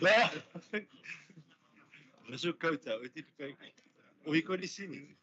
لا نشوف كوتا ويكون السيني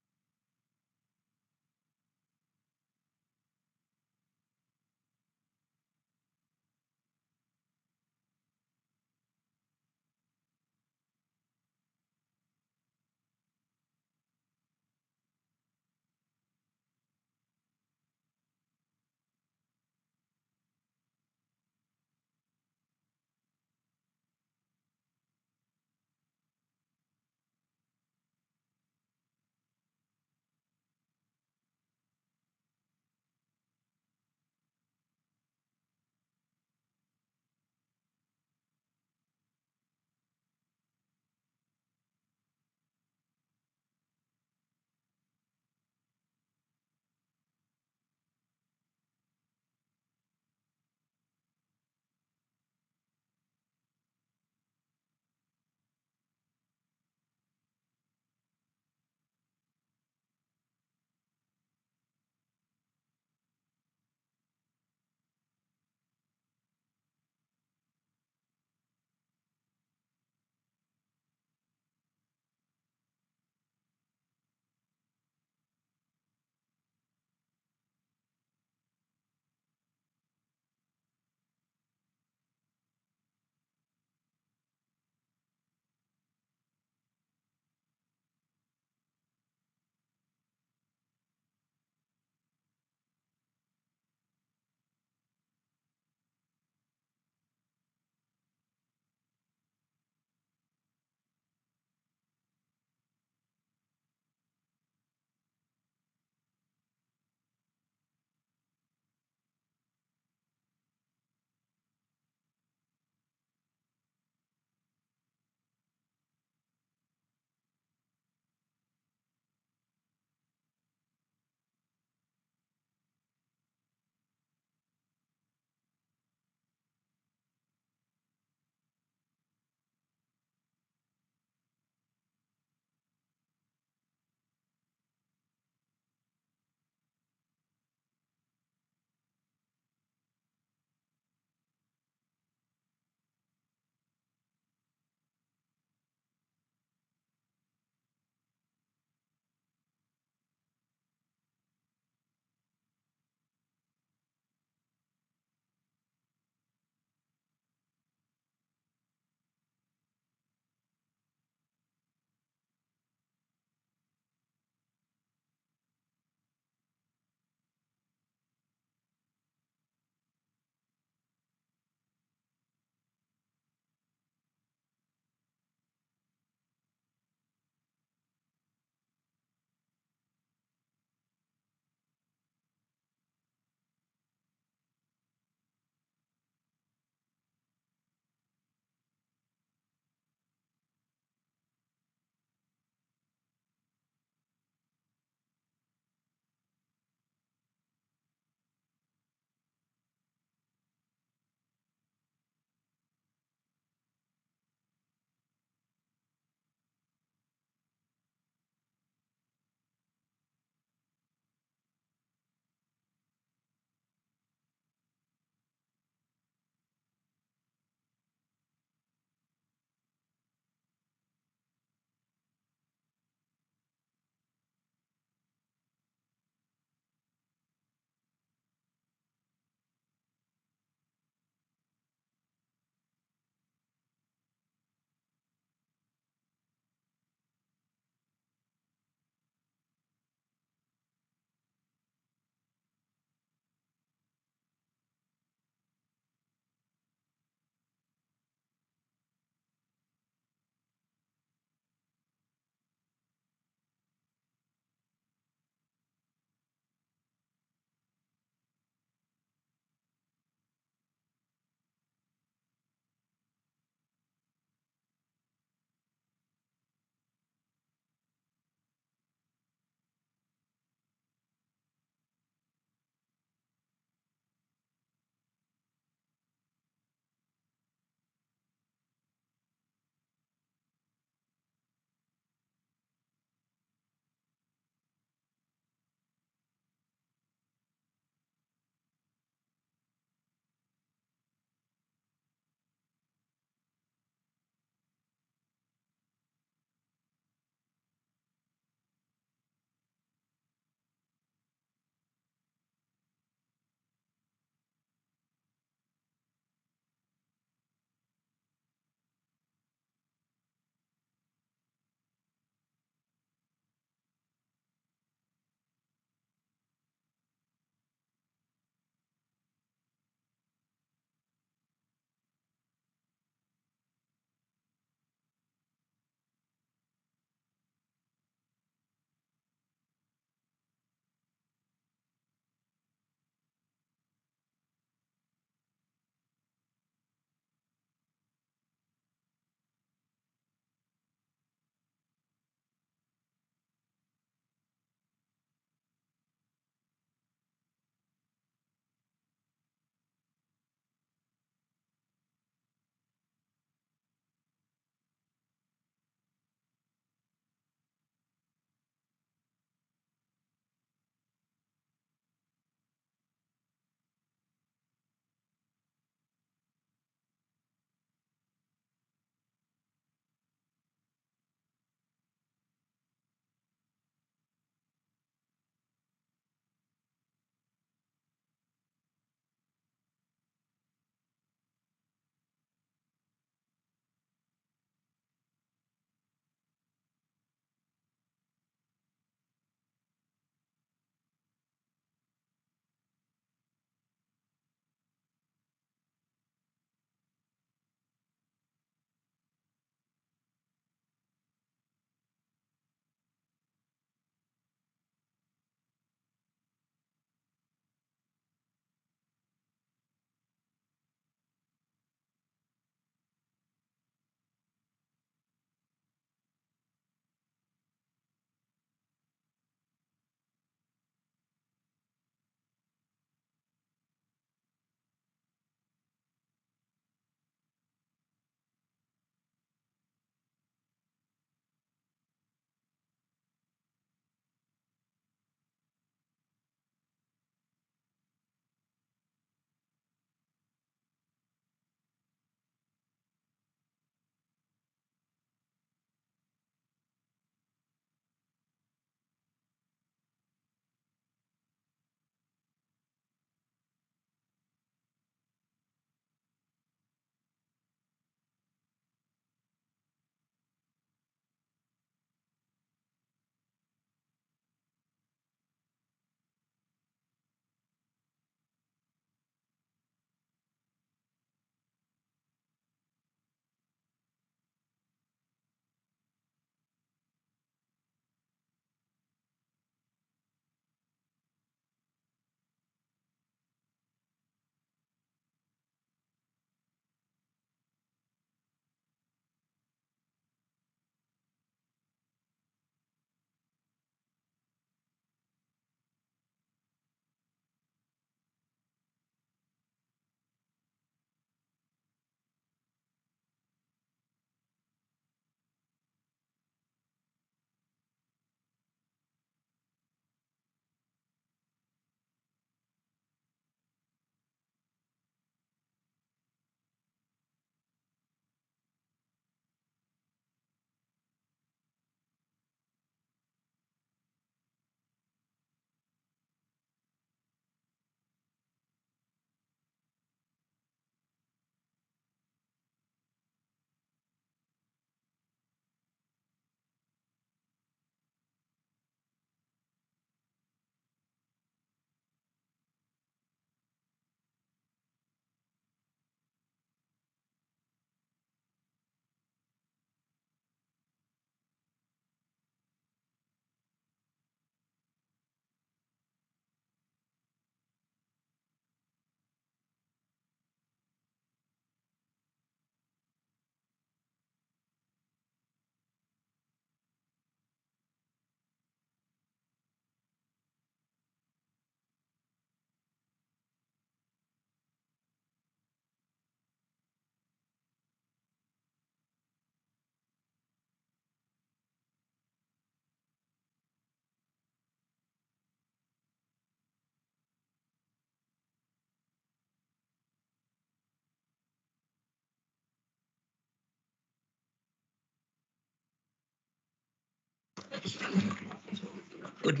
Good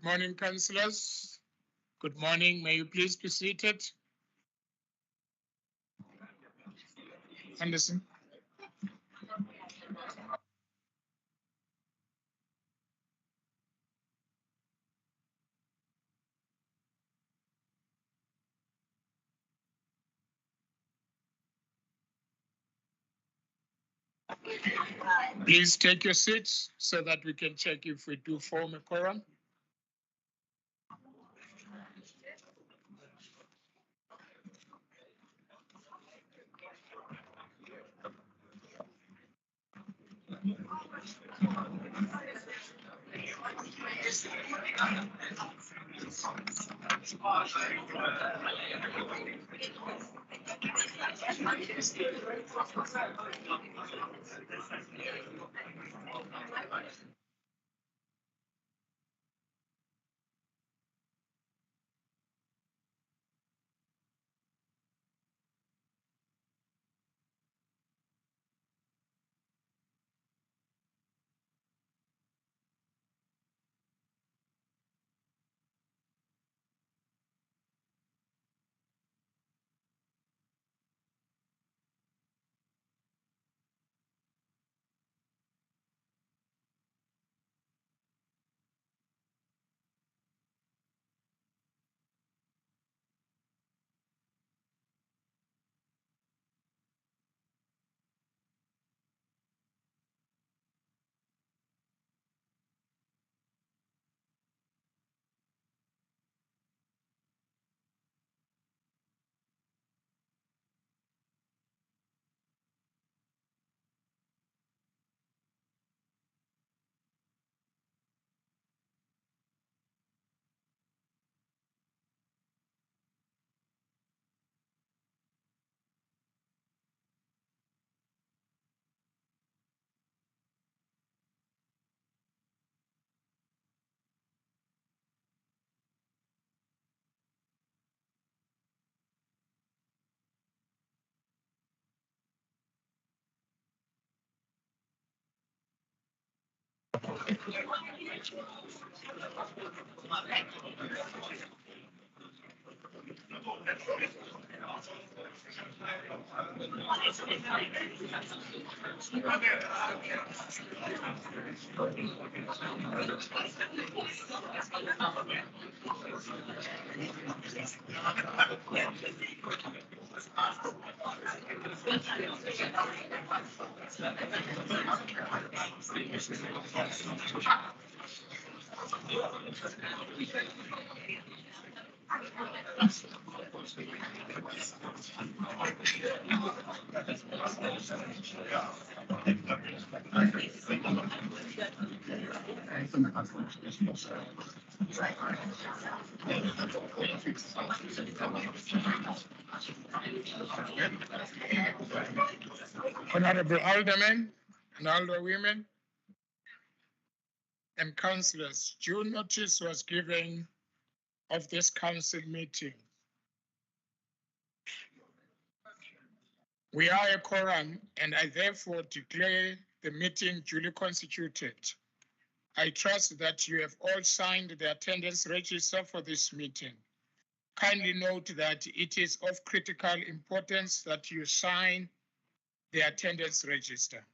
morning, councillors. Good morning. May you please be seated? Anderson. Please take your seats so that we can check if we do form a quorum. Honorable aldermen and alderwomen and councillors, due notice was given of this council meeting. We are a quorum, and I therefore declare the meeting duly constituted. I trust that you have all signed the attendance register for this meeting. Kindly note that it is of critical importance that you sign the attendance register.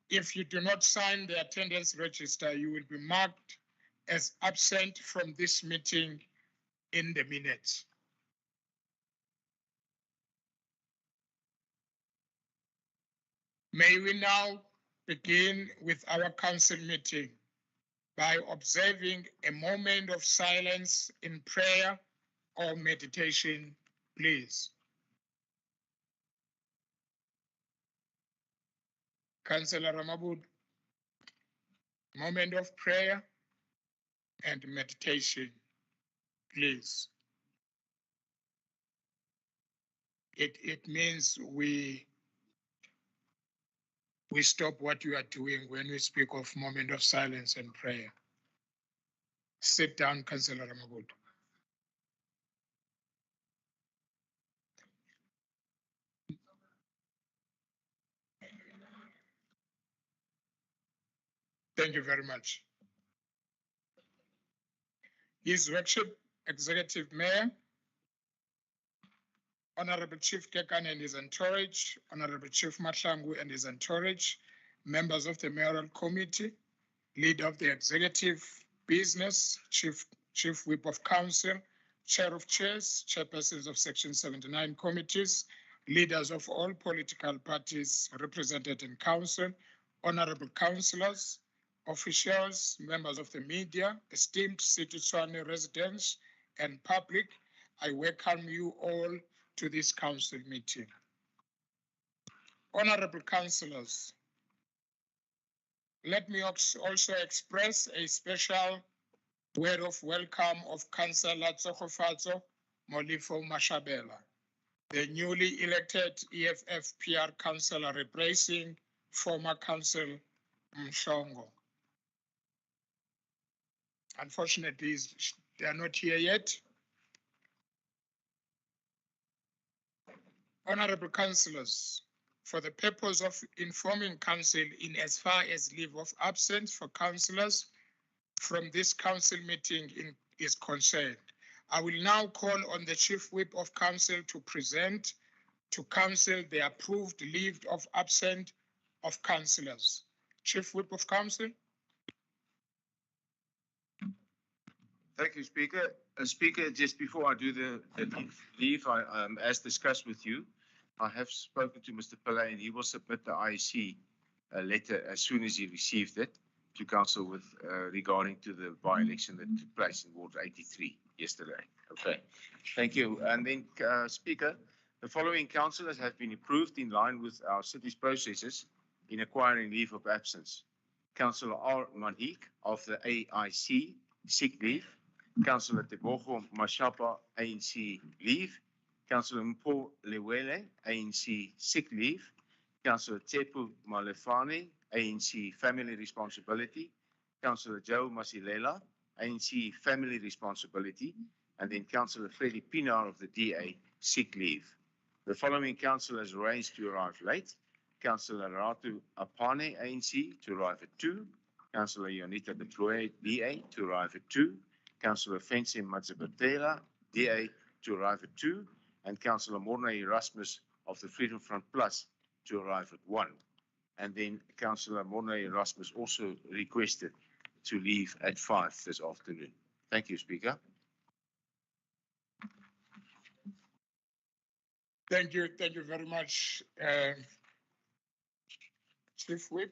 If you do not sign the attendance register, you will be marked as absent from this meeting in the minutes. May we now begin with our council meeting by observing a moment of silence in prayer or meditation, please. Councillor Ramabud, moment of prayer and meditation, please. It means we stop what you are doing when we speak of moment of silence and prayer. Sit down, Councillor Ramabud. Thank you very much. His Worship Executive Mayor, Honorable Chief Kekan and his entourage, Honorable Chief Mahlangu and his entourage, members of the Mayoral Committee, leader of the Executive Business, Chief Whip of Council, Chair of Chairs, Chairpersons of Section 79 committees, leaders of all political parties represented in Council, honorable councillors, officials, members of the media, esteemed City Tshwane residents and public, I welcome you all to this council meeting. Honorable councillors, let me also express a special word of welcome of Councillor Tsogofatso Molifo Mashabela, the newly elected EFF PR councillor replacing former Councillor Mshongo. Unfortunately, they are not here yet. Honorable councillors, for the purpose of informing council in as far as leave of absence for councillors from this council meeting is concerned, I will now call on the Chief Whip of Council to present to council the approved leave of absence of councillors. Chief Whip of Council. Thank you, Speaker. Speaker, just before I do the leave, as discussed with you, I have spoken to Mr. Pillay and he will submit the IEC letter as soon as he received it to Council with regarding to the by-election that took place in Ward 83 yesterday. Okay, thank you. And then, Speaker, the following councillors have been approved in line with our city's processes in acquiring leave of absence. Councillor R. Manhik of the AIC, sick leave. Councillor Tebogo Mashapa, ANC leave. Councillor Mpo Lewele, ANC sick leave. Councillor Tepu Malefane, ANC family responsibility. Councillor Joe Masilela, ANC family responsibility. And then Councillor Freddie Pinar of the DA, sick leave. The following councillors arranged to arrive late. Councillor Ratu Apane, ANC, to arrive at 2. Councillor Yonita De Ploy, DA, to arrive at 2. Councillor Fency Mazabatela, DA, to arrive at 2. And Councillor Morna Erasmus of the Freedom Front Plus to arrive at 1. And then Councillor Morna Erasmus also requested to leave at 5 this afternoon. Thank you, Speaker. Thank you very much, Chief Whip.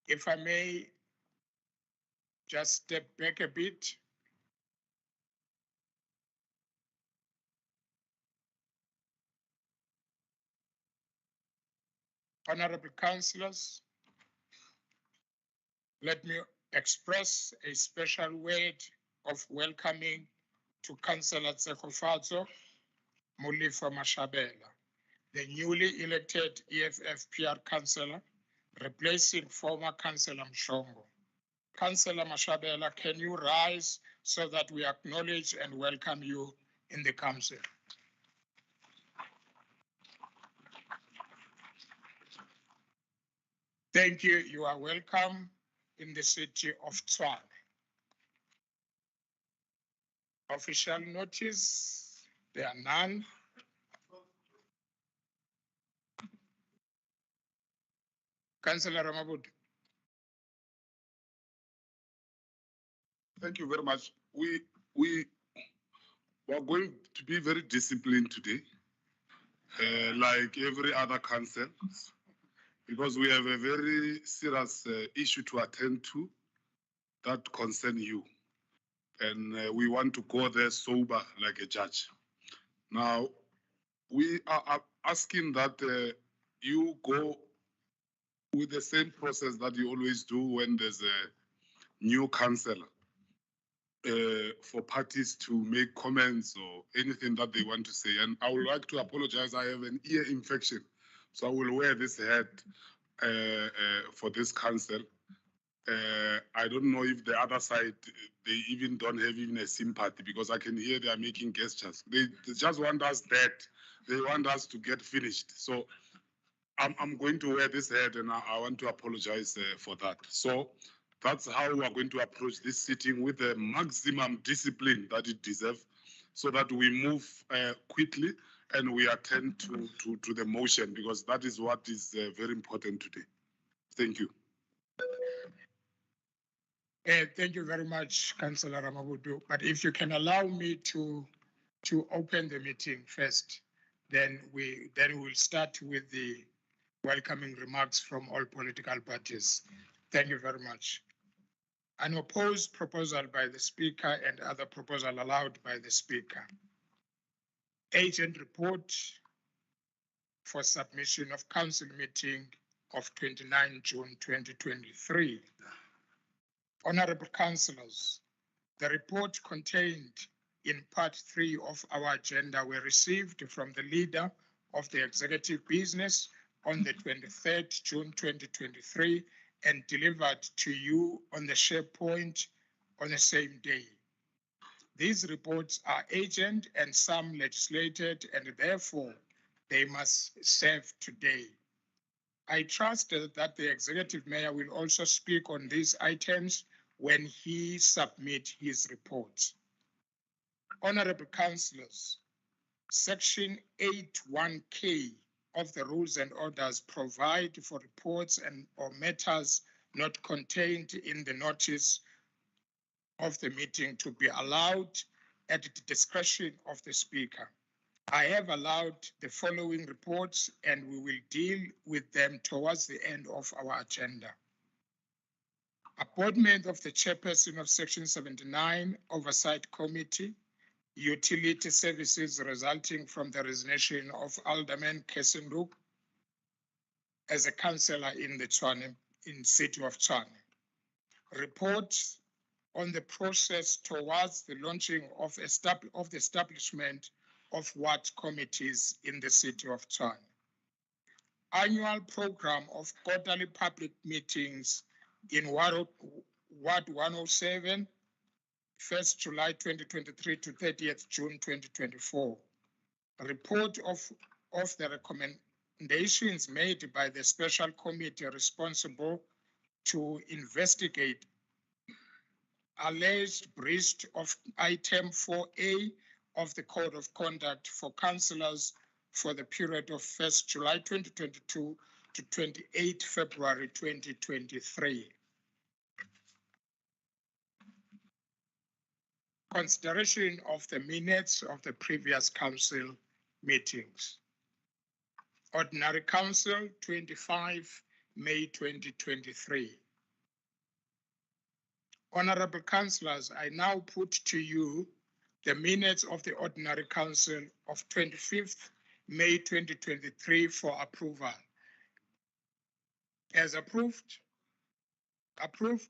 If I may just step back a bit. Honorable councillors, let me express a special word of welcoming to Councillor Tsogofatso Molifo Mashabela, the newly elected EFF PR councillor, replacing former Councillor Mshongo. Councillor Mashabela, can you rise so that we acknowledge and welcome you in the council? Thank you. You are welcome in the city of Tshwane. Official notice, there are none. Councillor Ramabud. Thank you very much. We are going to be very disciplined today, like every other council, because we have a very serious issue to attend to that concern you. And we want to go there sober like a judge. Now, we are asking that you go with the same process that you always do when there's a new councillor, for parties to make comments or anything that they want to say. And I would like to apologize. I have an ear infection, so I will wear this hat for this council. I don't know if the other side, they even don't have even a sympathy, because I can hear they are making gestures. They just want us dead. They want us to get finished. So I'm going to wear this hat, and I want to apologize for that. So That's how we are going to approach this sitting, with the maximum discipline that it deserves, so that we move quickly and we attend to the motion, because that is what is very important today. Thank you. Thank you very much, Councillor Ramabudu. But if you can allow me to open the meeting first, then we'll start with the welcoming remarks from all political parties. Thank you very much. An opposed proposal by the Speaker and other proposal allowed by the Speaker. Agent report for submission of council meeting of 29 June 2023. Honorable councillors, the report contained in part 3 of our agenda were received from the leader of the executive business on the 23rd June 2023 and delivered to you on the SharePoint on the same day. These reports are urgent and some legislated, and therefore they must serve today. I trust that the executive mayor will also speak on these items when he submits his report. Honorable councillors, Section 81K of the Rules and Orders provide for reports or matters not contained in the notice of the meeting to be allowed at the discretion of the Speaker. I have allowed the following reports and we will deal with them towards the end of our agenda. Appointment of the Chairperson of Section 79 Oversight Committee, utility services resulting from the resignation of Alderman Kesenduk as a councillor in the city of Tshwane. Report on the process towards the launching of the establishment of ward committees in the city of Tshwane. Annual program of quarterly public meetings in Ward 107, 1st July 2023 to 30th June 2024. Report of the recommendations made by the special committee responsible to investigate alleged breach of item 4A of the Code of Conduct for councillors for the period of 1st July 2022 to 28 February 2023. Consideration of the minutes of the previous council meetings. Ordinary Council, 25 May 2023. Honorable councillors, I now put to you the minutes of the Ordinary Council of 25th May 2023 for approval. As approved? Approved?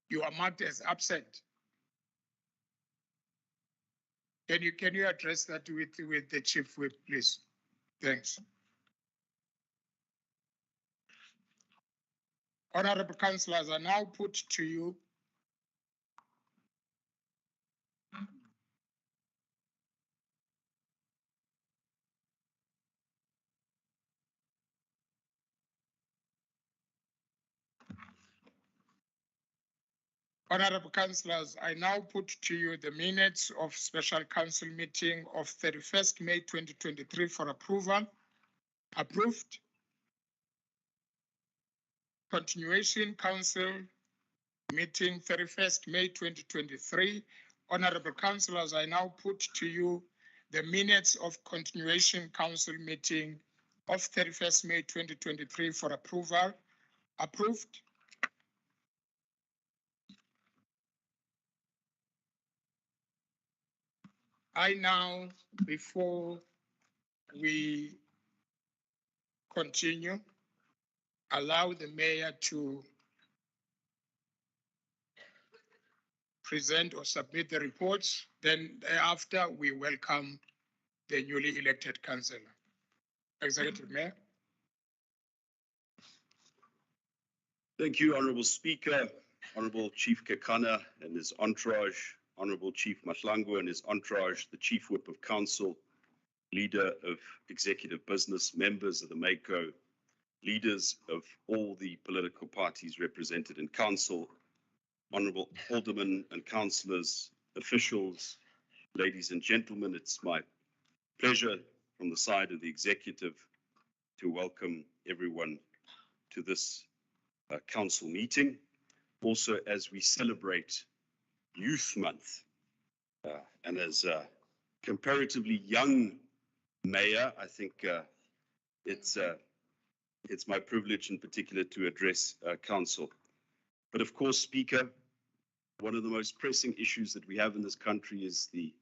You are marked as absent. Can you address that with the Chief Whip, please? Thanks. Honorable councillors, I now put to you Honorable councillors, I now put to you the minutes of special council meeting of 31st May 2023 for approval. Approved. Continuation council meeting 31st May 2023. Honorable councillors, I now put to you the minutes of continuation council meeting of 31st May 2023 for approval. Approved. I now, before we continue, allow the mayor to present or submit the reports. Then thereafter, we welcome the newly elected councillor. Executive Mayor. Thank you, Honourable Speaker, Honourable Chief Kekana and his entourage, Honourable Chief Mahlangu and his entourage, the Chief Whip of Council, leader of executive business, members of the MACO, leaders of all the political parties represented in council, honourable aldermen and councillors, officials, ladies and gentlemen, it's my pleasure from the side of the executive to welcome everyone to this council meeting. Also, as we celebrate Youth Month, and as a comparatively young mayor, I think it's my privilege in particular to address council. But of course, Speaker, one of the most pressing issues that we have in this country is the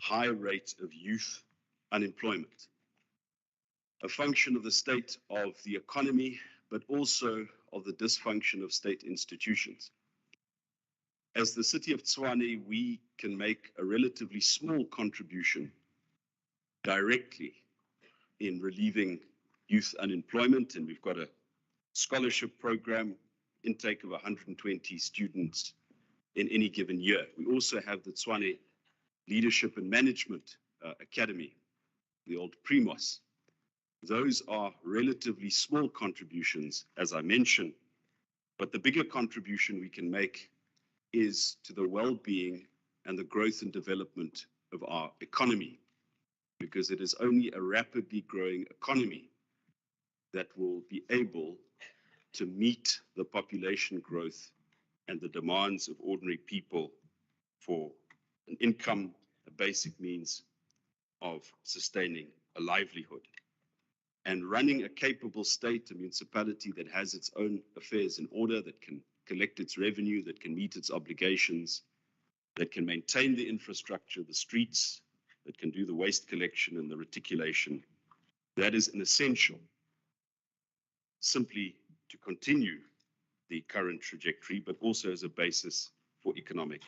high rate of youth unemployment, a function of the state of the economy, but also of the dysfunction of state institutions. As the city of Tshwane, we can make a relatively small contribution directly in relieving youth unemployment, and we've got a scholarship program, intake of 120 students in any given year. We also have the Tshwane Leadership and Management Academy, the old Primos. Those are relatively small contributions, as I mentioned, but the bigger contribution we can make is to the well-being and the growth and development of our economy, because it is only a rapidly growing economy that will be able to meet the population growth and the demands of ordinary people for an income, a basic means of sustaining a livelihood. And running a capable state, a municipality that has its own affairs in order, that can collect its revenue, that can meet its obligations, that can maintain the infrastructure, the streets, that can do the waste collection and the reticulation, that is an essential simply to continue the current trajectory, but also as a basis for economic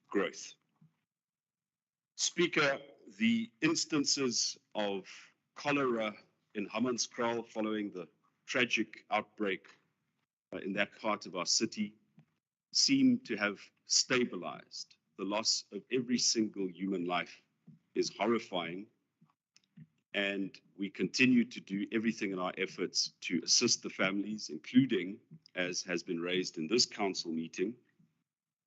growth. Speaker, the instances of cholera in Hammanskraal following the tragic outbreak in that part of our city seem to have stabilized. The loss of every single human life is horrifying, and we continue to do everything in our efforts to assist the families, including, as has been raised in this council meeting,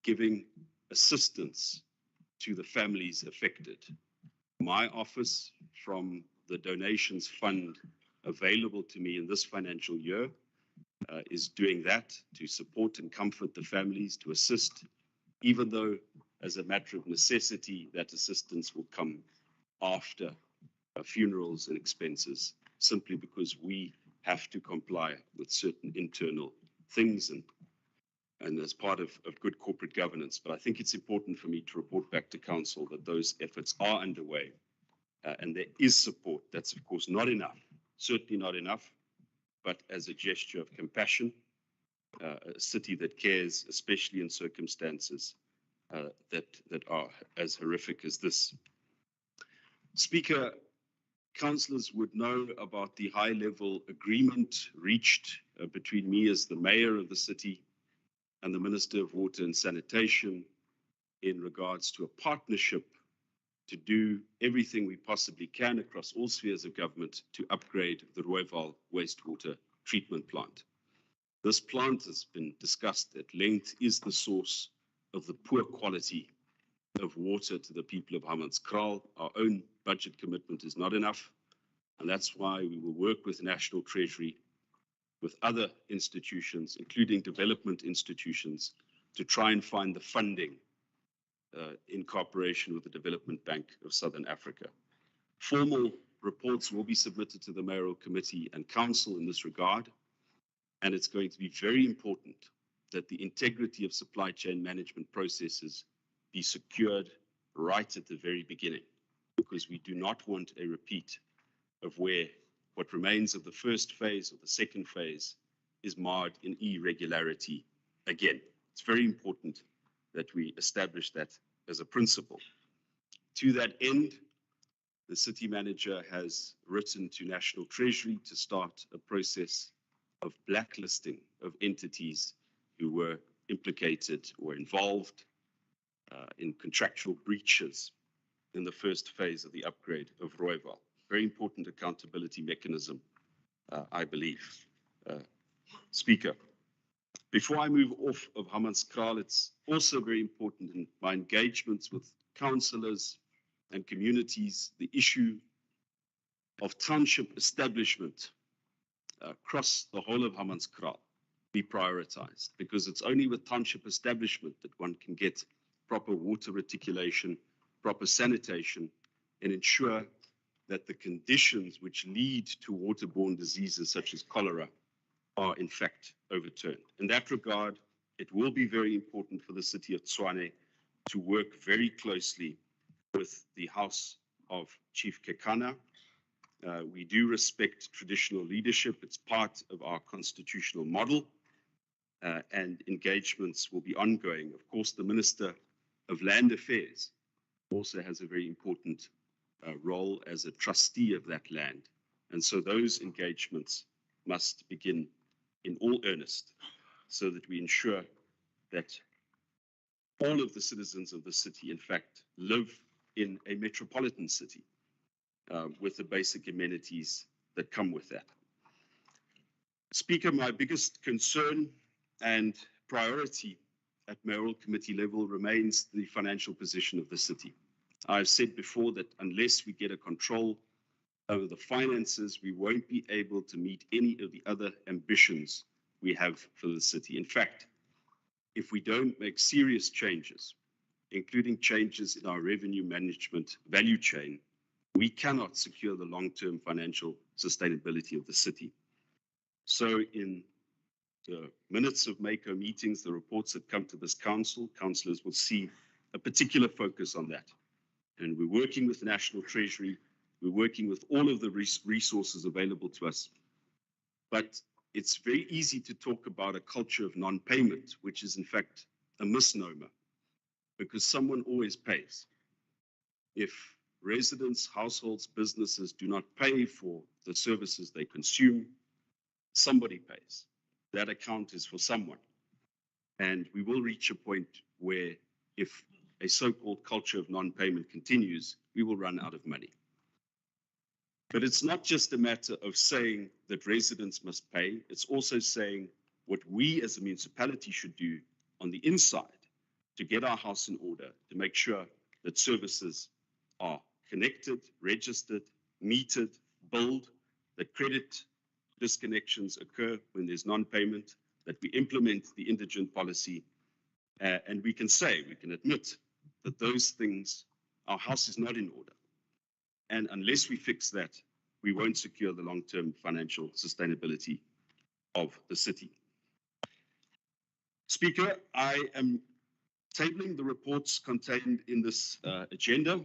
giving assistance to the families affected. My office, from the donations fund available to me in this financial year, is doing that to support and comfort the families, to assist, even though as a matter of necessity, that assistance will come after funerals and expenses, simply because we have to comply with certain internal things and as part of good corporate governance. But I think it's important for me to report back to council that those efforts are underway and there is support. That's of course not enough, certainly not enough, but as a gesture of compassion, a city that cares, especially in circumstances that are as horrific as this. Speaker, councillors would know about the high-level agreement reached between me as the mayor of the city and the Minister of Water and Sanitation in regards to a partnership to do everything we possibly can across all spheres of government to upgrade the Rooiwal wastewater treatment plant. This plant has been discussed at length, is the source of the poor quality of water to the people of Hammanskraal. Our own budget commitment is not enough, and that's why we will work with National Treasury, with other institutions, including development institutions, to try and find the funding in cooperation with the Development Bank of Southern Africa. Formal reports will be submitted to the Mayoral Committee and Council in this regard, and it's going to be very important that the integrity of supply chain management processes be secured right at the very beginning, because we do not want a repeat of where what remains of the first phase or the second phase is marred in irregularity again. It's very important that we establish that as a principle. To that end, the city manager has written to National Treasury to start a process of blacklisting of entities who were implicated or involved in contractual breaches in the first phase of the upgrade of Rooiwal. Very important accountability mechanism, I believe. Speaker, before I move off of Hammanskraal, it's also very important in my engagements with councillors and communities, the issue of township establishment across the whole of Hammanskraal be prioritized, because it's only with township establishment that one can get proper water reticulation, proper sanitation, and ensure that the conditions which lead to waterborne diseases such as cholera are in fact overturned. In that regard, it will be very important for the city of Tshwane to work very closely with the House of Chief Kekana. We do respect traditional leadership. It's part of our constitutional model, and engagements will be ongoing. Of course, the Minister of Land Affairs also has a very important role as a trustee of that land. And so those engagements must begin in all earnest so that we ensure that all of the citizens of the city, in fact, live in a metropolitan city with the basic amenities that come with that. Speaker, my biggest concern and priority at mayoral committee level remains the financial position of the city. I've said before that unless we get a control over the finances, we won't be able to meet any of the other ambitions we have for the city. In fact, if we don't make serious changes, including changes in our revenue management value chain, we cannot secure the long-term financial sustainability of the city. So in the minutes of MACO meetings, the reports that come to this council, councillors will see a particular focus on that. And we're working with the National Treasury, we're working with all of the resources available to us. But it's very easy to talk about a culture of non-payment, which is in fact a misnomer, because someone always pays. If residents, households, businesses do not pay for the services they consume, somebody pays. That account is for someone. And we will reach a point where if a so-called culture of non-payment continues, we will run out of money. But it's not just a matter of saying that residents must pay, it's also saying what we as a municipality should do on the inside to get our house in order, to make sure that services are connected, registered, metered, billed, that credit disconnections occur when there's non-payment, that we implement the indigent policy, and we can admit that those things, our house is not in order. And unless we fix that, we won't secure the long-term financial sustainability of the city. Speaker, I am tabling the reports contained in this agenda.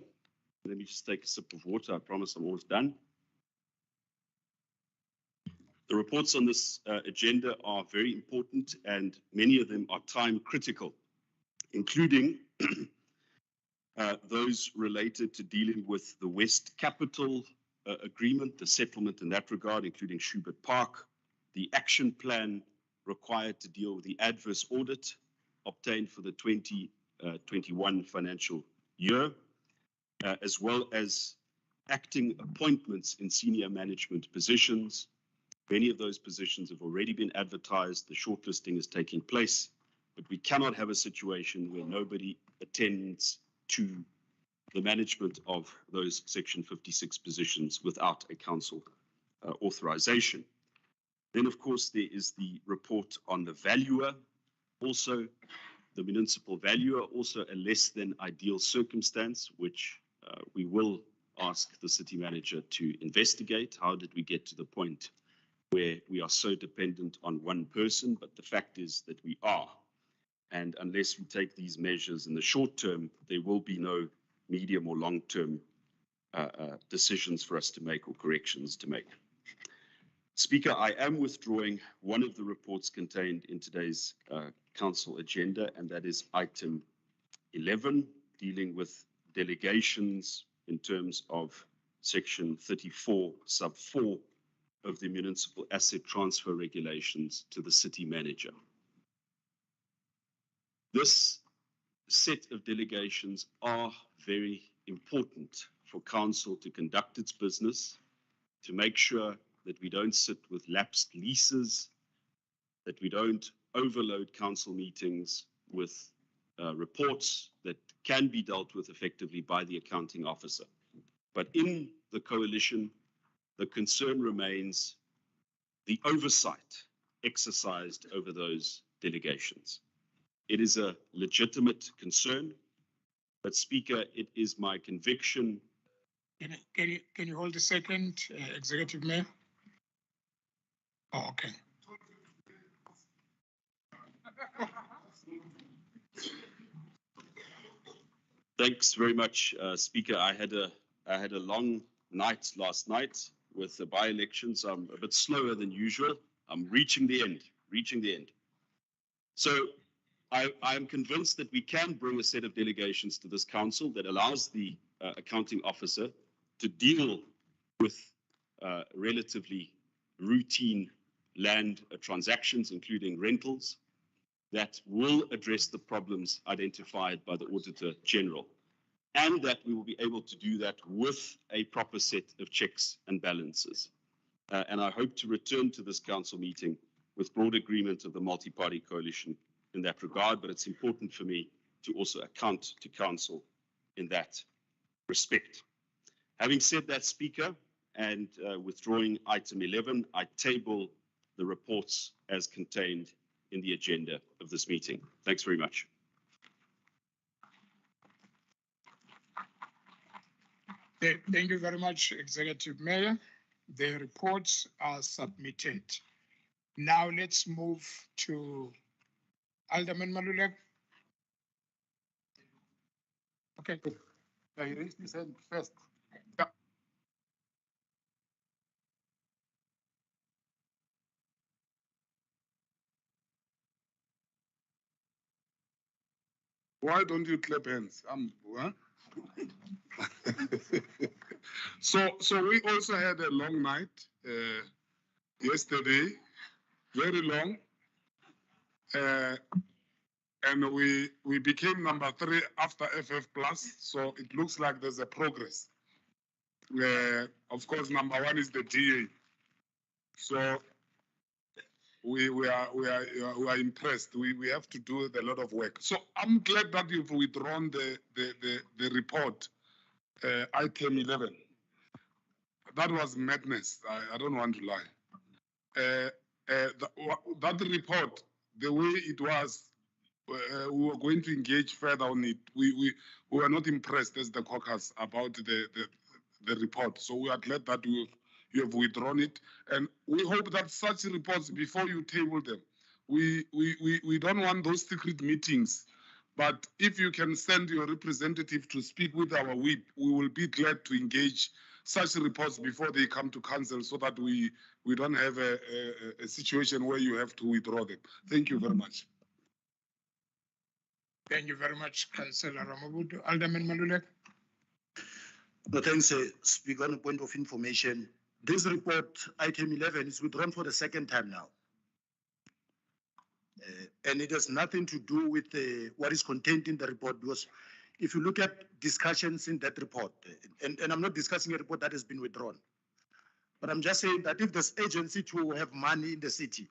Let me just take a sip of water. I promise I'm almost done. The reports on this agenda are very important, and many of them are time critical, including those related to dealing with the West Capital Agreement, the settlement in that regard, including Schubert Park, the action plan required to deal with the adverse audit obtained for the 2021 financial year, as well as acting appointments in senior management positions. Many of those positions have already been advertised. The shortlisting is taking place, but we cannot have a situation where nobody attends to the management of those Section 56 positions without a council authorization. Then, of course, there is the report on the valuer, also the municipal valuer, also a less than ideal circumstance, which we will ask the city manager to investigate. How did we get to the point where we are so dependent on one person? But the fact is that we are. And unless we take these measures in the short term, there will be no medium or long-term decisions for us to make or corrections to make. Speaker, I am withdrawing one of the reports contained in today's council agenda, and that is item 11, dealing with delegations in terms of section 34 sub 4 of the municipal asset transfer regulations to the city manager. This set of delegations are very important for council to conduct its business, to make sure that we don't sit with lapsed leases, that we don't overload council meetings with reports that can be dealt with effectively by the accounting officer. But in the coalition, the concern remains the oversight exercised over those delegations. It is a legitimate concern, but Speaker, it is my conviction. Can you hold a second, Executive Mayor? Oh, okay. Thanks very much, Speaker. I had a long night last night with the by-elections. I'm a bit slower than usual. I'm reaching the end. So I'm convinced that we can bring a set of delegations to this council that allows the accounting officer to deal with relatively routine land transactions, including rentals, that will address the problems identified by the Auditor General, and that we will be able to do that with a proper set of checks and balances. And I hope to return to this council meeting with broad agreement of the multi-party coalition in that regard, but it's important for me to also account to council in that respect. Having said that, Speaker, and withdrawing item 11, I table the reports as contained in the agenda of this meeting. Thanks very much. Thank you very much, Executive Mayor. The reports are submitted. Now let's move to Alderman Malulek. Okay. I raised his hand first. Why don't you clap hands? Huh? So we also had a long night yesterday, very long, and we became number 3 after FF Plus. So it looks like there's a progress. Of course, number 1 is the DA. So we are impressed. We have to do a lot of work. So I'm glad that you've withdrawn the report, item 11. That was madness. I don't want to lie. That report, the way it was, we were going to engage further on it. We were not impressed as the caucus about the report. So we are glad that you have withdrawn it, and we hope that such reports, before you table them, we don't want those secret meetings. But if you can send your representative to speak with our whip, we will be glad to engage such reports before they come to council, so that we don't have a situation where you have to withdraw them. Thank you very much. Thank you very much, Councillor Ramabudu. Alderman Malulek. No, thanks, Speaker. On a point of information, this report, item 11, is withdrawn for the second time now. And it has nothing to do with what is contained in the report, because if you look at discussions in that report, and I'm not discussing a report that has been withdrawn, but I'm just saying that if this agency to have money in the city,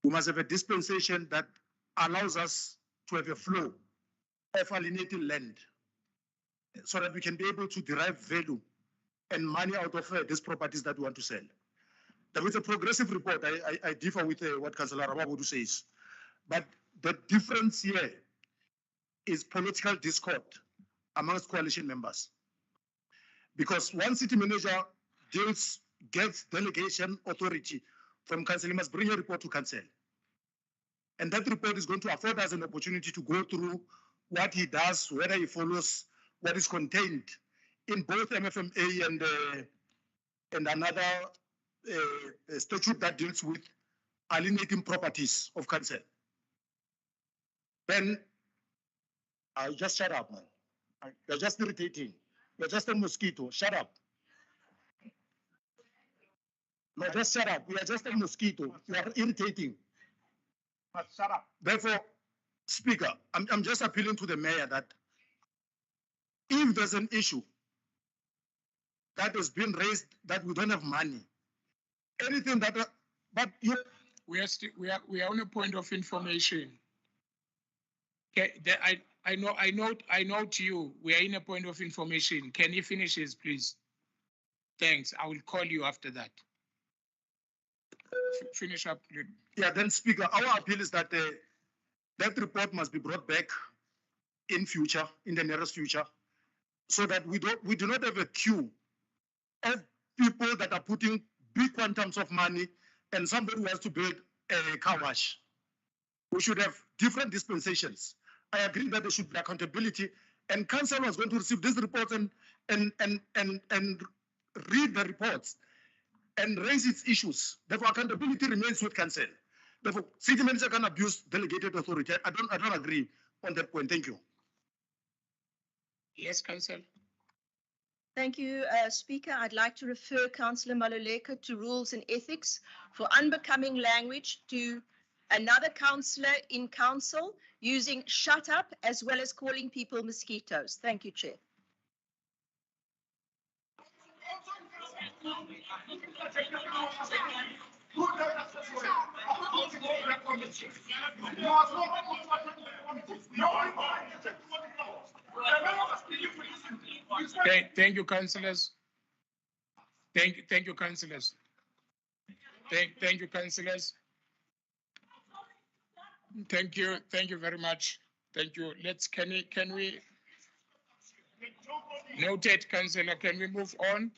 we must have a dispensation that allows us to have a flow of alienating land, so that we can be able to derive value and money out of these properties that we want to sell. That is a progressive report. I differ with what Councillor Ramabudu says. But the difference here is political discord amongst coalition members. Because one city manager gets delegation authority from council, he must bring a report to council. And that report is going to afford us an opportunity to go through what he does, whether he follows what is contained in both MFMA and another statute that deals with alienating properties of council. Then I'll just shut up, man. You're just irritating. You're just a mosquito. Shut up. No, just shut up. You are just a mosquito. You are irritating. But shut up. Therefore, Speaker, I'm just appealing to the mayor that if there's an issue that has been raised that we don't have money, anything that, but you, We are on a point of information. Okay, I note you. We are in a point of information. Can you finish this, please? Thanks. I will call you after that. Finish up. yeah, then Speaker, our appeal is that that report must be brought back in future, in the nearest future, so that we do not have a queue of people that are putting big quantums of money and somebody who has to build a car wash. We should have different dispensations. I agree that there should be accountability, and council was going to receive these reports and read the reports and raise its issues. Therefore, accountability remains with council. Therefore, city manager can abuse delegated authority. I don't agree on that point. Thank you. Yes, Council. Thank you, Speaker. I'd like to refer Councillor Maluleka to Rules and Ethics for unbecoming language to another councillor in council using shut up as well as calling people mosquitoes. Thank you, Chair. Thank you, councillors. Thank you, councillors. Thank you, councillors. Thank you very much. Thank you. Can we noted, councillor, can we move on?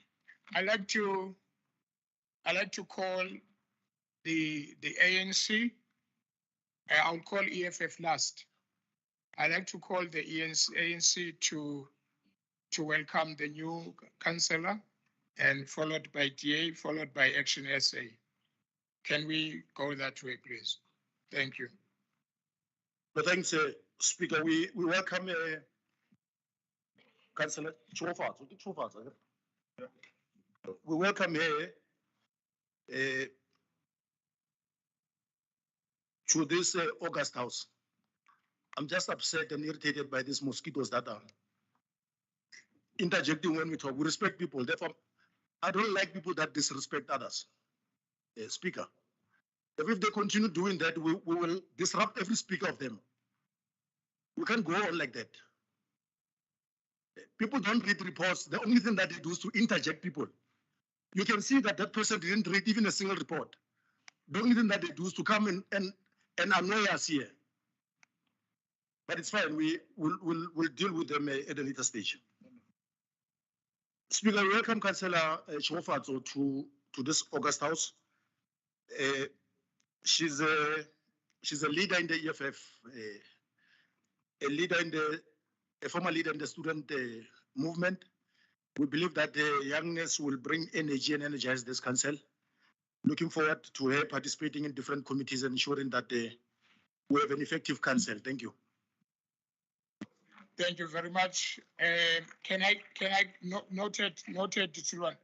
I like to call the ANC. I'll call EFF last. I like to call the ANC to welcome the new councillor, and followed by DA, followed by Action SA. Can we go that way, please? Thank you. Well, thanks, Speaker. We welcome Councillor Chofat. We welcome her to this August House. I'm just upset and irritated by these mosquitoes that are interjecting when we talk. We respect people. Therefore, I don't like people that disrespect others. Speaker, if they continue doing that, we will disrupt every speaker of them. We can't go on like that. People don't read reports. The only thing that they do is to interject people. You can see that that person didn't read even a single report. The only thing that they do is to come in and annoy us here. But it's fine. We'll deal with them at a later stage. Speaker, we welcome Councillor Chofatso to this August House. She's a leader in the EFF, a former leader in the student movement. We believe that the youngness will bring energy and energize this council. Looking forward to her participating in different committees and ensuring that we have an effective council. Thank you. Thank you very much. Can I noted Tsulwan?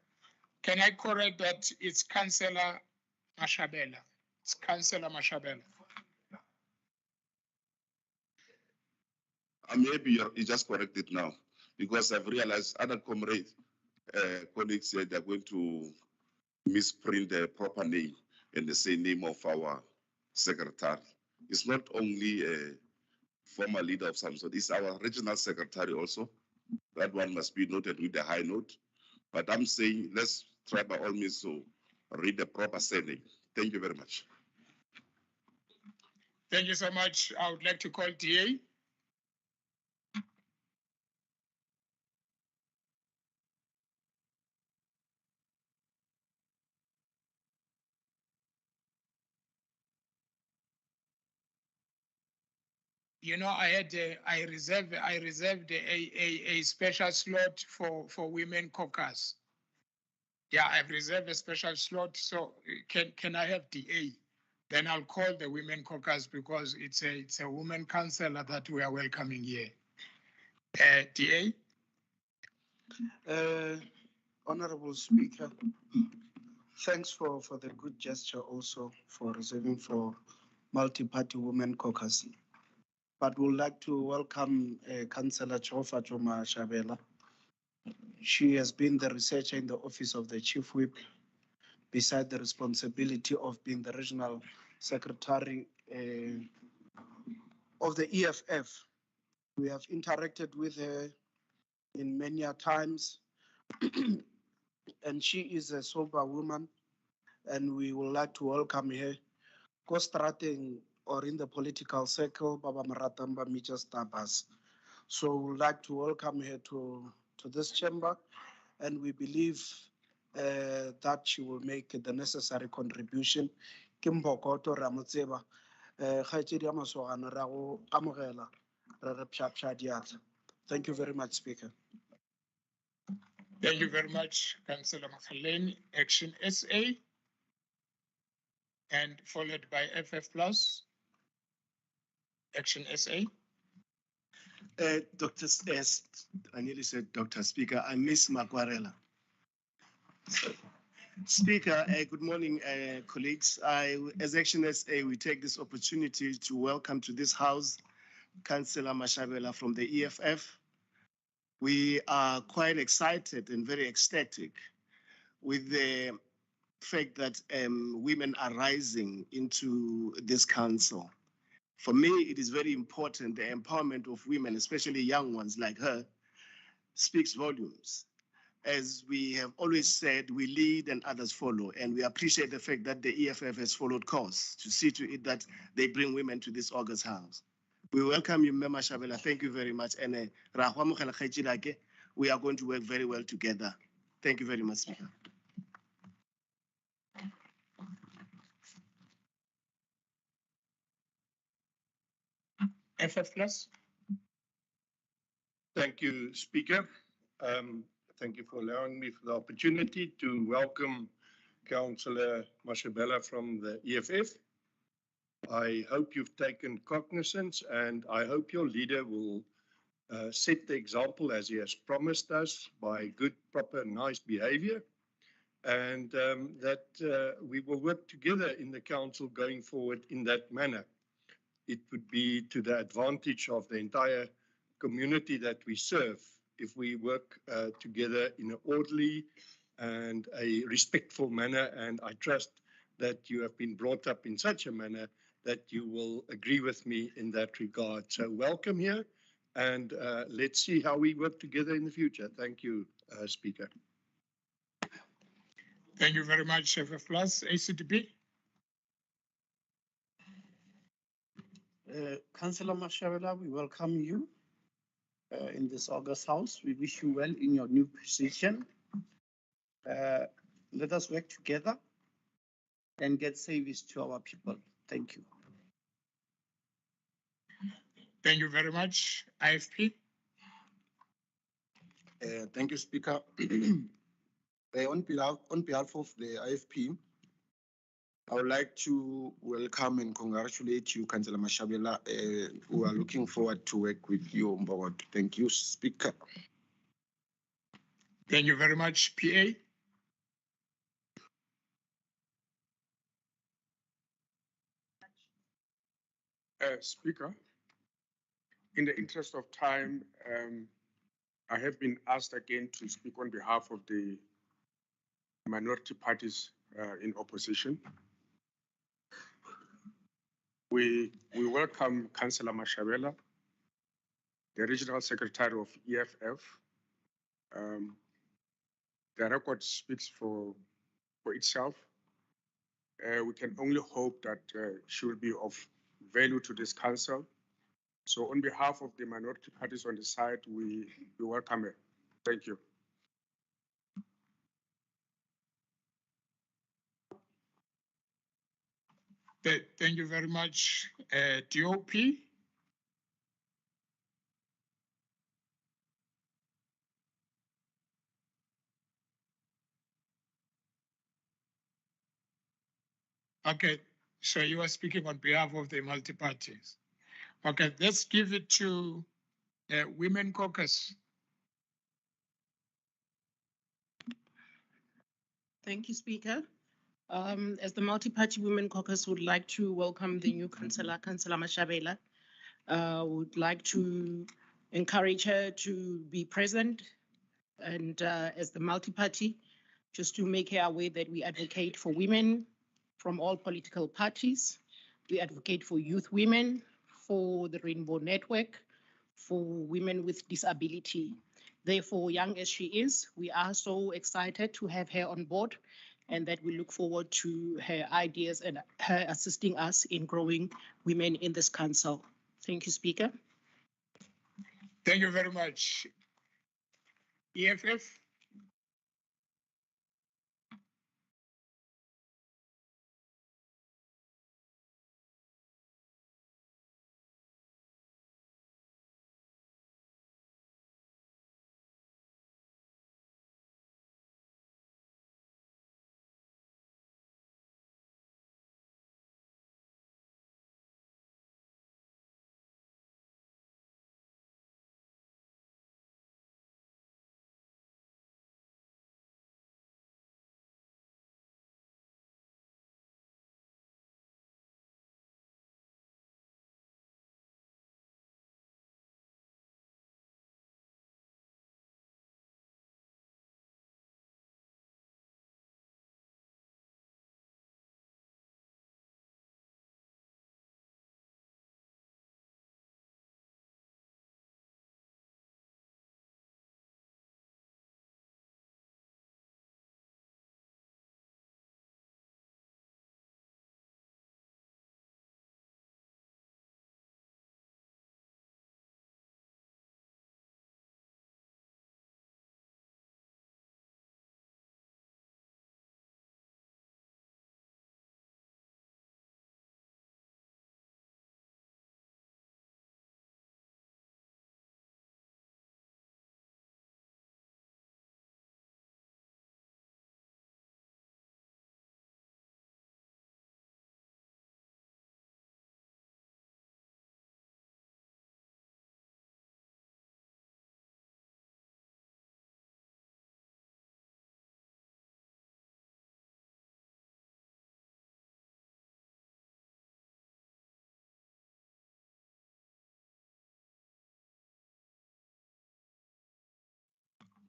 Can I correct that it's Councillor Mashabela? It's Councillor Mashabela. Maybe you just correct it now, because I've realized other colleagues said they're going to misprint the proper name and the same name of our secretary. It's not only a former leader of some sort, it's our regional secretary also. That one must be noted with a high note. But I'm saying let's try by all means to read the proper surname. Thank you very much. Thank you so much. I would like to call DA. You know, I reserved a special slot for women caucus. Yeah, I've reserved a special slot. So can I have DA? Then I'll call the women caucus because it's a woman councillor that we are welcoming here. DA? Honorable Speaker, thanks for the good gesture also for reserving for multi-party women caucus. but would like to welcome Councillor Chairperson Shabela. She has been the researcher in the office of the Chief Whip, beside the responsibility of being the regional secretary of the EFF. We have interacted with her in many times, and she is a sober woman, and we would like to welcome her. Co-starting or in the political circle, Baba Maratamba Mija Stabas. So we would like to welcome her to this chamber, and we believe that she will make the necessary contribution. Kimbokoto Ramotseba, Khaitidi Amasogana Rago Amogela, Rarapshapshadiat. Thank you very much, Speaker. Thank you very much, Councillor Makhaleni. Action SA. And followed by FF Plus. Action SA. Dr. S, I nearly said Dr. Speaker, I miss Makwarela. Speaker, good morning, colleagues. As Action SA, we take this opportunity to welcome to this house Councillor Mashabela from the EFF. We are quite excited and very ecstatic with the fact that women are rising into this council. For me, it is very important. The empowerment of women, especially young ones like her, speaks volumes. As we have always said, we lead and others follow, and we appreciate the fact that the EFF has followed course to see to it that they bring women to this August house. We welcome you, Mema Shabela. Thank you very much. And we are going to work very well together. Thank you very much, Speaker. FF Plus. Thank you, Speaker. Thank you for allowing me for the opportunity to welcome Councillor Mashabela from the EFF. I hope you've taken cognizance, and I hope your leader will set the example as he has promised us by good, proper, nice behavior, and that we will work together in the council going forward in that manner. It would be to the advantage of the entire community that we serve if we work together in an orderly and a respectful manner, and I trust that you have been brought up in such a manner that you will agree with me in that regard. So welcome here, and let's see how we work together in the future. Thank you, Speaker. Thank you very much, FF Plus. ACDB. Councillor Mashabela, we welcome you in this August house. We wish you well in your new position. Let us work together and get service to our people. Thank you. Thank you very much. IFP. Thank you, Speaker. On behalf of the IFP, I would like to welcome and congratulate you, Councillor Mashabela. We are looking forward to work with you on board. Thank you, Speaker. Thank you very much, PA. Speaker, in the interest of time, I have been asked again to speak on behalf of the minority parties in opposition. We welcome Councillor Mashabela, the Regional Secretary of EFF. The record speaks for itself. We can only hope that she will be of value to this council. So on behalf of the minority parties on the side, we welcome her. Thank you. Thank you very much, DOP. Okay, so you are speaking on behalf of the multi-parties. Okay, let's give it to Women Caucus. Thank you, Speaker. As the Multi-Party Women Caucus would like to welcome the new Councillor, Councillor Mashabela. Would like to encourage her to be present and as the multi-party, just to make her aware that we advocate for women from all political parties. We advocate for youth women, for the Rainbow Network, for women with disability. Therefore, young as she is, we are so excited to have her on board and that we look forward to her ideas and her assisting us in growing women in this council. Thank you, Speaker. Thank you very much. EFF?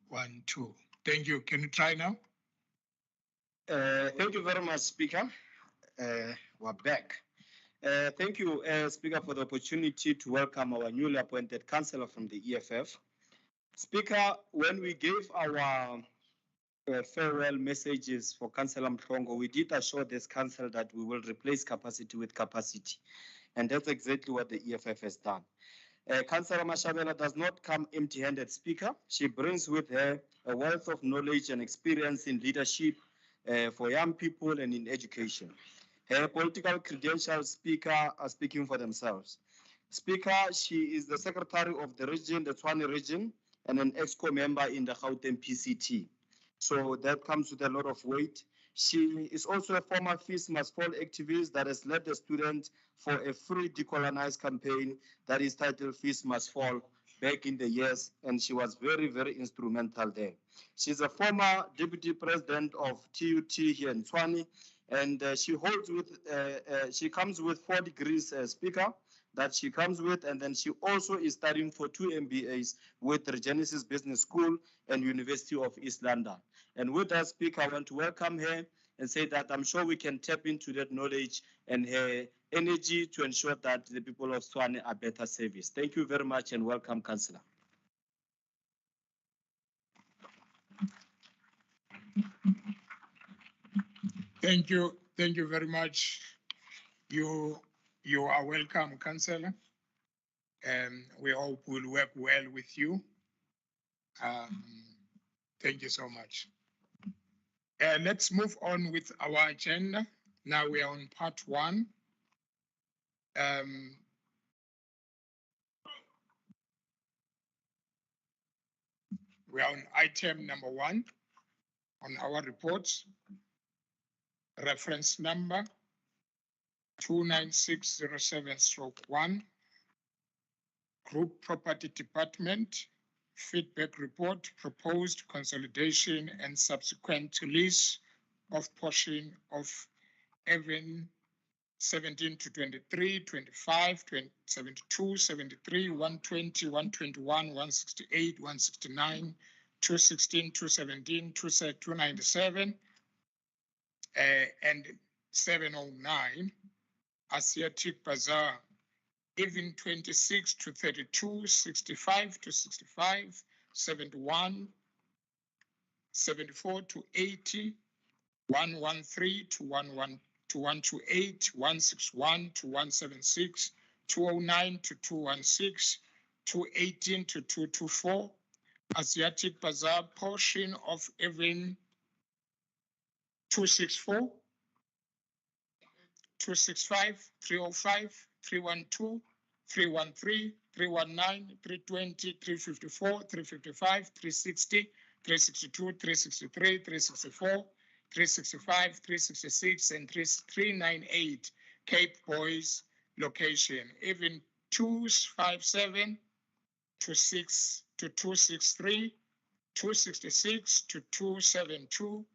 One, two. Thank you. Can you try now? Thank you very much, Speaker. We're back. Thank you, Speaker, for the opportunity to welcome our newly appointed councillor from the EFF. Speaker, when we gave our farewell messages for Councillor Mhlongo, we did assure this council that we will replace capacity with capacity. And that's exactly what the EFF has done. Councillor Mashabela does not come empty-handed, Speaker. She brings with her a wealth of knowledge and experience in leadership for young people and in education. Her political credentials, Speaker, are speaking for themselves. Speaker, she is the secretary of the region, the Tshwane region, and an EXCO member in the Gauteng PCT. So that comes with a lot of weight. She is also a former Fees Must Fall activist that has led the students for a free decolonize campaign that is titled Fees Must Fall back in the years, and she was very, very instrumental there. She's a former deputy president of TUT here in Tshwane, and she comes with 4 degrees, Speaker, that she comes with, and then she also is studying for 2 MBAs with the Genesis Business School and University of East London. And with that, Speaker, I want to welcome her and say that I'm sure we can tap into that knowledge and her energy to ensure that the people of Tshwane are better serviced. Thank you very much and welcome, Councillor. Thank you. Thank you very much. You are welcome, Councillor. We hope we'll work well with you. Thank you so much. Let's move on with our agenda. Now we are on part 1. We are on item number 1 on our reports. Reference number 29607/1. Group Property Department feedback report, proposed consolidation and subsequent lease of portion of Evan 17 to 23, 25, 72, 73, 120, 121, 168, 169, 216, 217, 297, and 709. Asiatic Bazaar, even 26 to 32, 65 to 65, 71, 74 to 80, 113 to 128, 161 to 176, 209 to 216, 218 to 224, Asiatic Bazaar portion of even 264, 265, 305, 312, 313, 319, 320, 354, 355, 360, 362, 363, 364, 365, 366, and 398 Cape Boys location. Even 257 to 6 to 263, 266 to 272,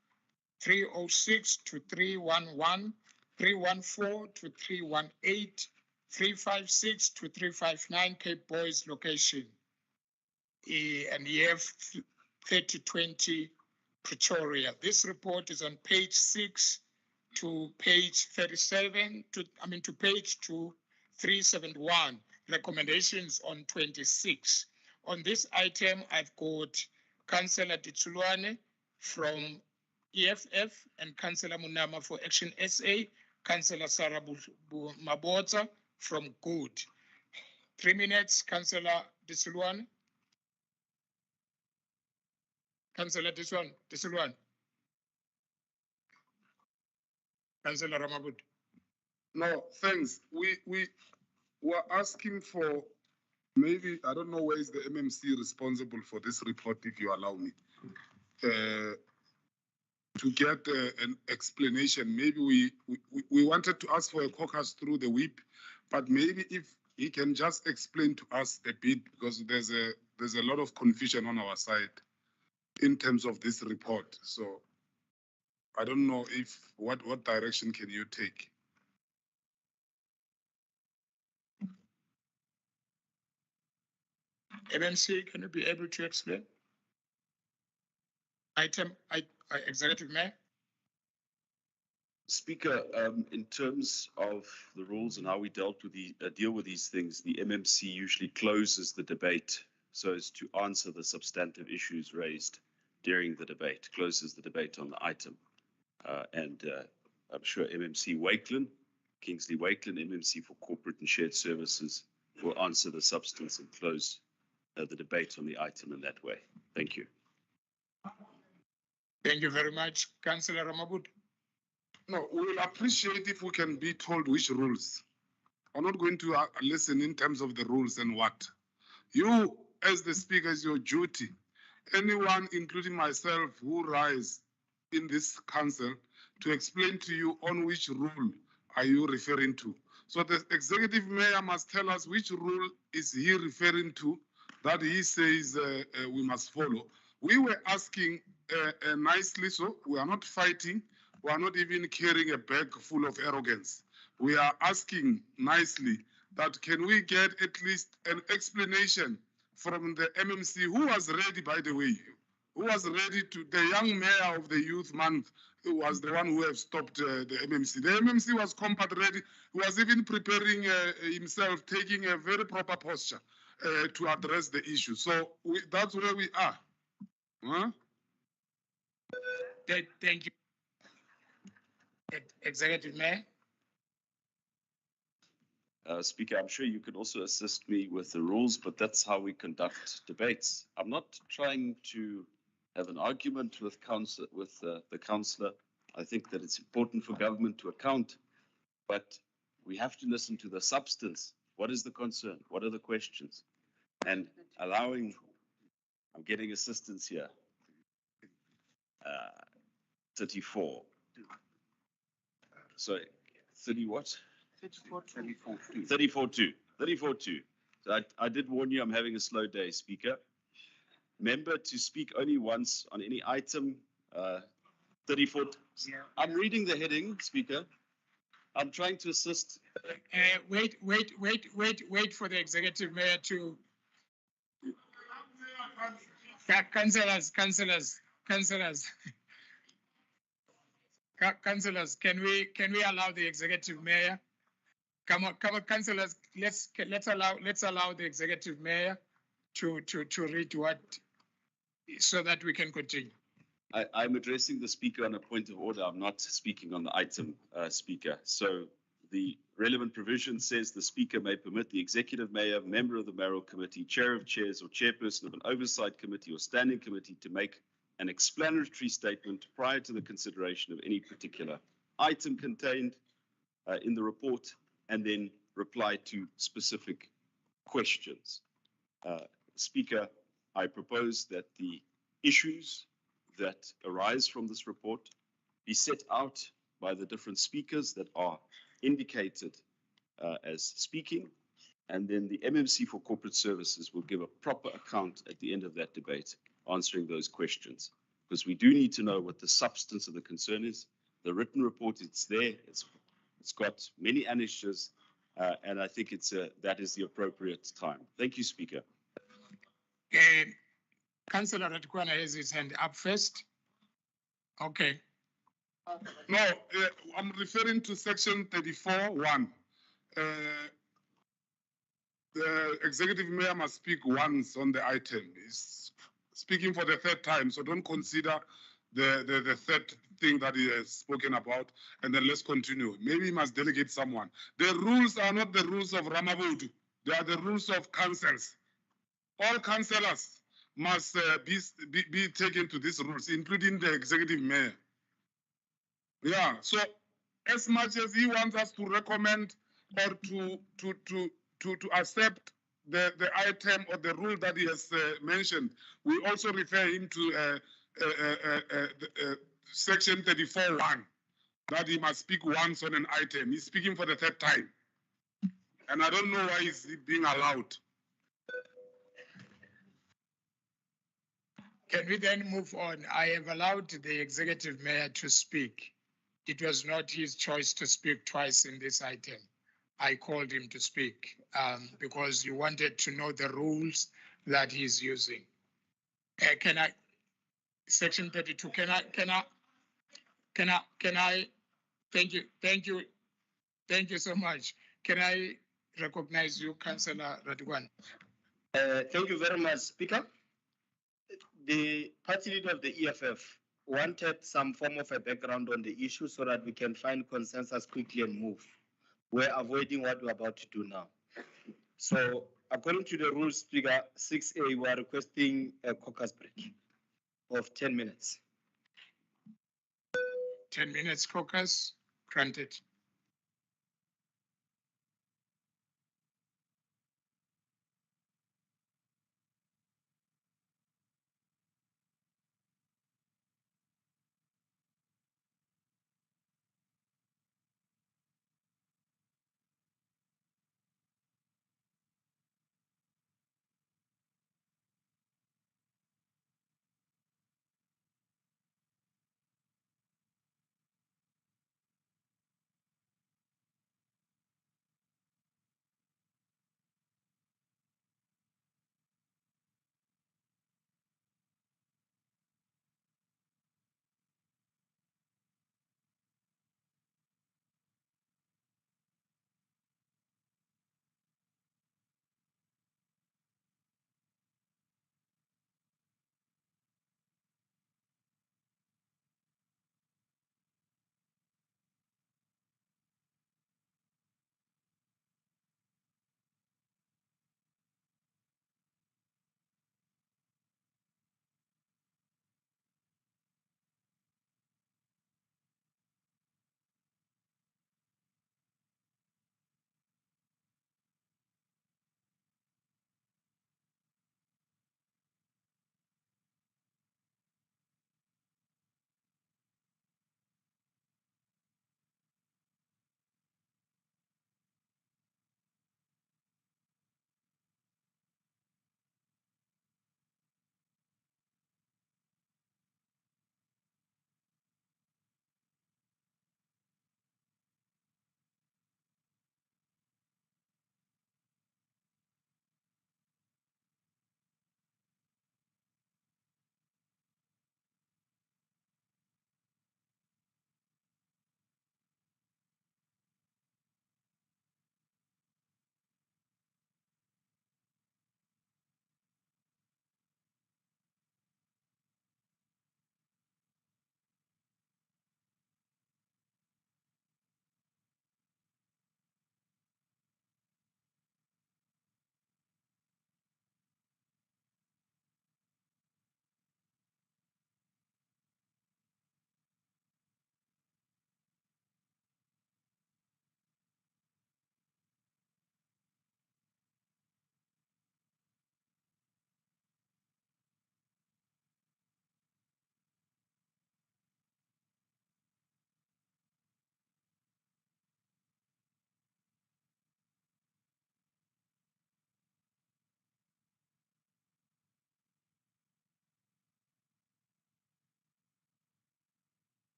306 to 311, 314 to 318, 356 to 359 Cape Boys location. And EF 3020 Pretoria. This report is on page 6 to page 37 to page 371. Recommendations on 26. On this item, I've got Councillor Ditsulwane from EFF and Councillor Munama for Action SA, Councillor Sarah Mabota from Good. 3 minutes, Councillor Ditsulwane. Councillor Ditsulwane. Councillor Ramabut. No, thanks. We were asking for maybe, I don't know where is the MMC responsible for this report, if you allow me, to get an explanation. Maybe we wanted to ask for a caucus through the whip, but maybe if he can just explain to us a bit, because there's a lot of confusion on our side in terms of this report. So I don't know if what direction can you take? MMC, can you be able to explain? Executive Mayor. Speaker, in terms of the rules and how we deal with these things, the MMC usually closes the debate so as to answer the substantive issues raised during the debate, closes the debate on the item. I'm sure MMC Kingsley Wakeland, MMC for Corporate and Shared Services, will answer the substance and close the debate on the item in that way. Thank you. Thank you very much. Councillor Ramabut. No, we will appreciate if we can be told which rules. I'm not going to listen in terms of the rules and what. You, as the speaker, is your duty. Anyone, including myself, who rise in this council to explain to you on which rule are you referring to. So the executive mayor must tell us which rule is he referring to that he says we must follow. We were asking nicely, so we are not fighting. We are not even carrying a bag full of arrogance. We are asking nicely that can we get at least an explanation from the MMC, who was ready, by the way, who was ready to, the young mayor of the youth month, who was the one who have stopped the MMC. The MMC was compact ready. He was even preparing himself, taking a very proper posture to address the issue. So that's where we are. Huh? Thank you. Executive Mayor. Speaker, I'm sure you could also assist me with the rules, but that's how we conduct debates. I'm not trying to have an argument with the councillor. I think that it's important for government to account, but we have to listen to the substance. What is the concern? What are the questions? And I'm getting assistance here. 34. So 30 what? 34-2. So I did warn you I'm having a slow day, Speaker. Member to speak only once on any item. 34. Yeah. I'm reading the heading, Speaker. I'm trying to assist. Wait for the executive mayor to. Councillors, can we allow the executive mayor? Come on, councillors, let's allow the executive mayor to read what, so that we can continue. I'm addressing the speaker on a point of order. I'm not speaking on the item, speaker. So the relevant provision says the speaker may permit the executive mayor, member of the mayoral committee, chair of chairs, or chairperson of an oversight committee or standing committee to make an explanatory statement prior to the consideration of any particular item contained in the report, and then reply to specific questions. Speaker, I propose that the issues that arise from this report be set out by the different speakers that are indicated as speaking, and then the MMC for Corporate Services will give a proper account at the end of that debate, answering those questions, because we do need to know what the substance of the concern is. The written report, it's there, it's got many annexures, and I think that is the appropriate time. Thank you, Speaker. Councillor Radkwana has his hand up first. Okay. No, I'm referring to section 34(1). The executive mayor must speak once on the item. He's speaking for the third time, so don't consider the third thing that he has spoken about, and then let's continue. Maybe he must delegate someone. The rules are not the rules of Ramavudu. They are the rules of councils. All councillors must be taken to these rules, including the executive mayor. Yeah, so as much as he wants us to recommend or to accept the item or the rule that he has mentioned, we also refer him to section 34(1), that he must speak once on an item. He's speaking for the third time. And I don't know why he's being allowed. Can we then move on? I have allowed the executive mayor to speak. It was not his choice to speak twice in this item. I called him to speak because you wanted to know the rules that he's using. Section 32, can I, thank you so much. Can I recognize you, Councillor Radwan? Thank you very much, Speaker. The party leader of the EFF wanted some form of a background on the issue so that we can find consensus quickly and move. We're avoiding what we're about to do now. So according to the rules, Speaker 6A, we are requesting a caucus break of 10 minutes. 10 minutes caucus, granted.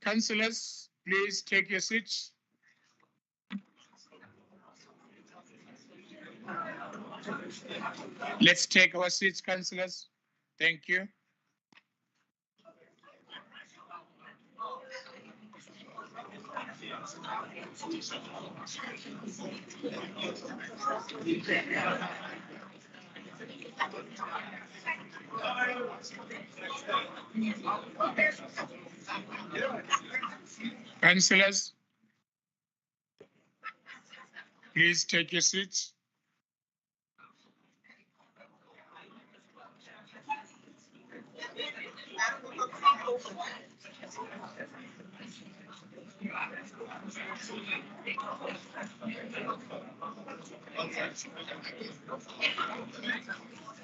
Councillors, please take your seats. Let's take our seats, councillors. Thank you. Councillors, please take your seats.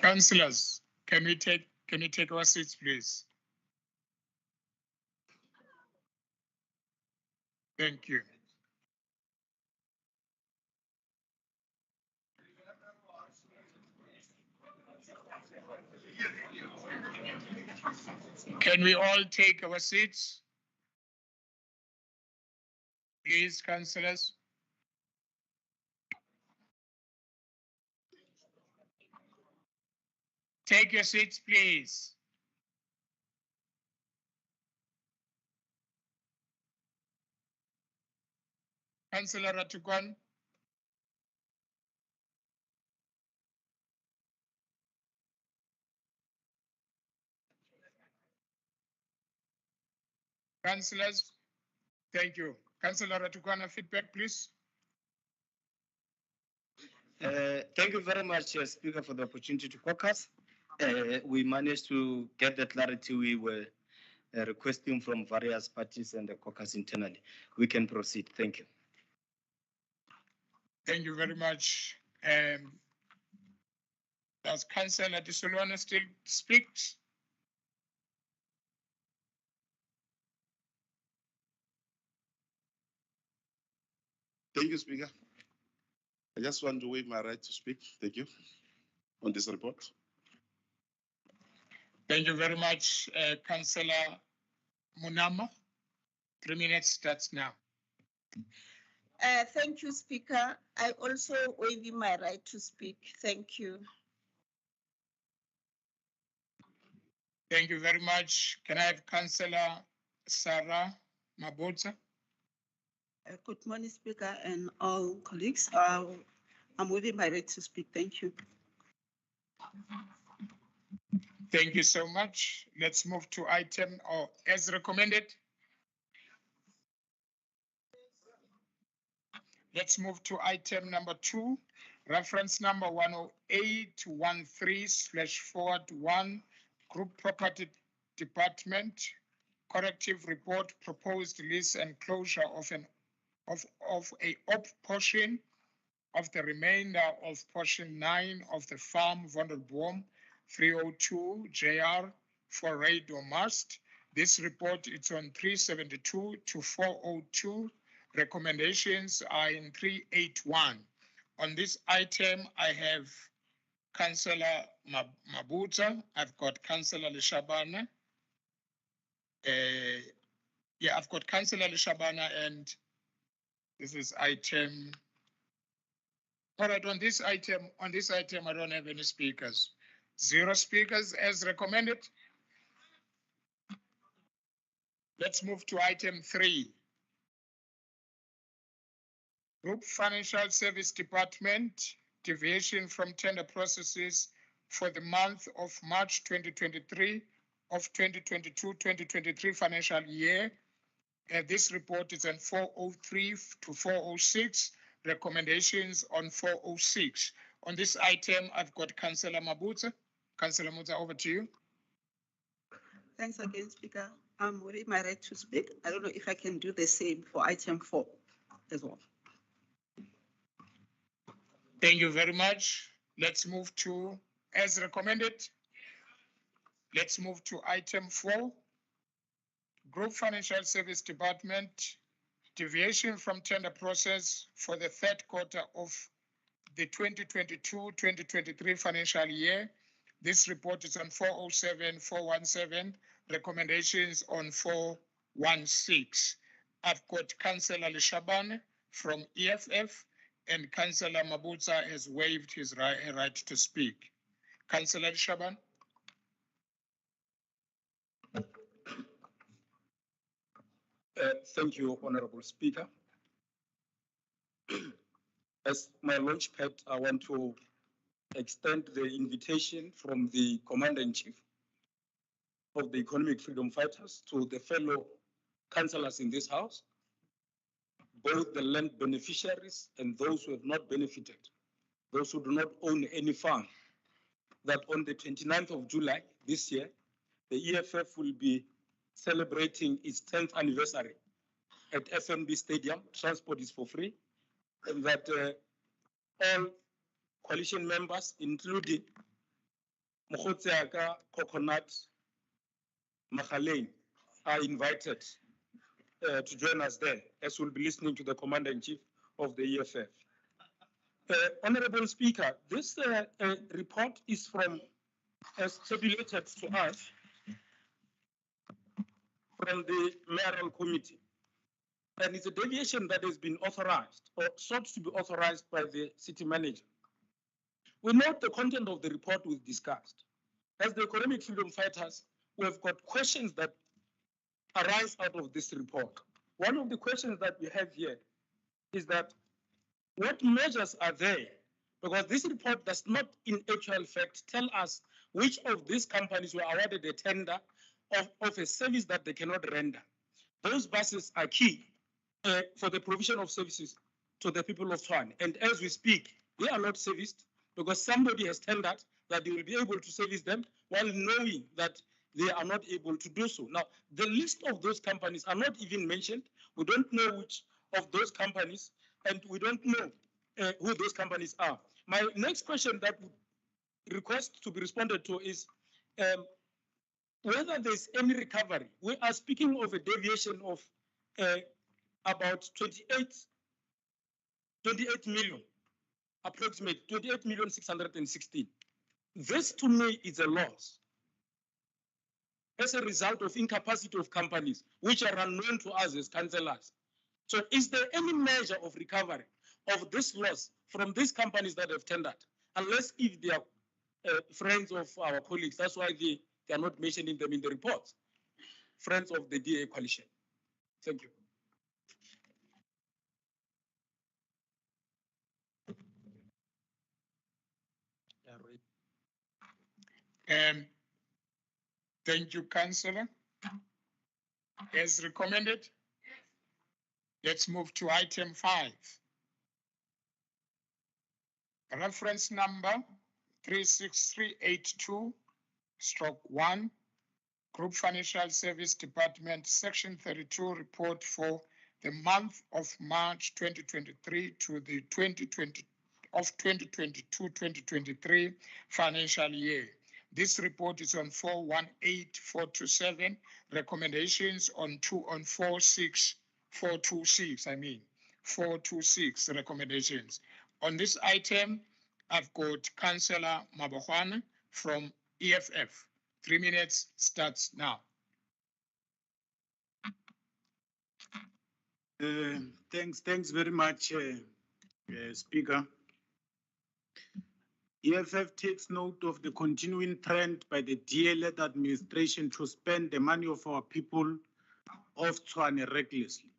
Councillors, can you take our seats, please? Thank you. Can we all take our seats? Please, councillors. Take your seats, please. Councillor Ratukwan. Councillors, thank you. Councillor Ratukwana, feedback, please. Thank you very much, Speaker, for the opportunity to caucus. We managed to get the clarity we were requesting from various parties and the caucus internally. We can proceed. Thank you. Thank you very much. Does Councillor Disolwana still speak? Thank you, Speaker. I just want to waive my right to speak. Thank you on this report. Thank you very much, Councillor Munama. 3 minutes starts now. Thank you, Speaker. I also waive my right to speak. Thank you. Thank you very much. Can I have Councillor Sarah Mabotsa? Good morning, Speaker, and all colleagues. I'm waiving my right to speak. Thank you. Thank you so much. Let's move to item or as recommended. Let's move to item number 2, reference number 10813/41, Group Property Department, corrective report, proposed lease and closure of a portion of the remainder of portion 9 of the farm Vondelboom 302 JR for radar mast. This report is on 372 to 402. Recommendations are in 381. On this item, I have Councillor Mabutsa. I've got Councillor Lishabana. I've got Councillor Lishabana, and this is item. All right, on this item, I don't have any speakers. 0 speakers as recommended. Let's move to item 3. Group Financial Service Department, deviation from tender processes for the month of March 2023 of 2022-2023 financial year. This report is on 403 to 406, recommendations on 406. On this item, I've got Councillor Mabutsa. Councillor Mabutsa, over to you. Thanks again, Speaker. I'm waiving my right to speak. I don't know if I can do the same for item 4 as well. Thank you very much. Let's move to, as recommended, let's move to item 4. Group Financial Service Department, deviation from tender process for the 3rd quarter of the 2022-2023 financial year. This report is on 407, 417, recommendations on 16. I've got Councillor Lishaban from EFF, and Councillor Mabutsa has waived his right to speak. Councillor Lishaban. Thank you, Honorable Speaker. As my launchpad, I want to extend the invitation from the Commander-in-Chief of the Economic Freedom Fighters to the fellow councillors in this House, both the land beneficiaries and those who have not benefited, those who do not own any farm, that on the 29th of July this year, the EFF will be celebrating its 10th anniversary at FNB Stadium. Transport is for free, and that all coalition members, including Mokhotsiaka, Coconut, Mahalane, are invited to join us there, as we'll be listening to the Commander-in-Chief of the EFF. Honorable Speaker, this report is as tabulated to us from the Mayoral Committee, and it's a deviation that has been authorized or sought to be authorized by the city manager. We note the content of the report was discussed. As the Economic Freedom Fighters, we have got questions that arise out of this report. One of the questions that we have here is that what measures are there? Because this report does not in actual fact tell us which of these companies were awarded a tender of a service that they cannot render. Those buses are key for the provision of services to the people of Tshwane. And as we speak, they are not serviced because somebody has tendered that they will be able to service them while knowing that they are not able to do so. Now, the list of those companies are not even mentioned. We don't know which of those companies, and we don't know who those companies are. My next question that would request to be responded to is whether there's any recovery. We are speaking of a deviation of about 28 million, approximately 28,616,000. This to me is a loss as a result of incapacity of companies, which are unknown to us as councillors. So is there any measure of recovery of this loss from these companies that have tendered? Unless if they are friends of our colleagues, that's why they are not mentioning them in the reports. Friends of the DA coalition. Thank you. Thank you, Councillor. As recommended, let's move to item 5. Reference number 36382/1, Group Financial Service Department, Section 32 report for the month of March 2023 to the 2022-2023 financial year. This report is on 418427, recommendations on 426 recommendations. On this item, I've got Councillor Mabohwane from EFF. 3 minutes starts now. Thanks very much, Speaker. EFF takes note of the continuing trend by the DA-led administration to spend the money of our people of Tshwane recklessly,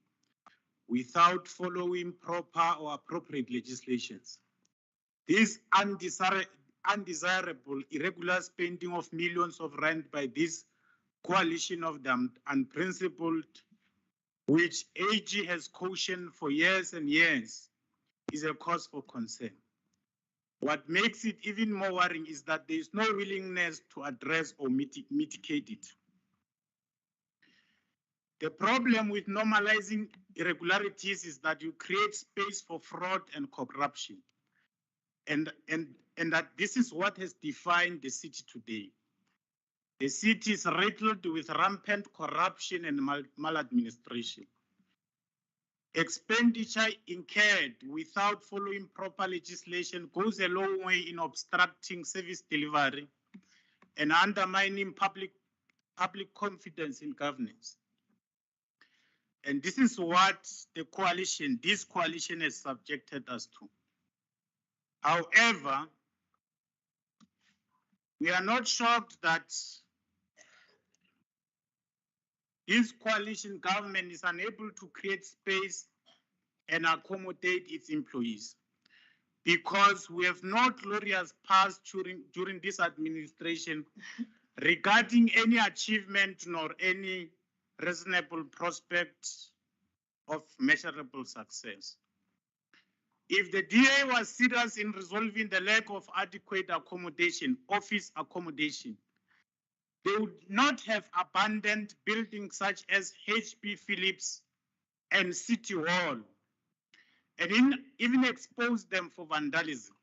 without following proper or appropriate legislations. This undesirable, irregular spending of millions of rand by this coalition of them unprincipled, which AG has cautioned for years and years, is a cause for concern. What makes it even more worrying is that there is no willingness to address or mitigate it. The problem with normalizing irregularities is that you create space for fraud and corruption. And that this is what has defined the city today. The city is riddled with rampant corruption and maladministration. Expenditure incurred without following proper legislation goes a long way in obstructing service delivery and undermining public confidence in governance. And this is what this coalition has subjected us to. However, we are not shocked that this coalition government is unable to create space and accommodate its employees, because we have no glorious past during this administration regarding any achievement nor any reasonable prospect of measurable success. If the DA was serious in resolving the lack of adequate accommodation, office accommodation, they would not have abandoned buildings such as HP Phillips and City Hall, and even exposed them for vandalism.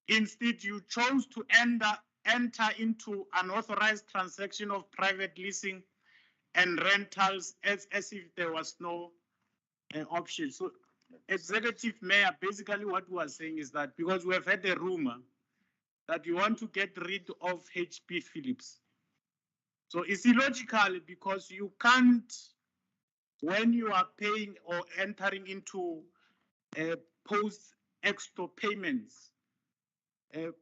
Instead, you chose to enter into unauthorized transaction of private leasing and rentals as if there was no option. So, Executive Mayor, basically what we are saying is that because we have had a rumor that you want to get rid of HP Phillips. So it's illogical because you can't, when you are paying or entering into post-exto payments,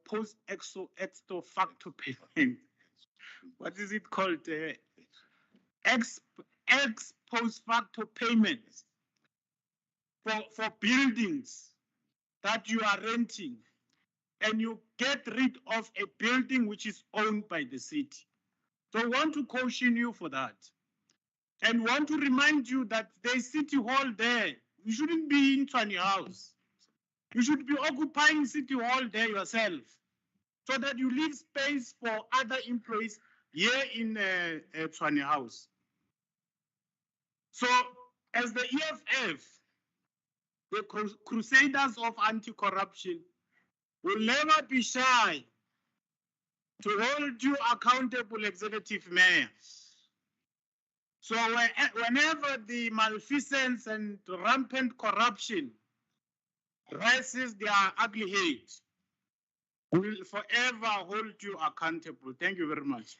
post-exto facto payment, what is it called? Ex post facto payments for buildings that you are renting, and you get rid of a building which is owned by the city. So I want to caution you for that. And want to remind you that there's City Hall there. You shouldn't be in Tshwane House. You should be occupying City Hall there yourself, so that you leave space for other employees here in Tshwane House. So as the EFF, the crusaders of anti-corruption, will never be shy to hold you accountable, Executive Mayor. So whenever the malfeasance and rampant corruption raises their ugly head, we will forever hold you accountable. Thank you very much.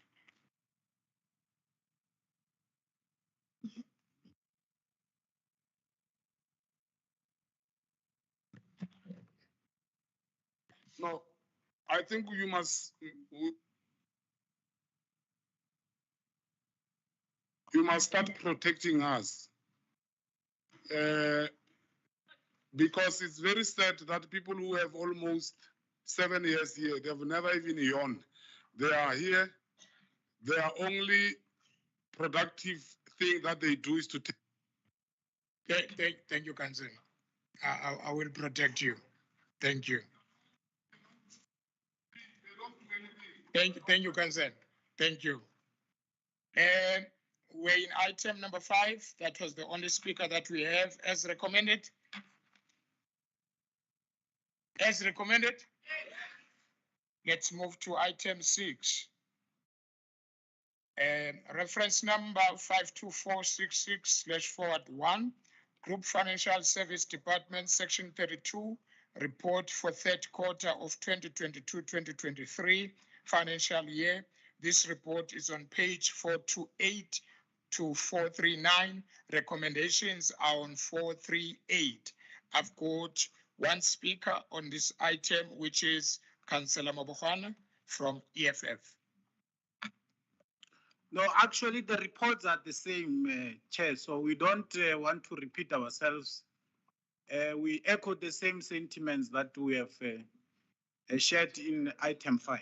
No, I think you must start protecting us. Because it's very sad that people who have almost 7 years here, they've never even yawned. They are here. Their only productive thing that they do is to take. Thank you, Councillor. I will protect you. Thank you. Thank you, Councillor. Thank you. And we're in item number 5. That was the only speaker that we have as recommended. As recommended. Let's move to item 6. Reference number 52466/1, Group Financial Service Department, Section 32, report for third quarter of 2022-2023 financial year. This report is on page 428 to 439. Recommendations are on 438. I've got one speaker on this item, which is Councillor Mabohana from EFF. No, actually, the reports are the same, Chair, so we don't want to repeat ourselves. We echo the same sentiments that we have shared in item 5.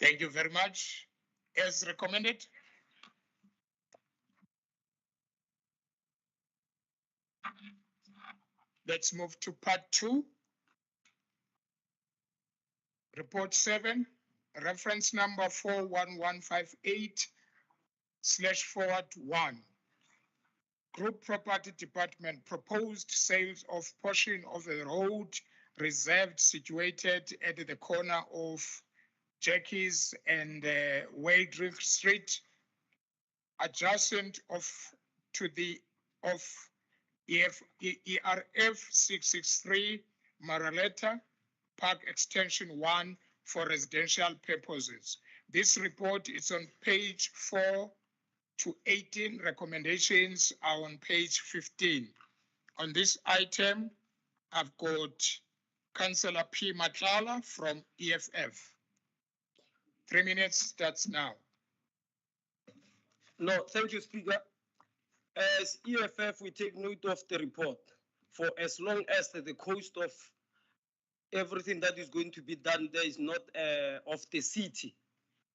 Thank you very much. As recommended. Let's move to part 2. Report 7, reference number 41158/1. Group Property Department proposed sales of portion of a road reserved situated at the corner of Jackie's and Waldrift Street, adjacent to the ERF 663 Maraleta Park Extension 1 for residential purposes. This report is on page 4 to 18. Recommendations are on page 15. On this item, I've got Councillor P. Matlala from EFF. 3 minutes starts now. No, thank you, Speaker. As EFF, we take note of the report for as long as the cost of everything that is going to be done there is not of the city.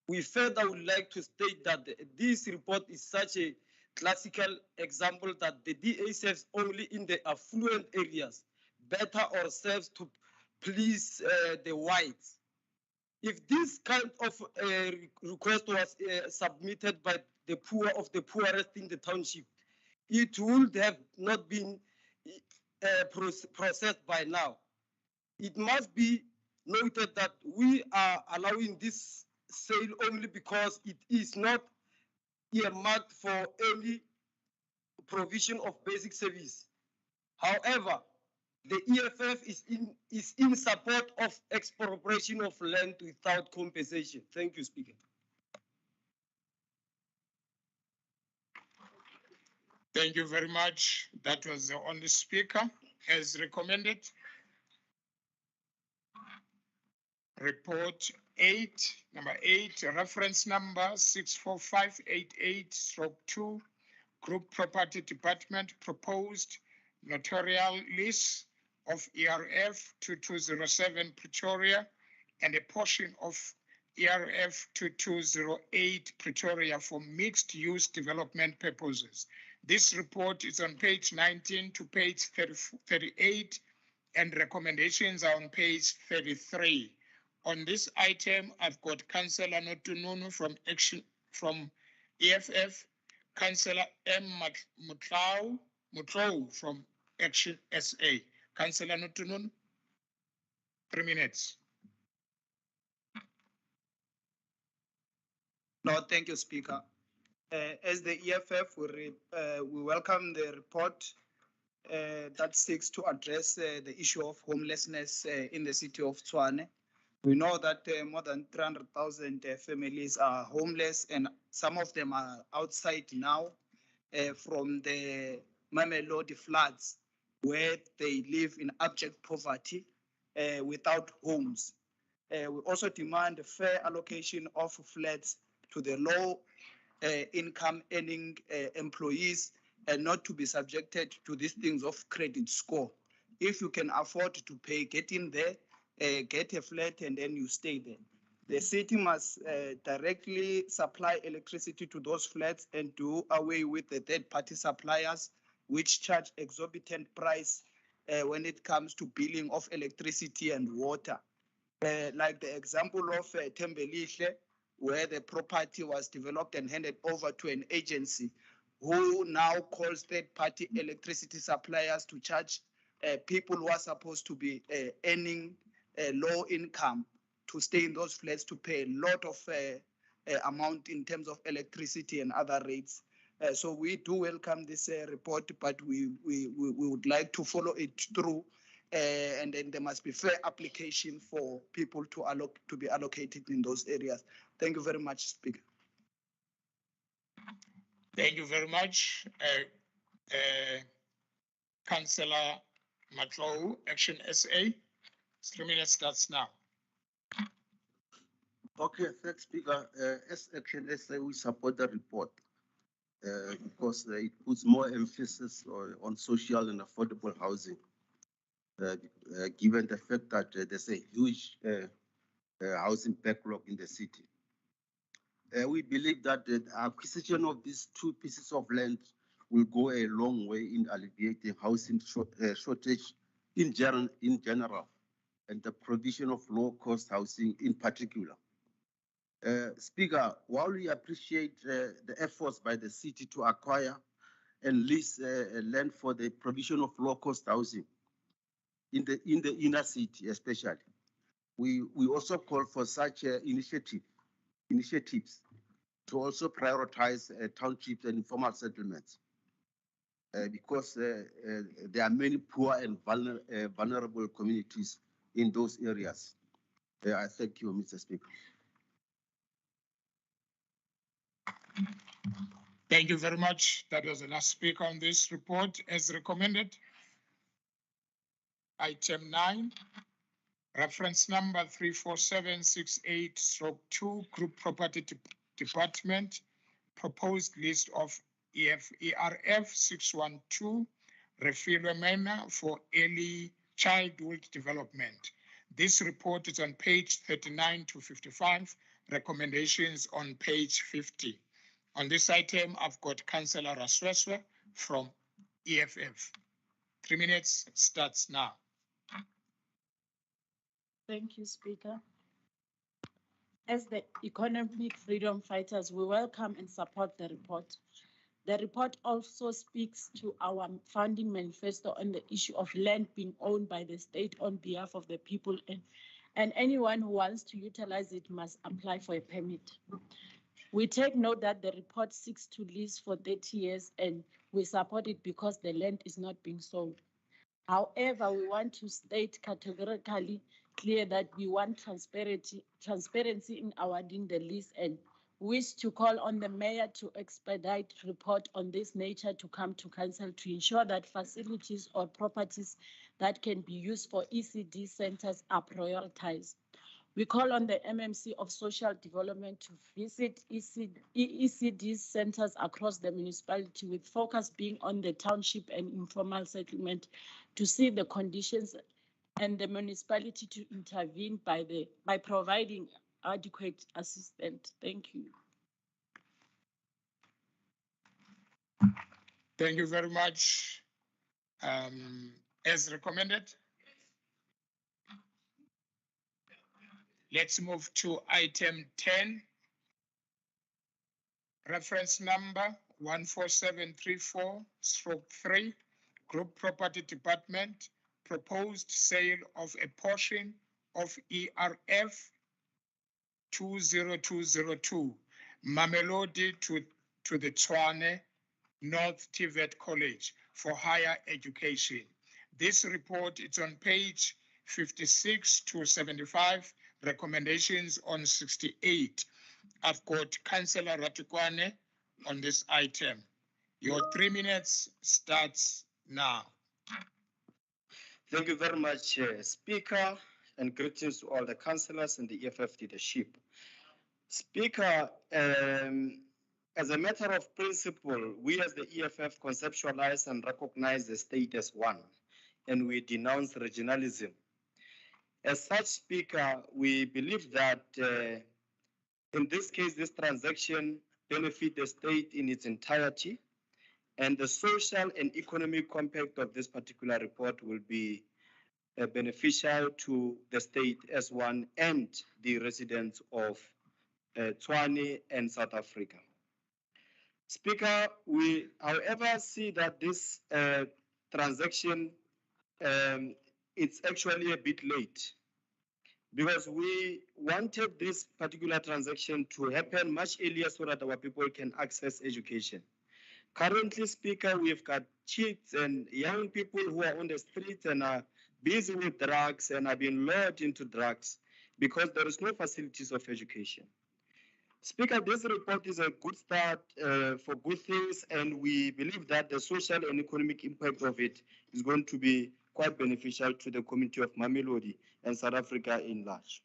We further would like to state that this report is such a classical example that the DA serves only in the affluent areas, better or serves to please the whites. If this kind of request was submitted by the poor of the poorest in the township, it would have not been processed by now. It must be noted that we are allowing this sale only because it is not earmarked for any provision of basic service. However, the EFF is in support of expropriation of land without compensation. Thank you, Speaker. Thank you very much. That was the only speaker as recommended. Report 8, number 8, reference number 64588/2, Group Property Department proposed notarial lease of ERF 2207 Pretoria and a portion of ERF 2208 Pretoria for mixed-use development purposes. This report is on page 19 to page 38, and recommendations are on page 33. On this item, I've got Councillor Notununu from EFF, Councillor M. Mutlou from Action SA. Councillor Notununu, 3 minutes. No, thank you, Speaker. As the EFF, we welcome the report that seeks to address the issue of homelessness in the city of Tshwane. We know that more than 300,000 families are homeless, and some of them are outside now from the Mayoral floods, where they live in abject poverty without homes. We also demand a fair allocation of flats to the low income earning employees and not to be subjected to these things of credit score. If you can afford to pay, get in there, get a flat, and then you stay there. The city must directly supply electricity to those flats and do away with the third-party suppliers, which charge exorbitant price when it comes to billing of electricity and water. Like the example of Tembelihle, where the property was developed and handed over to an agency who now calls third-party electricity suppliers to charge people who are supposed to be earning low income to stay in those flats to pay a lot of amount in terms of electricity and other rates. So we do welcome this report, but we would like to follow it through, and then there must be fair application for people to be allocated in those areas. Thank you very much, Speaker. Thank you very much, Councillor Matlou, Action SA. 3 minutes starts now. Okay, thanks, Speaker. As Action SA, we support the report because it puts more emphasis on social and affordable housing, given the fact that there's a huge housing backlog in the city. We believe that the acquisition of these 2 pieces of land will go a long way in alleviating housing shortage in general, and the provision of low-cost housing in particular. Speaker, while we appreciate the efforts by the city to acquire and lease land for the provision of low-cost housing in the inner city especially, we also call for such initiatives to also prioritize townships and informal settlements because there are many poor and vulnerable communities in those areas. I thank you, Mr. Speaker. Thank you very much. That was the last speaker on this report as recommended. Item 9, reference number 34768/2, Group Property Department, proposed list of ERF 612, Refilwe Manor for early childhood development. This report is on page 39 to 55, recommendations on page 50. On this item, I've got Councillor Rasweswe from EFF. 3 minutes starts now. Thank you, Speaker. As the economic freedom fighters, we welcome and support the report. The report also speaks to our founding manifesto on the issue of land being owned by the state on behalf of the people, and anyone who wants to utilize it must apply for a permit. We take note that the report seeks to lease for 30 years, and we support it because the land is not being sold. However, we want to state categorically clear that we want transparency in awarding the lease, and wish to call on the mayor to expedite report on this nature to come to council to ensure that facilities or properties that can be used for ECD centers are prioritized. We call on the MMC of Social Development to visit ECD centers across the municipality, with focus being on the township and informal settlement, to see the conditions, and the municipality to intervene by providing adequate assistance. Thank you. Thank you very much. As recommended, let's move to item 10. Reference number 14734/3, Group Property Department, proposed sale of a portion of ERF 20202, Mamelodi to the Tshwane North TVET College for higher education. This report is on page 56 to 75, recommendations on 68. I've got Councillor Ratukwane on this item. Your 3 minutes starts now. Thank you very much, Speaker, and greetings to all the councillors and the EFF leadership. Speaker, as a matter of principle, we as the EFF conceptualize and recognize the state as one, and we denounce regionalism. As such, Speaker, we believe that in this case, this transaction benefits the state in its entirety, and the social and economic impact of this particular report will be beneficial to the state as one and the residents of Tshwane and South Africa. Speaker, we, however, see that this transaction, it's actually a bit late, because we wanted this particular transaction to happen much earlier so that our people can access education. Currently, Speaker, we've got kids and young people who are on the streets and are busy with drugs and have been lured into drugs because there is no facilities of education. Speaker, this report is a good start for good things, and we believe that the social and economic impact of it is going to be quite beneficial to the community of Mamelodi and South Africa in large.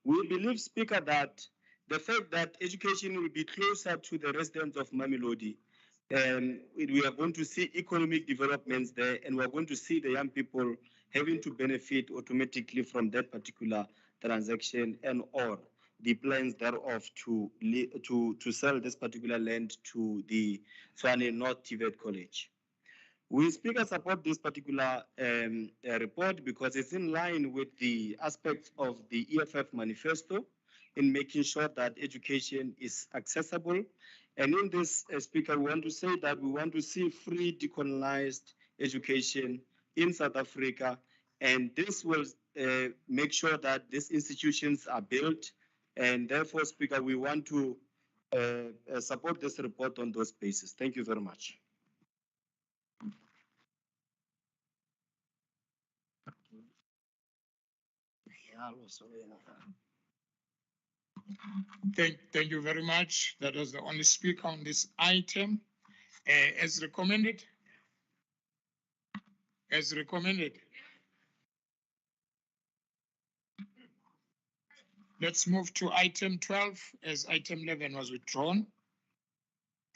We believe, Speaker, that the fact that education will be closer to the residents of Mamelodi, and we are going to see economic developments there, and we are going to see the young people having to benefit automatically from that particular transaction, and or the plans thereof to sell this particular land to the Tshwane North TVET College. We, Speaker, support this particular report because it's in line with the aspects of the EFF manifesto in making sure that education is accessible. And in this, Speaker, we want to say that we want to see free decolonized education in South Africa, and this will make sure that these institutions are built. And therefore, Speaker, we want to support this report on those bases. Thank you very much. Thank you very much. That was the only speaker on this item. As recommended. As recommended. Let's move to item 12 as item 11 was withdrawn.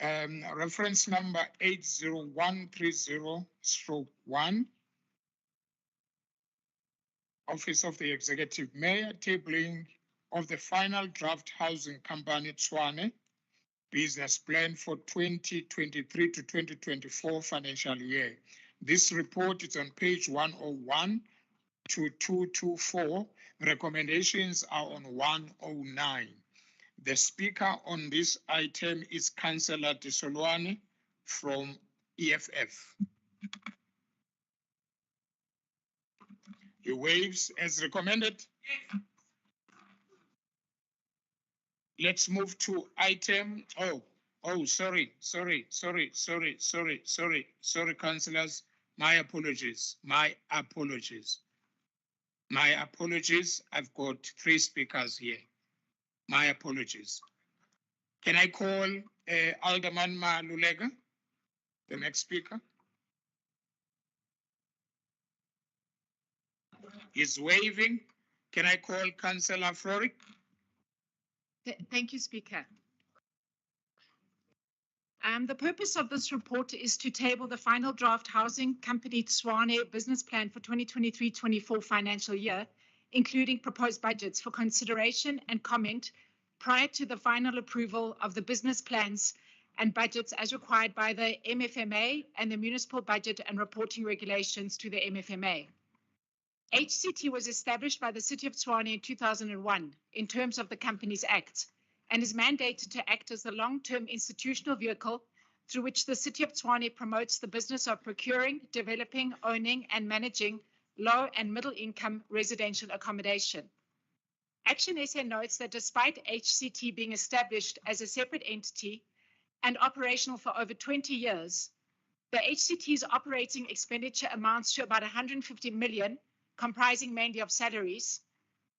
Reference number 80130/1. Office of the Executive Mayor, tabling of the final draft housing company Tshwane business plan for 2023 to 2024 financial year. This report is on page 101 to 224. Recommendations are on 109. The speaker on this item is Councillor Desolwane from EFF. He waives as recommended. Let's move to item, sorry, councillors. My apologies. I've got 3 speakers here. My apologies. Can I call Alderman Malulega, the next speaker? He's waving. Can I call Councillor Floric? Thank you, Speaker. The purpose of this report is to table the final draft housing company Tshwane business plan for 2023-24 financial year, including proposed budgets for consideration and comment prior to the final approval of the business plans and budgets as required by the MFMA and the municipal budget and reporting regulations to the MFMA. HCT was established by the City of Tshwane in 2001 in terms of the Companies Act and is mandated to act as the long-term institutional vehicle through which the City of Tshwane promotes the business of procuring, developing, owning and managing low and middle income residential accommodation. Action SA notes that despite HCT being established as a separate entity and operational for over 20 years, the HCT's operating expenditure amounts to about 150 million, comprising mainly of salaries,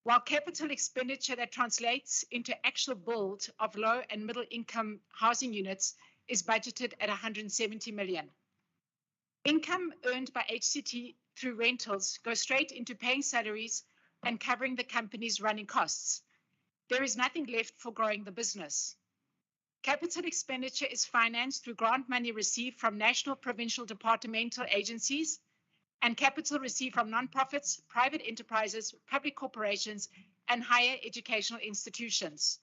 while capital expenditure that translates into actual build of low and middle income housing units is budgeted at 170 million. Income earned by HCT through rentals goes straight into paying salaries and covering the company's running costs. There is nothing left for growing the business. Capital expenditure is financed through grant money received from national, provincial, departmental agencies and capital received from non-profits, private enterprises, public corporations, and higher educational institutions.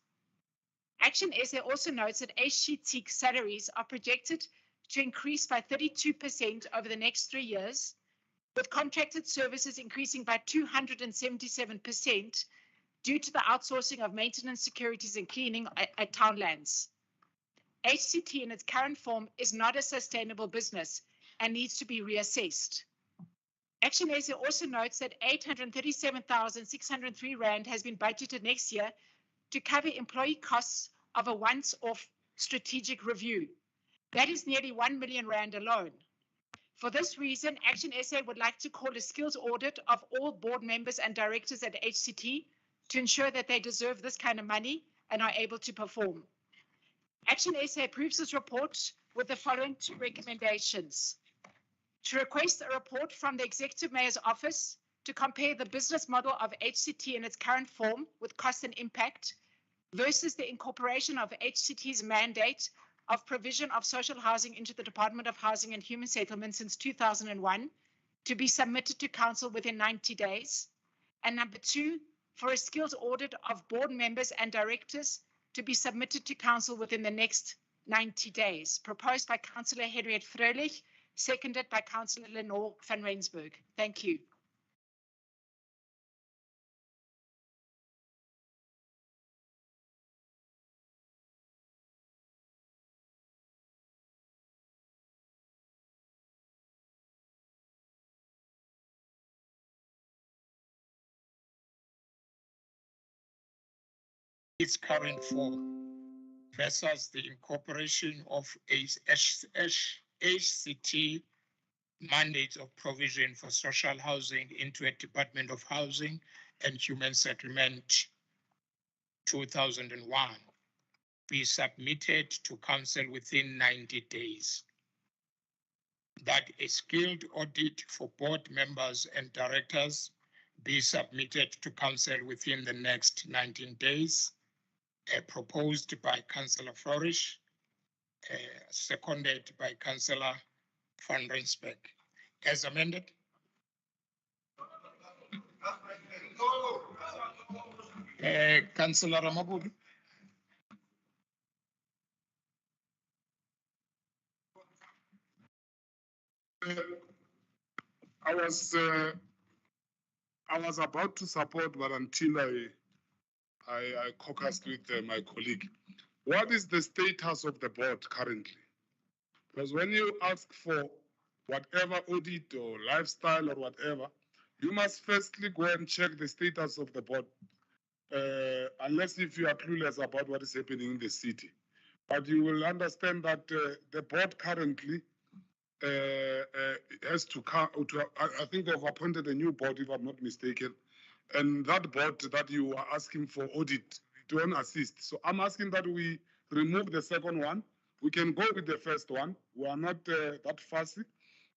Action SA also notes that HCT salaries are projected to increase by 32% over the next 3 years, with contracted services increasing by 277% due to the outsourcing of maintenance, securities, and cleaning at Townlands. HCT in its current form is not a sustainable business and needs to be reassessed. Action SA also notes that 837,603 Rand has been budgeted next year to cover employee costs of a once-off strategic review. That is nearly 1 million Rand alone. For this reason, Action SA would like to call a skills audit of all board members and directors at HCT to ensure that they deserve this kind of money and are able to perform. Action SA approves this report with the following 2 recommendations. To request a report from the Executive Mayor's Office to compare the business model of HCT in its current form with cost and impact versus the incorporation of HCT's mandate of provision of social housing into the Department of Housing and Human Settlements since 2001 to be submitted to Council within 90 days. And number 2, for a skills audit of board members and directors to be submitted to Council within the next 90 days, proposed by Councillor Henriette Fröhlich, seconded by Councillor Lenore van Rensburg. Thank you. Its current form versus the incorporation of HCT mandates of provision for social housing into a Department of Housing and Human Settlement 2001 be submitted to council within 90 days. That a skilled audit for board members and directors be submitted to council within the next 19 days, proposed by Councillor Flourish, seconded by Councillor Van Rensburg. As amended. Councillor Ramabudu. I was about to support, but until I caucused with my colleague. What is the status of the board currently? Because when you ask for whatever audit or lifestyle or whatever, you must firstly go and check the status of the board, unless if you are clueless about what is happening in the city. But you will understand that the board currently has to come to, I think they've appointed a new board, if I'm not mistaken. And that board that you are asking for audit, to assist. So I'm asking that we remove the second one. We can go with the first one. We are not that fussy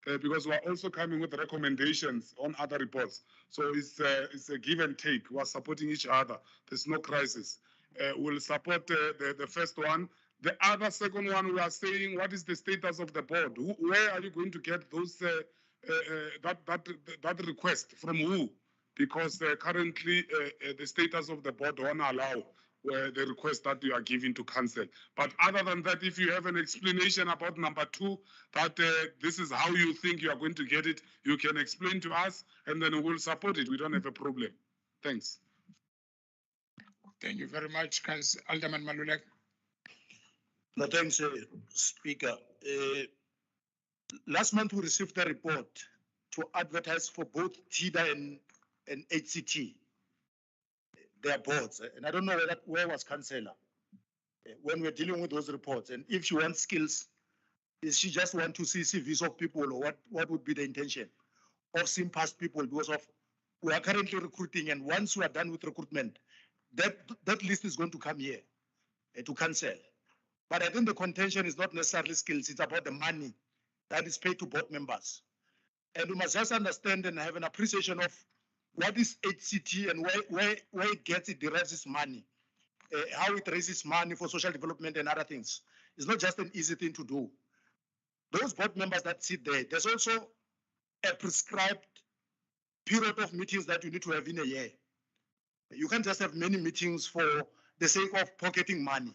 because we are also coming with recommendations on other reports. So it's a give and take. We are supporting each other. There's no crisis. We'll support the first one. The other second one, we are saying, what is the status of the board? Where are you going to get those that request from who? Because currently the status of the board don't allow the request that you are giving to council. But other than that, if you have an explanation about number two, that this is how you think you are going to get it, you can explain to us, and then we will support it. We don't have a problem. Thanks. Thank you very much, Alderman Maluleke. No, thanks, Speaker. Last month we received a report to advertise for both TIDA and HCT, their boards. And I don't know where was Councillor when we're dealing with those reports. And if she wants skills, is she just want to see CVs of people, or what would be the intention of seeing past people? Because we are currently recruiting, and once we are done with recruitment, that list is going to come here to council. But I think the contention is not necessarily skills, it's about the money that is paid to board members. And we must just understand and have an appreciation of what is HCT and where it derives its money, how it raises money for social development and other things. It's not just an easy thing to do. Those board members that sit there, there's also a prescribed period of meetings that you need to have in a year. You can't just have many meetings for the sake of pocketing money.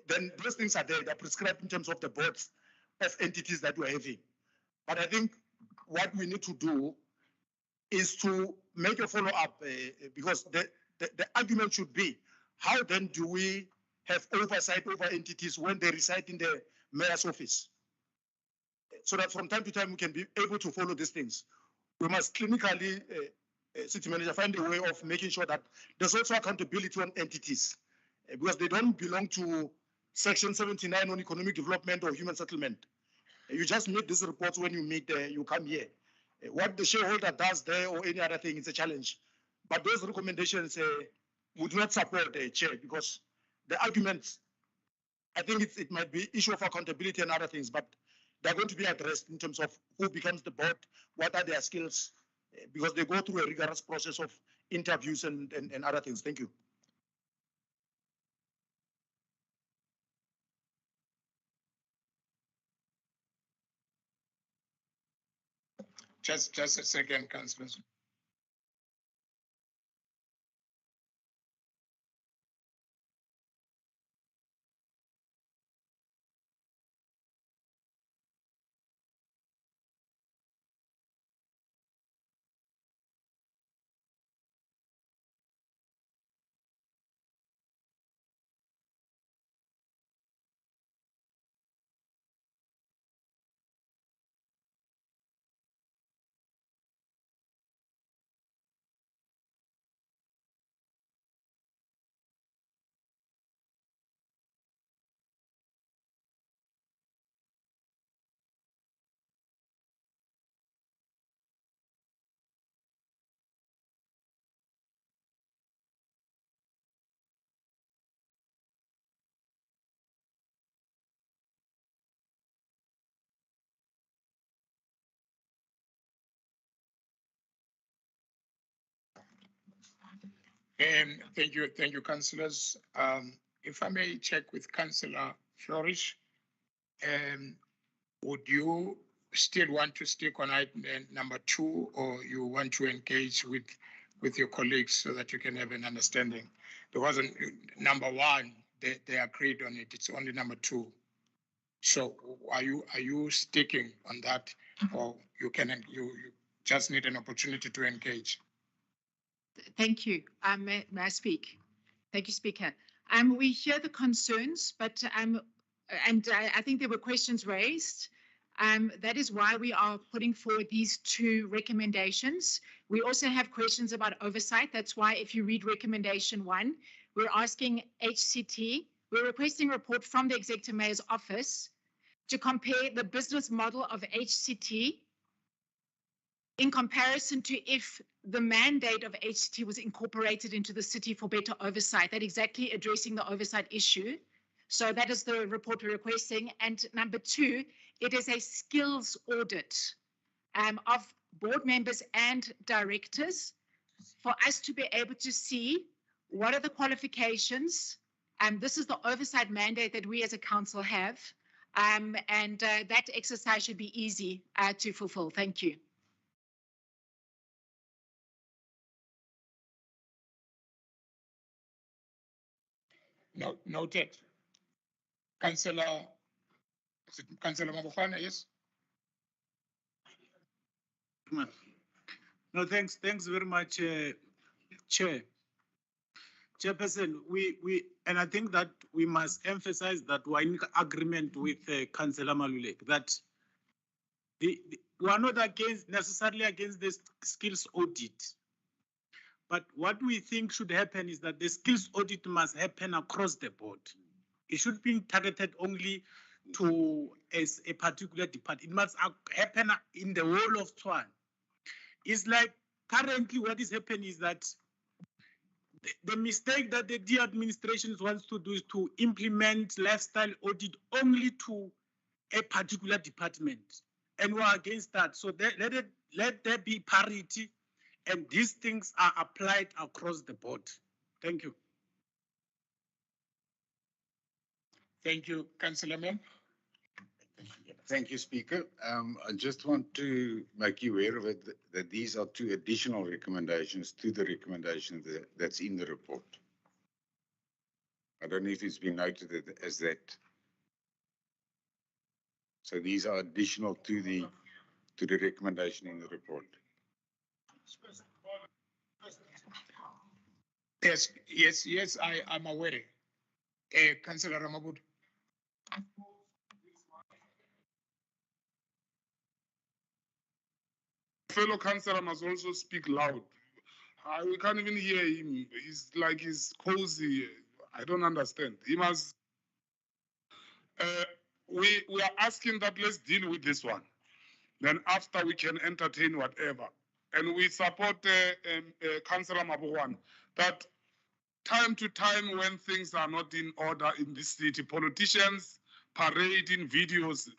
Then those things are there, they're prescribed in terms of the boards of entities that we're having. But I think what we need to do is to make a follow-up, because the argument should be, how then do we have oversight over entities when they reside in the mayor's office? So that from time to time we can be able to follow these things. We must clinically, city manager, find a way of making sure that there's also accountability on entities, because they don't belong to Section 79 on economic development or human settlement. You just meet these reports when you meet, you come here. What the shareholder does there or any other thing is a challenge. But those recommendations would not support the chair, because the arguments, I think it might be issue of accountability and other things, but they're going to be addressed in terms of who becomes the board, what are their skills, because they go through a rigorous process of interviews and other things. Thank you. Just a second, Councillor. Thank you, councillors. If I may check with Councillor Flourish, would you still want to stick on item number 2, or you want to engage with your colleagues so that you can have an understanding? Because on number 1, they agreed on it. It's only number 2. So are you sticking on that, or you just need an opportunity to engage? Thank you. May I speak? Thank you, Speaker. We hear the concerns, but I think there were questions raised. That is why we are putting forward these 2 recommendations. We also have questions about oversight. That's why if you read recommendation 1, we're asking HCT, we're requesting a report from the Executive Mayor's Office to compare the business model of HCT in comparison to if the mandate of HCT was incorporated into the city for better oversight. That exactly addressing the oversight issue. So that is the report we're requesting. And number 2, it is a skills audit of board members and directors for us to be able to see what are the qualifications. This is the oversight mandate that we as a council have. That exercise should be easy to fulfill. Thank you. Noted. Councillor Mabufana, yes? No, thanks very much, Chair. Chairperson, and I think that we must emphasize that we're in agreement with Councillor Maluleke that we are not necessarily against the skills audit. But what we think should happen is that the skills audit must happen across the board. It should be targeted only to a particular department. It must happen in the whole of Tshwane. It's like currently what is happening is that the mistake that the D administration wants to do is to implement lifestyle audit only to a particular department. And we're against that. So let there be parity, and these things are applied across the board. Thank you. Thank you, Councillor Mem. Thank you, Speaker. I just want to make you aware of it that these are 2 additional recommendations to the recommendation that's in the report. I don't know if it's been noted as that. So these are additional to the recommendation in the report. Yes, I'm aware. Councillor Ramabud. Fellow councillor must also speak loud. We can't even hear him. He's cozy. I don't understand. He must. We are asking that let's deal with this one. Then after we can entertain whatever. And we support Councillor Mabuwan that time to time when things are not in order in this city, politicians parading videos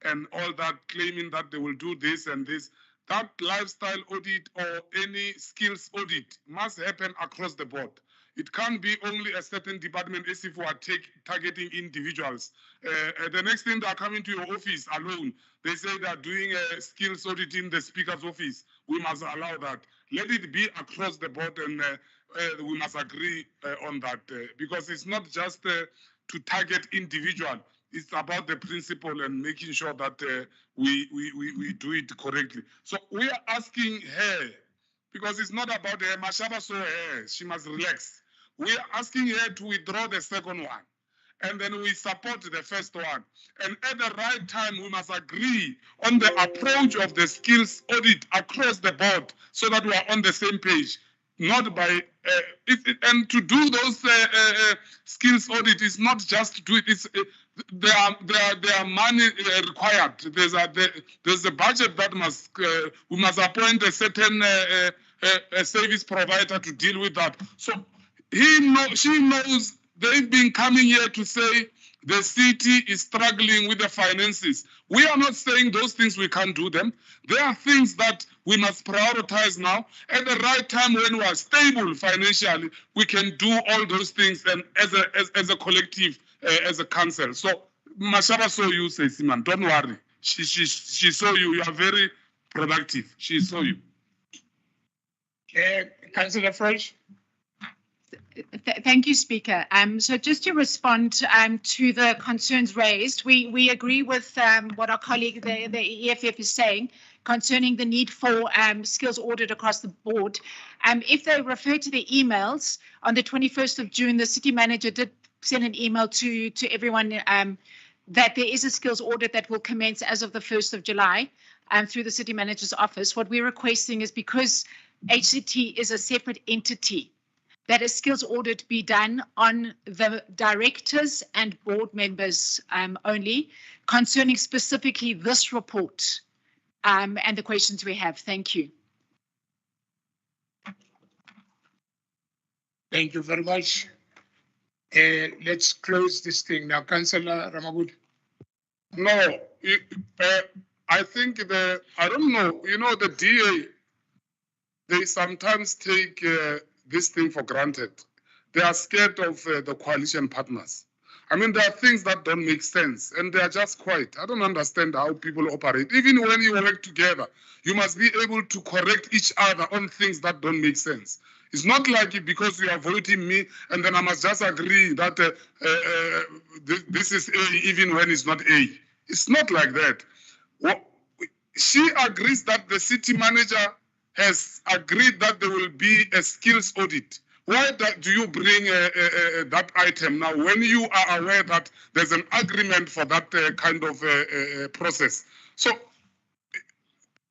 and all that, claiming that they will do this and this. That lifestyle audit or any skills audit must happen across the board. It can't be only a certain department as if we are targeting individuals. The next thing they are coming to your office alone, they say they are doing a skills audit in the Speaker's office. We must allow that. Let it be across the board, and we must agree on that because it's not just to target individual. It's about the principle and making sure that we do it correctly. So we are asking her, because it's not about her, Mashaba saw her, she must relax. We are asking her to withdraw the second one, and then we support the first one. And at the right time, we must agree on the approach of the skills audit across the board so that we are on the same page. Not by, and to do those skills audit is not just to do it, there are money required. There's a budget that we must appoint a certain service provider to deal with that. So she knows they've been coming here to say the city is struggling with the finances. We are not saying those things we can't do them. There are things that We must prioritize now. At the right time when we are stable financially, we can do all those things and as a collective, as a council. So Mashaba saw you, Sesiman. Don't worry. She saw you. You are very productive. She saw you. Councillor Fresh. Thank you, Speaker. So just to respond to the concerns raised, we agree with what our colleague, the EFF, is saying concerning the need for skills audit across the board. If they refer to the emails, on the 21st of June, the city manager did send an email to everyone that there is a skills audit that will commence as of the 1st of July through the city manager's office. What we're requesting is, because HCT is a separate entity, that a skills audit be done on the directors and board members only, concerning specifically this report and the questions we have. Thank you. Thank you very much. Let's close this thing now. Councillor Ramagud. No, I think I don't know, the DA, they sometimes take this thing for granted. They are scared of the coalition partners. I mean, there are things that don't make sense and they are just quiet. I don't understand how people operate. Even when you work together, you must be able to correct each other on things that don't make sense. It's not like because you are voting me and then I must just agree that this is A even when it's not A. It's not like that. Well, she agrees that the city manager has agreed that there will be a skills audit. Why do you bring that item now when you are aware that there's an agreement for that kind of process? So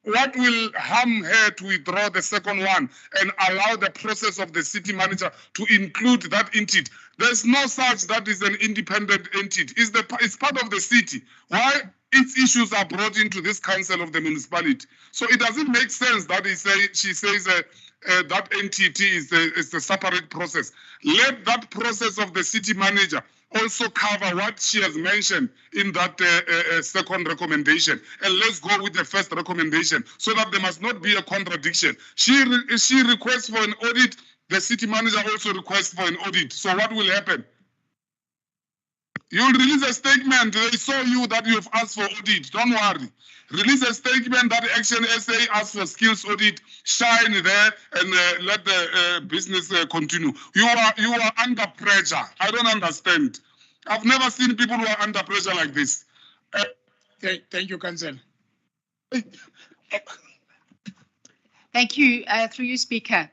what will harm her to withdraw the second one and allow the process of the city manager to include that entity? There's no such that is an independent entity. It's part of the city. Why its issues are brought into this council of the municipality? So it doesn't make sense that she says that entity is a separate process. Let that process of the city manager also cover what she has mentioned in that second recommendation. And let's go with the first recommendation so that there must not be a contradiction. She requests for an audit. The city manager also requests for an audit. So what will happen? You'll release a statement. They saw you that you've asked for audit. Don't worry. Release a statement that Action SA asks for skills audit. Shine there and let the business continue. You are under pressure. I don't understand. I've never seen people who are under pressure like this. Thank you, Councillor. Thank you. Through you, Speaker.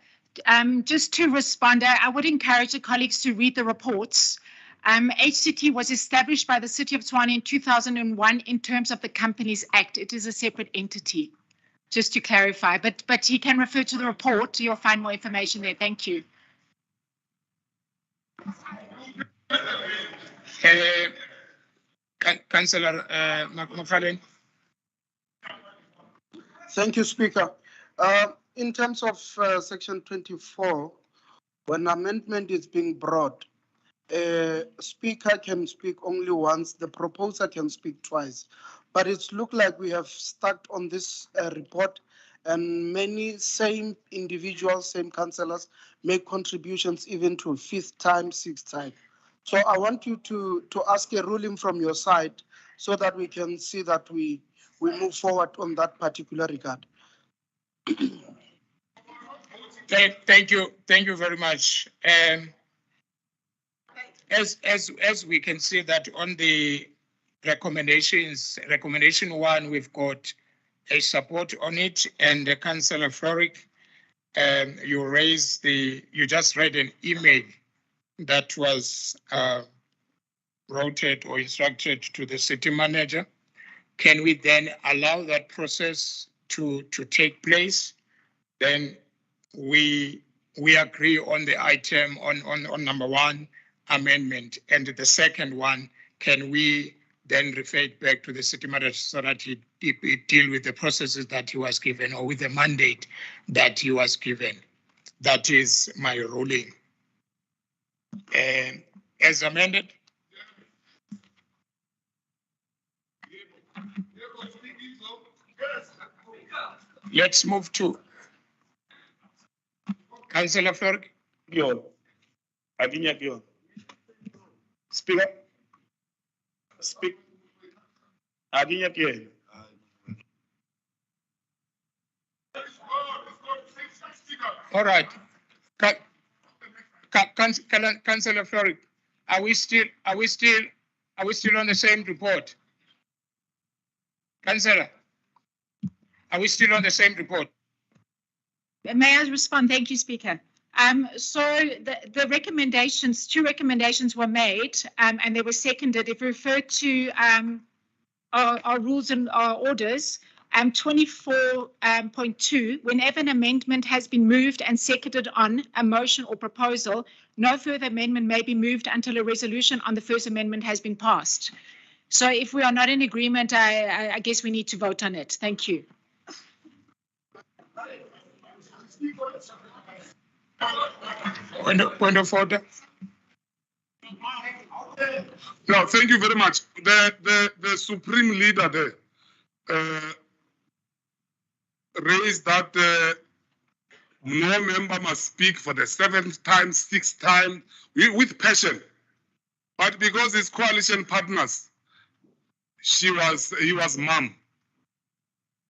Just to respond, I would encourage the colleagues to read the reports. HCT was established by the City of Tshwane in 2001 in terms of the Companies Act. It is a separate entity, just to clarify. But you can refer to the report. You'll find more information there. Thank you. Councillor McFarlane. Thank you, Speaker. In terms of Section 24, when amendment is being brought, Speaker can speak only once, the proposer can speak twice. But it's looked like we have stuck on this report, and many same individuals, same councillors make contributions even to fifth time, sixth time. So I want you to ask a ruling from your side so that we can see that we move forward on that particular regard. Thank you very much. As we can see that on the recommendations, recommendation 1, we've got a support on it, and Councillor Floric, you just read an email that was routed or instructed to the city manager. Can we then allow that process to take place? Then we agree on the item on number 1 amendment, and the second one, can we then refer it back to the city manager so that he deal with the processes that he was given, or with the mandate that he was given? That is my ruling. As amended. Let's move to Councillor Floric. Speaker. Speak. All right. Councillor Floric, are we still on the same report? Councillor, are we still on the same report? May I respond? Thank you, Speaker. So the recommendations, two recommendations were made, and they were seconded. If we refer to our rules and our orders, 24.2, whenever an amendment has been moved and seconded on a motion or proposal, no further amendment may be moved until a resolution on the first amendment has been passed. So if we are not in agreement, I guess we need to vote on it. Thank you. Point of order. No, thank you very much. The supreme leader there raised that no member must speak for the 7th time, 6th time with passion. But because his coalition partners, he was mum.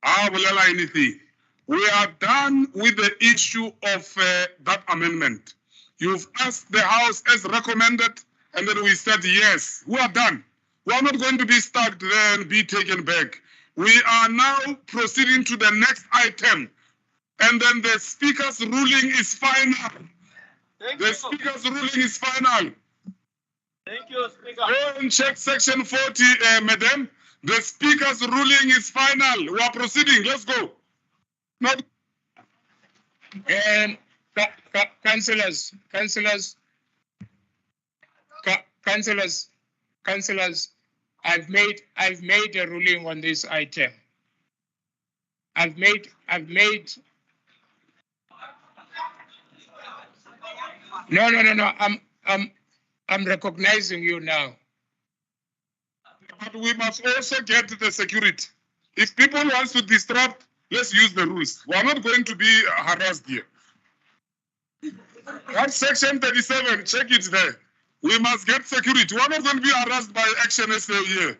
I will allow anything. We are done with the issue of that amendment. You've asked the House as recommended, and then we said yes. We are done. We are not going to be stuck there and be taken back. We are now proceeding to the next item, and then the Speaker's ruling is final. The Speaker's ruling is final. Thank you, Speaker. Go and check section 40, Madam. The Speaker's ruling is final. We are proceeding. Let's go. No. Councillors, I've made a ruling on this item. I've made. No. I'm recognizing you now. But we must also get the security. If people want to disrupt, let's use the rules. We are not going to be harassed here. That's section 37, check it there. We must get security. We are not going to be harassed by action SA here.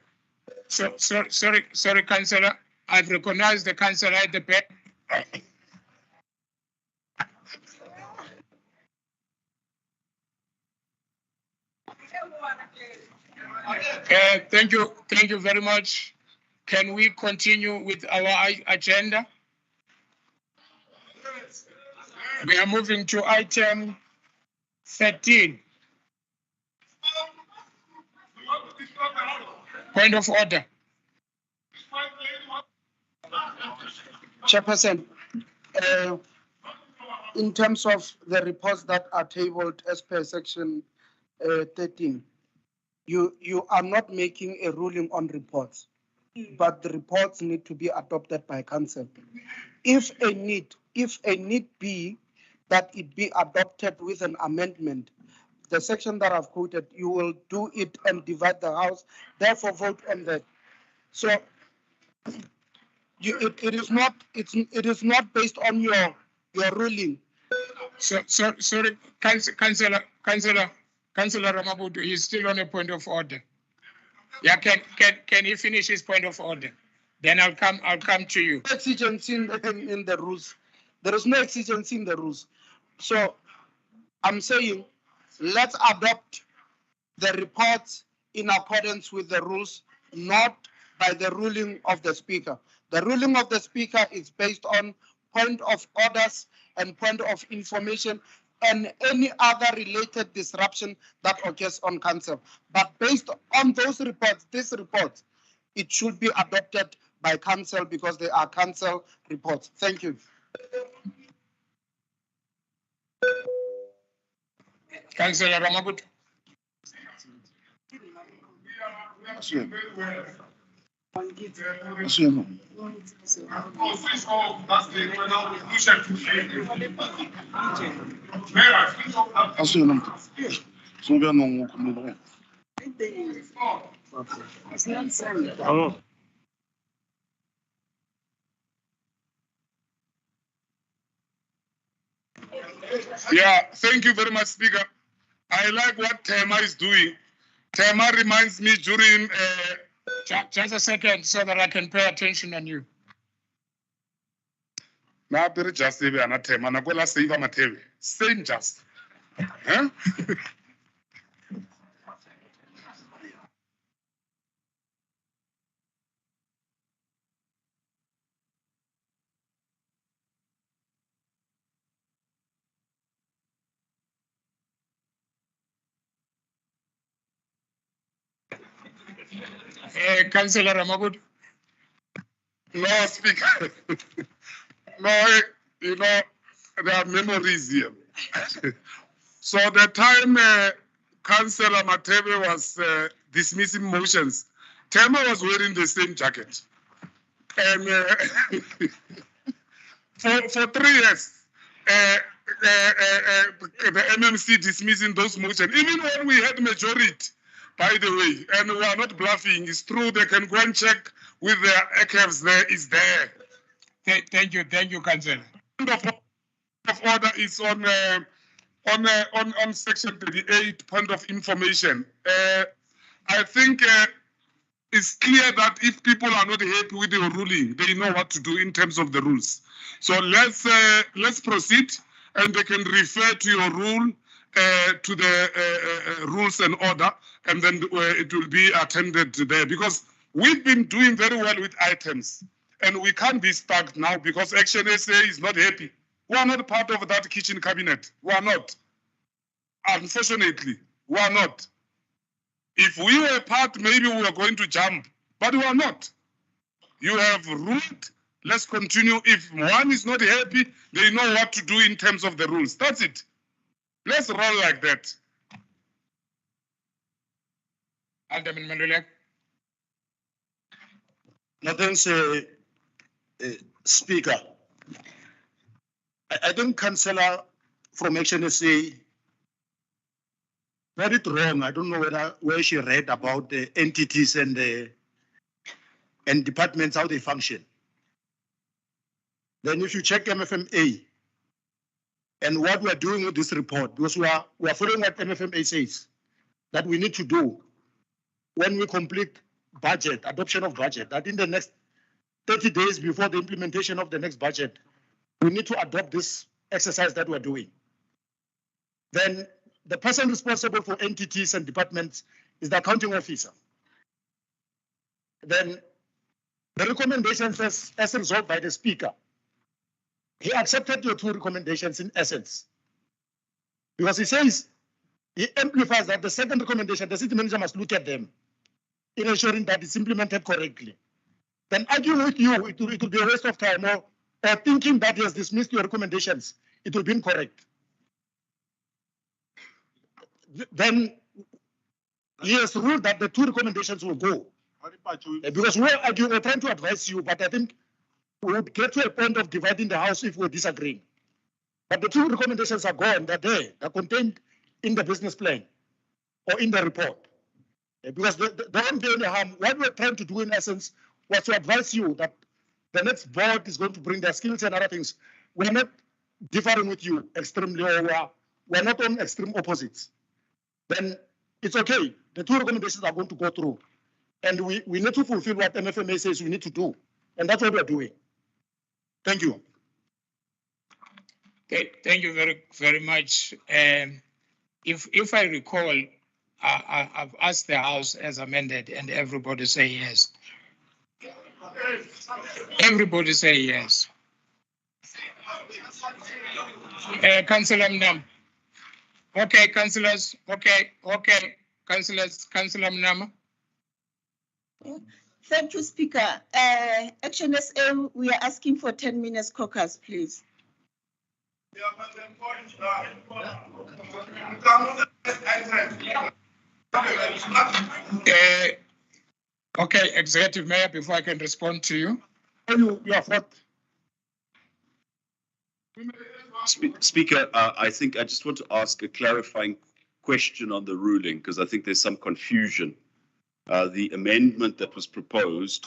Sorry, Councillor. I've recognized the Councillor at the back. Thank you very much. Can we continue with our agenda? We are moving to item 13. Point of order. Chairperson, in terms of the reports that are tabled as per section 13, you are not making a ruling on reports, but the reports need to be adopted by council. If a need be that it be adopted with an amendment, the section that I've quoted, you will do it and divide the House, therefore vote on that. So it is not based on your ruling. Sorry, Councillor Ramabudu, he's still on a point of order. Yeah, can he finish his point of order? Then I'll come to you. Exigency in the rules. There is no exigency in the rules. So I'm saying let's adopt the reports in accordance with the rules, not by the ruling of the Speaker. The ruling of the Speaker is based on point of orders and point of information and any other related disruption that occurs on council. But based on those reports, these reports, it should be adopted by council because they are council reports. Thank you. Councillor Ramabudu. Oh. Yeah, thank you very much, Speaker. I like what Tema is doing. Tema reminds me during. Just a second so that I can pay attention on you. Na pere just save ana Tema na kwela save Mateve. Same just. Huh? Councillor Ramagud. No, Speaker. No, you know, there are memories here. So the time Councillor Mateve was dismissing motions, Tema was wearing the same jacket. And for 3 years, the MMC dismissing those motions, even when we had majority, by the way, and we are not bluffing, it's true, they can go and check with their archives there, is there. Thank you, Councillor. Point of order is on section 38, point of information. I think it's clear that if people are not happy with the ruling, they know what to do in terms of the rules. So let's proceed, and they can refer to your rule, to the rules and order, and then it will be attended there, because we've been doing very well with items, and we can't be stuck now because Action SA is not happy. We are not part of that kitchen cabinet. We are not. Unfortunately, we are not. If we were part, maybe we were going to jump, but we are not. You have ruled. Let's continue. If one is not happy, they know what to do in terms of the rules. That's it. Let's roll like that. Alderman Maluleke. No, thanks, Speaker. I think Councillor from Action SA read it wrong. I don't know where she read about the entities and departments, how they function. Then if you check MFMA and what we are doing with this report, because we are following what MFMA says that we need to do when we complete budget, adoption of budget, that in the next 30 days before the implementation of the next budget, we need to adopt this exercise that we're doing. Then the person responsible for entities and departments is the accounting officer. Then the recommendations as resolved by the Speaker, he accepted your 2 recommendations in essence. Because he says, he amplifies that the second recommendation, the city manager must look at them in ensuring that it's implemented correctly. Then arguing with you, it will be a waste of time, or thinking that he has dismissed your recommendations, it will be incorrect. Then he has ruled that the 2 recommendations will go. Because we're trying to advise you, but I think we would get to a point of dividing the house if we're disagreeing. But the 2 recommendations are gone, they're there, they're contained in the business plan or in the report. Because there won't be any harm. What we're trying to do in essence was to advise you that the next board is going to bring their skills and other things. We're not differing with you extremely, or we're not on extreme opposites. Then it's okay. The 2 recommendations are going to go through. And we need to fulfill what MFMA says we need to do. And that's what we're doing. Thank you. Okay, thank you very, very much. If I recall, I've asked the House as amended, and everybody say yes. Everybody say yes. Councillor Mnam. Okay, councillors. Okay. Councillor Mnam. Thank you, Speaker. Action SA, we are asking for 10 minutes caucus, please. Okay, Executive Mayor, before I can respond to you. You are what? Speaker, I think I just want to ask a clarifying question on the ruling, because I think there's some confusion. The amendment that was proposed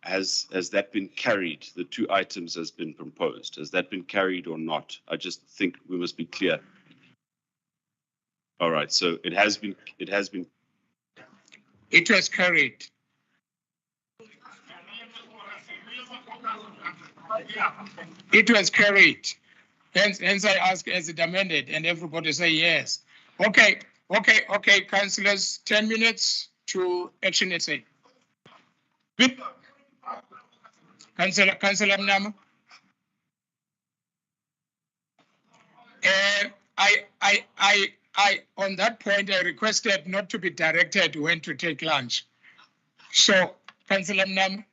has that been carried? The two items has been proposed. Has that been carried or not? I just think we must be clear. All right, so it has been. It was carried. It was carried. Hence I ask, as it amended, and everybody say yes. Okay, councillors, 10 minutes to action essay. Councillor Mnamo. I, on that point, I requested not to be directed when to take lunch. So, Councillor Mnamo.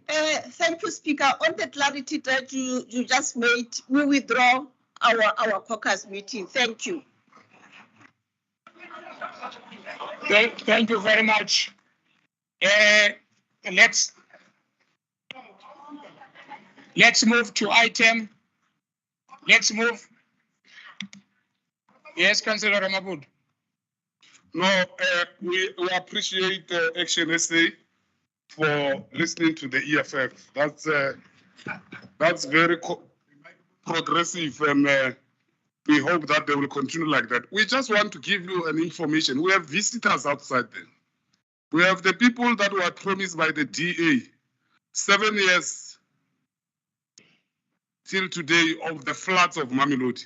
Thank you, Speaker. On the clarity that you just made, we withdraw our caucus meeting. Thank you. Thank you very much. Let's move to item. Let's move. Yes, Councillor Ramabud. No, we appreciate Action SA for listening to the EFF. That's very progressive, and we hope that they will continue like that. We just want to give you an information. We have visitors outside there. We have the people that were promised by the DA 7 years till today of the floods of Mamelodi,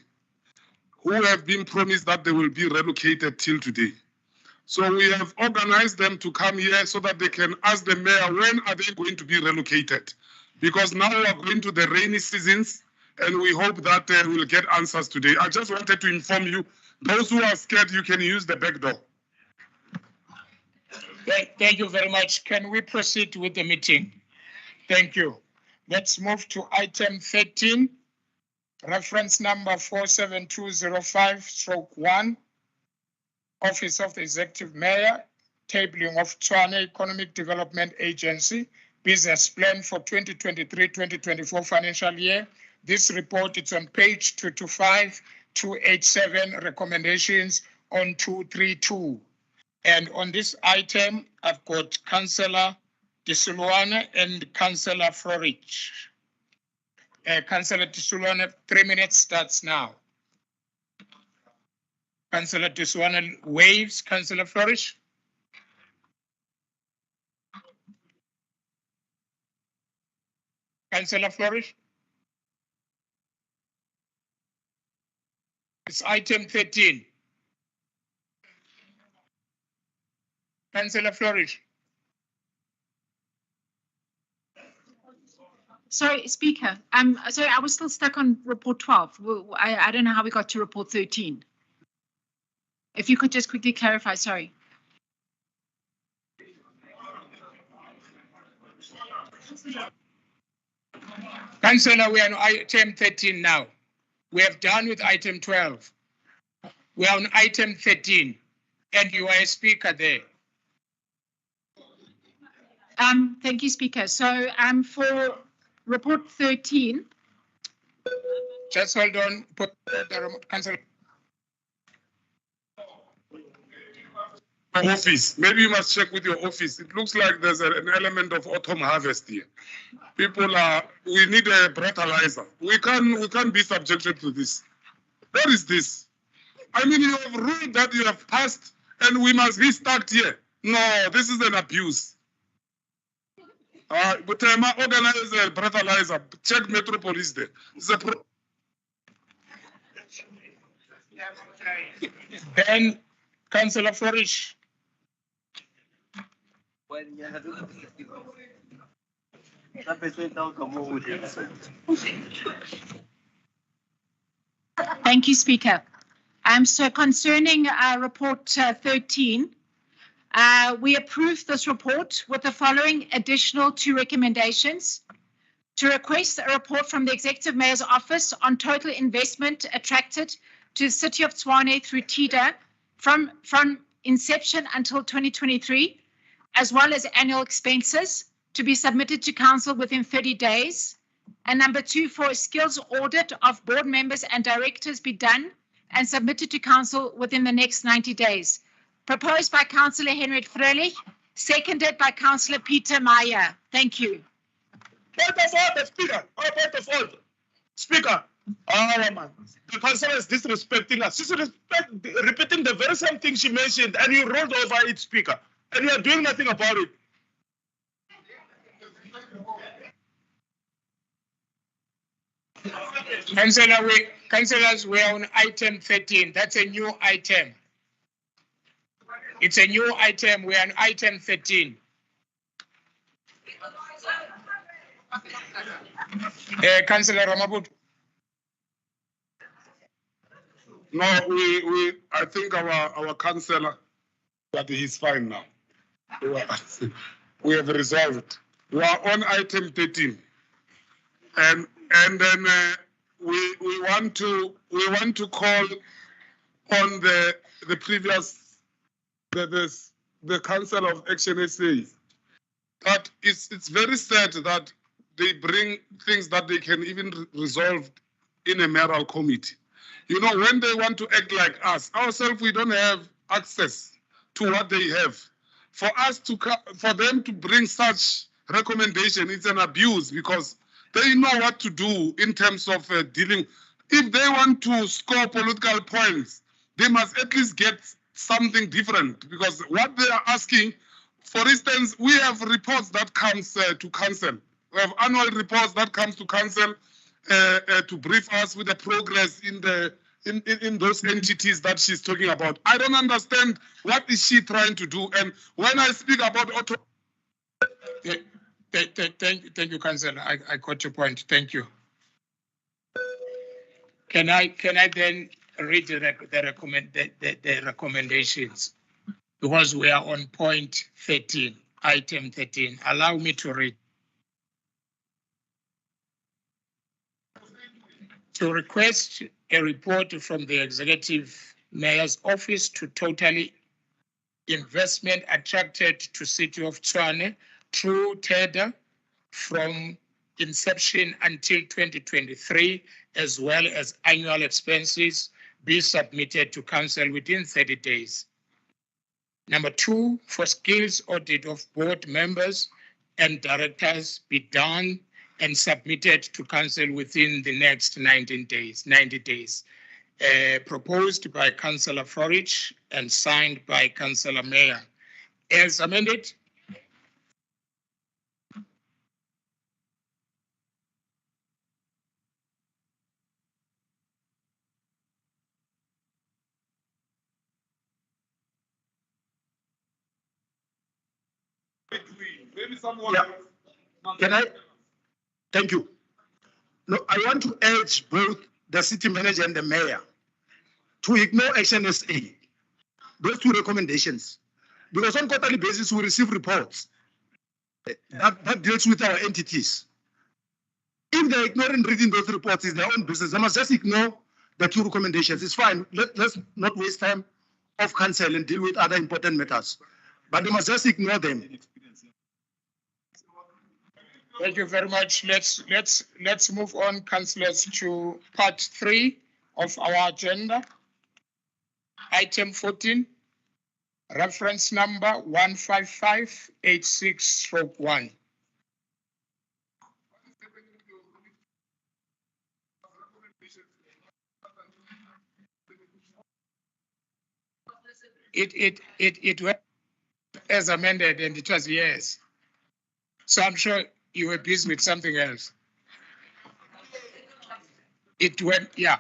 who have been promised that they will be relocated till today. So we have organized them to come here so that they can ask the mayor, when are they going to be relocated? Because now we are going to the rainy seasons, and we hope that we'll get answers today. I just wanted to inform you, those who are scared, you can use the back door. Thank you very much. Can we proceed with the meeting? Thank you. Let's move to item 13, reference number 47205/1. Office of the Executive Mayor, tabling of Tshwane Economic Development Agency, business plan for 2023-2024 financial year. This report is on page 225, 287, recommendations on 232. And on this item, I've got Councillor Tisuluane and Councillor Florich. Councillor Tisuluane, 3 minutes starts now. Councillor Tisuluane waves. Councillor Florich. Councillor Florich. It's item 13. Councillor Florich. Sorry, Speaker. Sorry, I was still stuck on report 12. I don't know how we got to report 13. If you could just quickly clarify, sorry. Councillor, we are on item 13 now. We have done with item 12. We are on item 13, and you are a speaker there. Thank you, Speaker. So for report 13. Just hold on. Put the Councillor. Office. Maybe you must check with your office. It looks like there's an element of autumn harvest here. People are. We need a breathalyzer. We can't be subjected to this. What is this? I mean, you have ruled that you have passed, and we must be stuck here. No, this is an abuse. But organize a breathalyzer. Check Metropolis there. Then, Councillor Florich. Thank you, Speaker. So concerning report 13, we approved this report with the following additional 2 recommendations: to request a report from the Executive Mayor's Office on total investment attracted to the City of Tshwane through TIDA from inception until 2023, as well as annual expenses, to be submitted to Council within 30 days. And number 2, for a skills audit of board members and directors be done and submitted to Council within the next 90 days. Proposed by Councillor Henry Freilich Seconded by Councillor Peter Meyer. Thank you. Point of order, Speaker. Point of order. Speaker. Oh, man. The councillor is disrespecting us. She's repeating the very same thing she mentioned, and you rolled over it, Speaker. And you are doing nothing about it. Councillors, we are on item 13. That's a new item. It's a new item. We are on item 13. Councillor Ramabut. No, I think our councillor, that he's fine now. We have resolved. We are on item 13. And then we want to call on the previous the Council of Action SA. That it's very sad that they bring things that they can even resolve in a mayoral committee. You know, when they want to act like us, ourselves, we don't have access to what they have. For them to bring such recommendation, it's an abuse because they know what to do in terms of dealing. If they want to score political points, they must at least get something different because what they are asking, for instance, we have reports that comes to council. We have annual reports that comes to council to brief us with the progress in those entities that she's talking about. I don't understand what is she trying to do. And when I speak about auto. Thank you, Councillor. I got your point. Thank you. Can I then read the recommendations? Because we are on point 13, item 13. Allow me to read. To request a report from the Executive Mayor's Office to totally investment attracted to City of Tshwane through tender from inception until 2023, as well as annual expenses be submitted to council within 30 days. Number 2, for skills audit of board members and directors be done and submitted to council within the next 90 days. Proposed by Councillor Forage and signed by Councillor Mayor. As amended. Yeah. Can I? Thank you. No, I want to urge both the city manager and the mayor to ignore Action SA, those two recommendations, because on quarterly basis we receive reports that deals with our entities. If they're ignoring reading those reports, it's their own business. They must just ignore the two recommendations. It's fine. Let's not waste time of council and deal with other important matters, but they must just ignore them. Thank you very much. Let's move on, councillors, to part 3 of our agenda. Item 14, reference number 15586/1. It went as amended and it was yes. So I'm sure you were busy with something else. It went, yeah.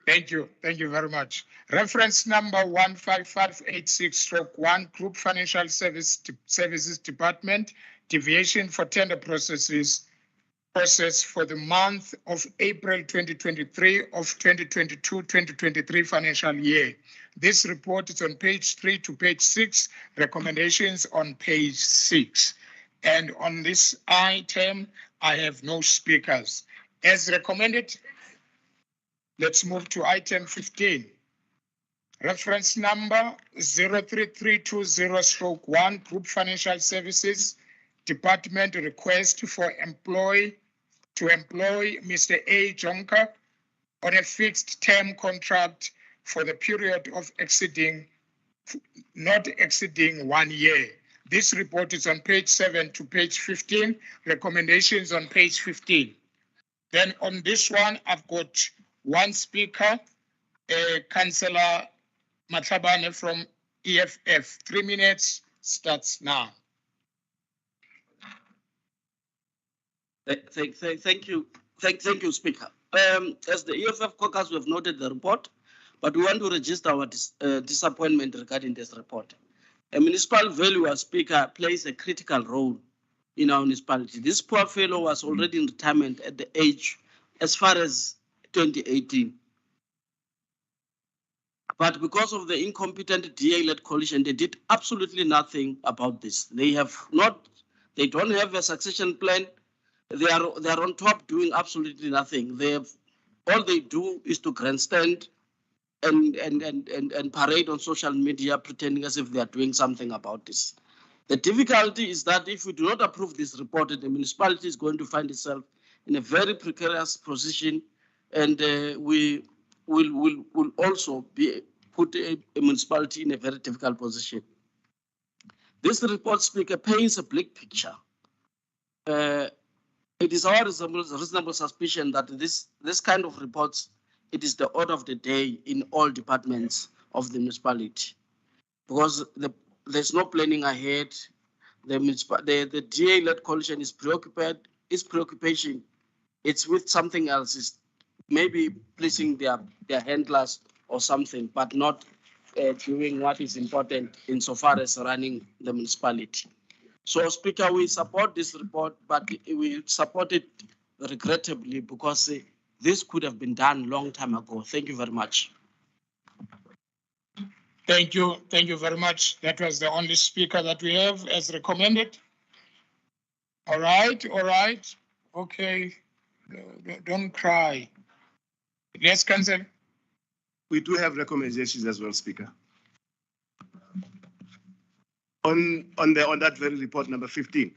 Thank you very much. Reference number 15586/1, Group Financial Services Department, deviation for tender process for the month of April 2023 of 2022-2023 financial year. This report is on page 3 to page 6, recommendations on page 6. And on this item, I have no speakers. As recommended, let's move to item 15. Reference number 03320/1, Group Financial Services Department request for to employ Mr. A. Jonker on a fixed term contract for the period of not exceeding 1 year. This report is on page 7 to page 15, recommendations on page 15. Then on this one, I've got one speaker, Councillor Matlabane from EFF. 3 minutes starts now. Thank you, Speaker. As the EFF caucus, we have noted the report, but we want to register our disappointment regarding this report. A municipal valuer, Speaker, plays a critical role in our municipality. This poor fellow was already in retirement at the age as far as 2018. But because of the incompetent DA-led coalition, they did absolutely nothing about this. They don't have a succession plan. They are on top doing absolutely nothing. All they do is to grandstand and parade on social media, pretending as if they are doing something about this. The difficulty is that if we do not approve this report, the municipality is going to find itself in a very precarious position, and we will also put a municipality in a very difficult position. This report, Speaker, paints a bleak picture. It is our reasonable suspicion that this kind of reports, it is the order of the day in all departments of the municipality, because there's no planning ahead. The DA-led coalition is preoccupied. Its preoccupation, it's with something else. It's maybe placing their handlers or something, but not doing what is important insofar as running the municipality. So, Speaker, we support this report, but we support it regrettably because this could have been done a long time ago. Thank you very much. Thank you. Thank you very much. That was the only speaker that we have as recommended. All right. All right. Okay. Don't cry. Yes, Councillor. We do have recommendations as well, Speaker. On that very report number 15,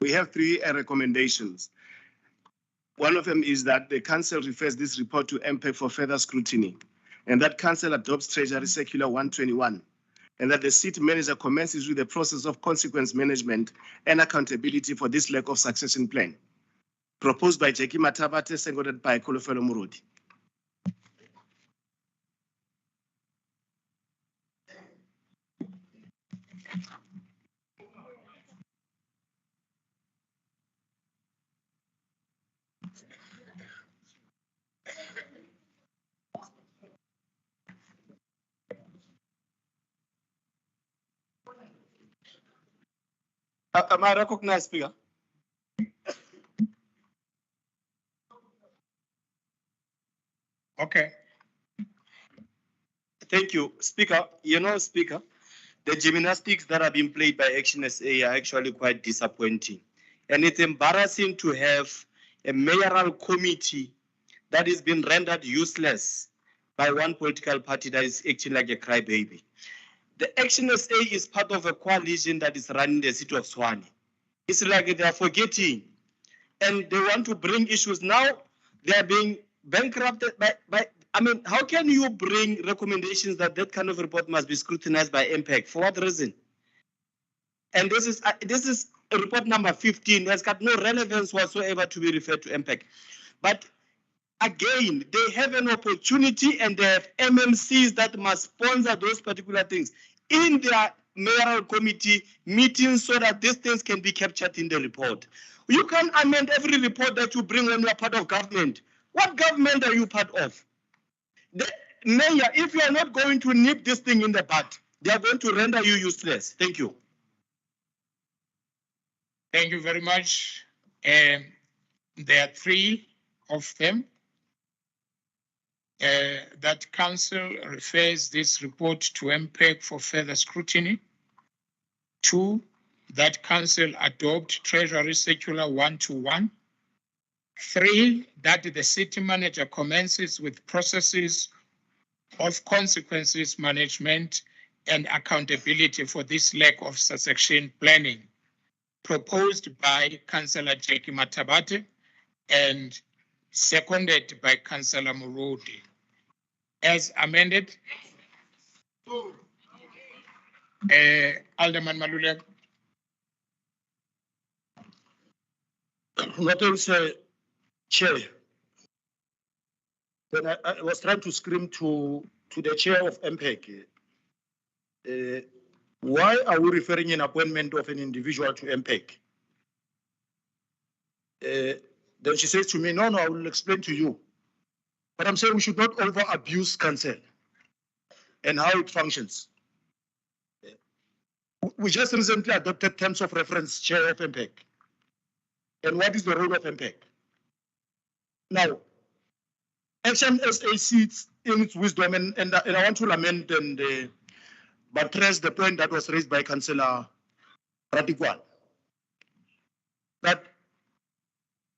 we have 3 recommendations. One of them is that the council refers this report to MPEC for further scrutiny, and that council adopts Treasury Circular 121, and that the city manager commences with the process of consequence management and accountability for this lack of succession plan. Proposed by Jackie Matabate, seconded by Kolofelo Murudi. Am I recognized, Speaker? Okay. Thank you, Speaker. You know, Speaker, the gymnastics that are being played by Action SA are actually quite disappointing. And it's embarrassing to have a mayoral committee that has been rendered useless by one political party that is acting like a crybaby. The Action SA is part of a coalition that is running the city of Tshwane. It's like they are forgetting, and they want to bring issues. Now they are being bankrupted by I mean, how can you bring recommendations that kind of report must be scrutinized by MPEC? For what reason? And this is report number 15. Has got no relevance whatsoever to be referred to MPEC. But again, they have an opportunity, and they have MMCs that must sponsor those particular things in their mayoral committee meetings so that these things can be captured in the report. You can amend every report that you bring when you are part of government. What government are you part of? The mayor, if you are not going to nip this thing in the bud, they are going to render you useless. Thank you. Thank you very much. There are 3 of them. That council refers this report to MPEC for further scrutiny. 2, that council adopt Treasury Circular 121. 3, that the city manager commences with processes of consequences management and accountability for this lack of succession planning, proposed by Councillor Jackie Matabate and seconded by Councillor Murudi. as amended. Alderman Maluleka. What else, Chair? When I was trying to scream to the chair of MPEC, why are we referring an appointment of an individual to MPEC? Then she says to me, no, I will explain to you. But I'm saying we should not over abuse council and how it functions. We just recently adopted terms of reference, chair of MPEC. And what is the role of MPEC? Now, Action SA sits in its wisdom, and I want to lament and buttress the point that was raised by Councillor Radikwan. That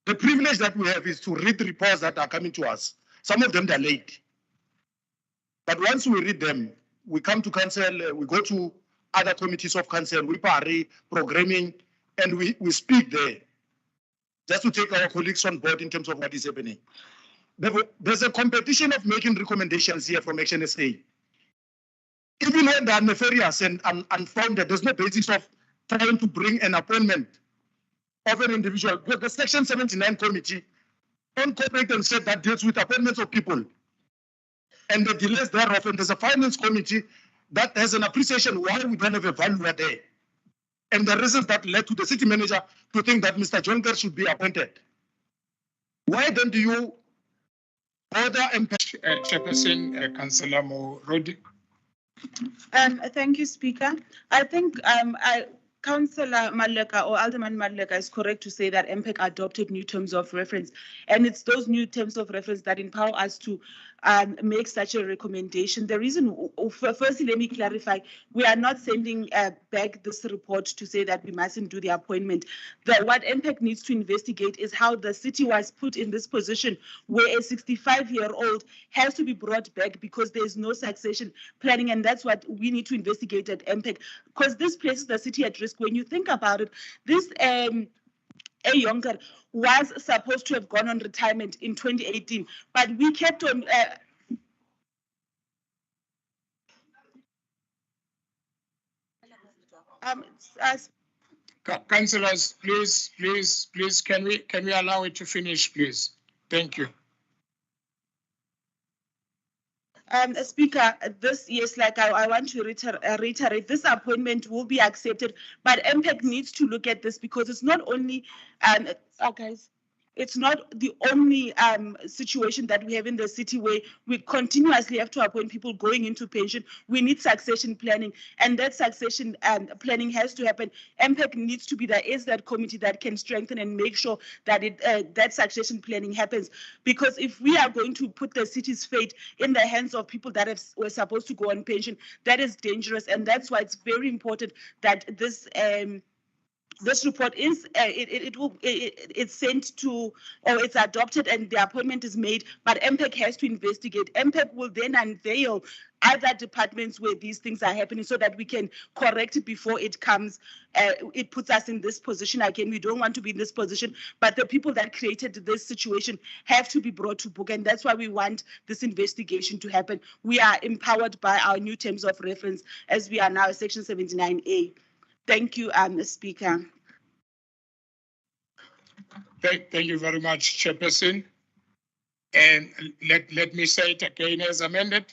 the privilege that we have is to read the reports that are coming to us. Some of them are late. But once we read them, we come to council, we go to other committees of council, we parry programming, and we speak there, just to take our colleagues on board in terms of what is happening. There's a competition of making recommendations here from Action SA. Even when they are nefarious and unfounded, there's no basis of trying to bring an appointment of an individual. Because the Section 79 committee on corporate and state that deals with appointments of people and the delays thereof, and there's a finance committee that has an appreciation why we don't have a valuer there. And the reasons that led to the city manager to think that Mr. John Kerr should be appointed. Why don't you order and Chairperson, Councillor Morodi. Thank you, Speaker. I think Councillor Maluleka or Alderman Maluleka is correct to say that MPEC adopted new terms of reference, and it's those new terms of reference that empower us to make such a recommendation. The reason, firstly, let me clarify, we are not sending back this report to say that we mustn't do the appointment. What MPEC needs to investigate is how the city was put in this position where a 65-year-old has to be brought back because there is no succession planning, and that's what we need to investigate at MPEC, because this places the city at risk. When you think about it, this a younger was supposed to have gone on retirement in 2018, but we kept on. Councillors, please, can we allow it to finish, please? Thank you. Speaker, I want to reiterate, this appointment will be accepted, but MPEC needs to look at this because it's not only, guys, it's not the only situation that we have in the city where we continuously have to appoint people going into pension. We need succession planning, and that succession planning has to happen. MPEC needs to be that committee that can strengthen and make sure that that succession planning happens. Because if we are going to put the city's fate in the hands of people that were supposed to go on pension, that is dangerous, and that's why it's very important that this report is it's sent to, or it's adopted and the appointment is made, but MPEC has to investigate. MPEC will then unveil other departments where these things are happening so that we can correct it before it comes. It puts us in this position again. We don't want to be in this position, but the people that created this situation have to be brought to book, and that's why we want this investigation to happen. We are empowered by our new terms of reference as we are now Section 79A. Thank you, Speaker. Thank you very much, Chairperson. And let me say it again as amended.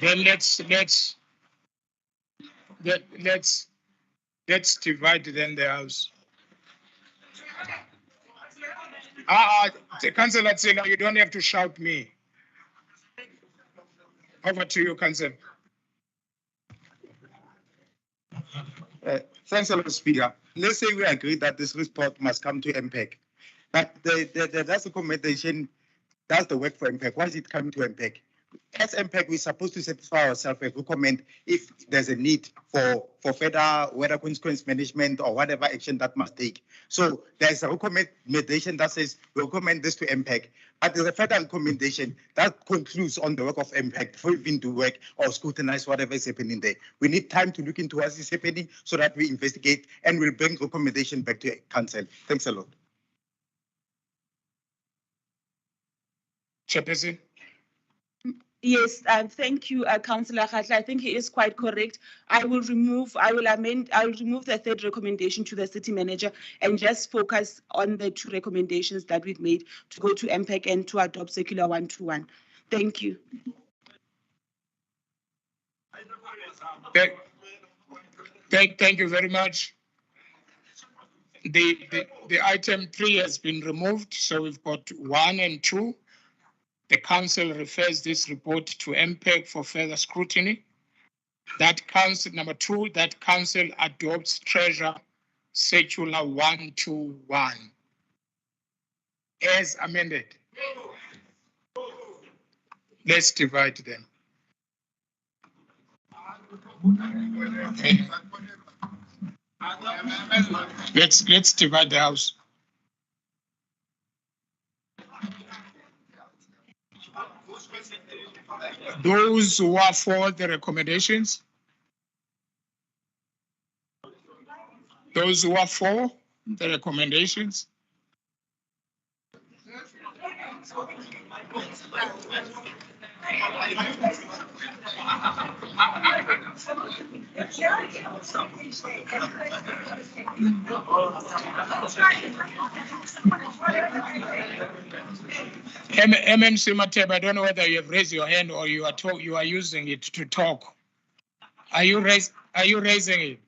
Then let's divide then the house. Councillor Tsela, you don't have to shout me. Over to you, Councillor. Thanks a lot, Speaker. Let's say we agree that this report must come to MPEC, but that's the recommendation, that's the work for MPEC. Why is it coming to MPEC? As MPEC, we're supposed to satisfy ourselves and recommend if there's a need for further weather consequence management or whatever action that must take. So there's a recommendation that says we recommend this to MPEC, but there's a further recommendation that concludes on the work of MPEC before we even do work or scrutinize whatever is happening there. We need time to look into what is happening so that we investigate and we'll bring recommendation back to Council. Thanks a lot. Chairperson. Yes, thank you, Councillor Khatla. I think he is quite correct. I will remove the third recommendation to the city manager and just focus on the two recommendations that we've made to go to MPEC and to adopt Circular 121. Thank you. Thank you very much. The item 3 has been removed, so we've got 1 and 2. The council refers this report to MPEC for further scrutiny. That council, number 2, that council adopts Treasurer Circular 121 as amended. Let's divide them. Let's divide the house. Those who are for the recommendations. Those who are for the recommendations. MMC Mateb, I don't know whether you have raised your hand or you are using it to talk. Are you raising it?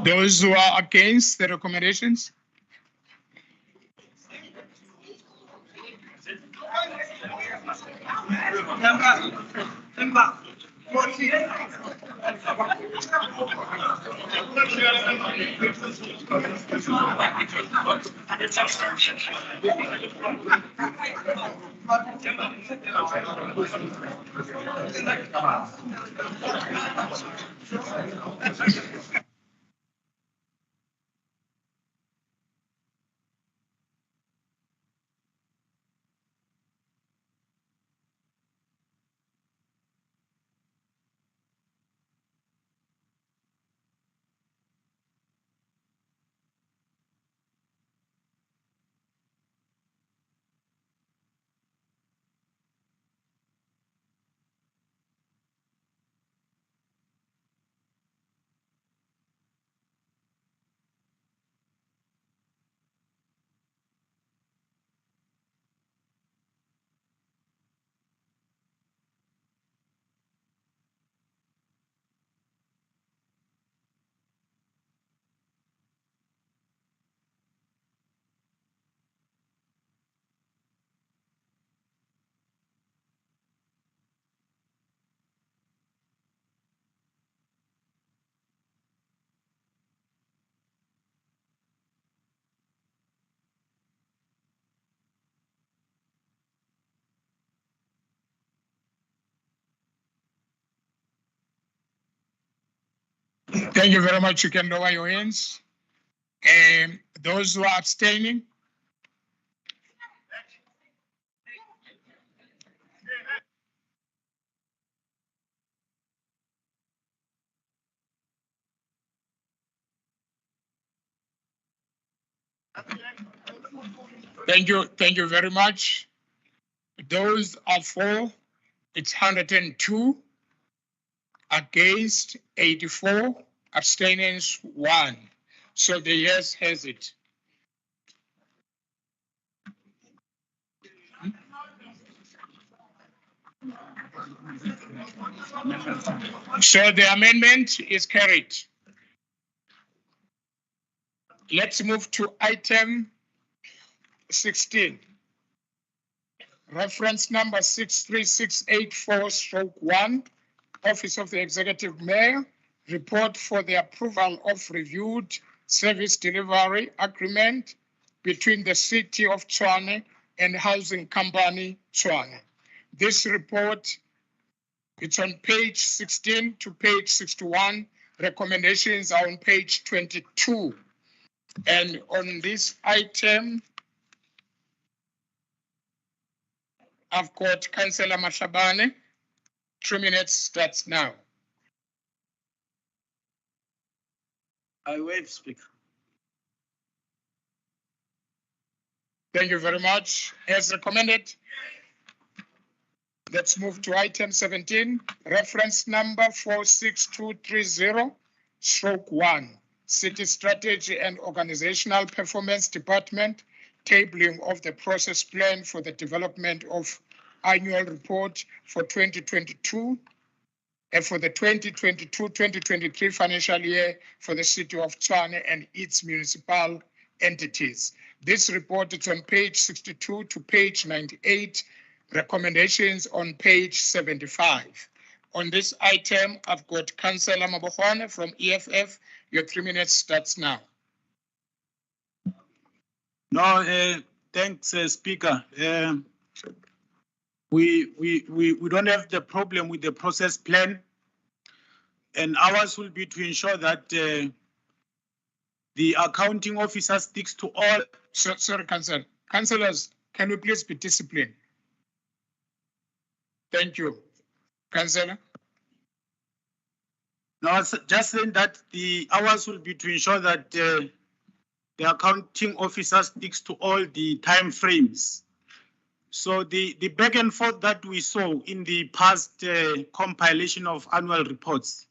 Those who are against the recommendations? Thank you very much. You can lower your hands. And those who are abstaining? Thank you very much. Those are for, it's 102, against 84, abstentions 1. So the yes has it. So the amendment is carried. Let's move to item 16. Reference number 63684/1, Office of the Executive Mayor, report for the approval of reviewed service delivery agreement between the City of Tshwane and Housing Company Tshwane. This report, it's on page 16 to page 61. Recommendations are on page 22. And on this item, I've got Councillor Mashabane. 3 minutes starts now. I waive, Speaker. Thank you very much. As recommended, let's move to item 17, reference number 46230/1, City Strategy and Organizational Performance Department, tabling of the process plan for the development of annual report for 2022 and for the 2022-2023 financial year for the City of Tshwane and its municipal entities. This report is on page 62 to page 98, recommendations on page 75. On this item, I've got Councillor Mabohwane from EFF. Your 3 minutes starts now. No, thanks, Speaker. We don't have the problem with the process plan, and ours will be to ensure that the accounting officer sticks to all. Sorry, Councillor. Councillors, can we please be disciplined? Thank you. Councillor? No, just saying that the hours will be to ensure that the accounting officer sticks to all the time frames. So the back and forth that we saw in the past compilation of annual reports,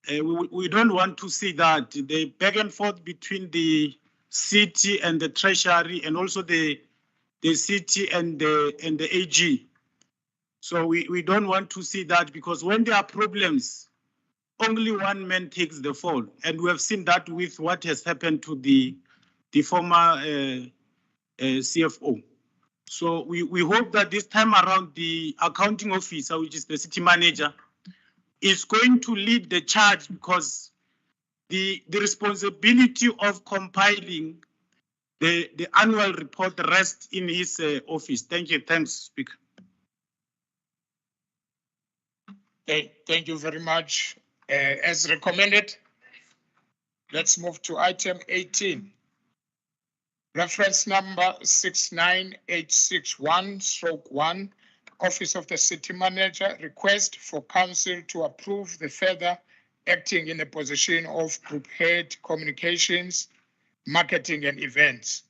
we don't want to see that. The back and forth between the city and the treasury, and also the city and the AG. So we don't want to see that, because when there are problems, only one man takes the fall. And we have seen that with what has happened to the former CFO. So we hope that this time around the accounting officer, which is the city manager, is going to lead the charge, because the responsibility of compiling the annual report rests in his office. Thank you. Thanks, Speaker. Thank you very much. As recommended, let's move to item 18. Reference number 69861/1, Office of the City Manager, request for council to approve the further acting in the position of Group Head Communications, Marketing and Events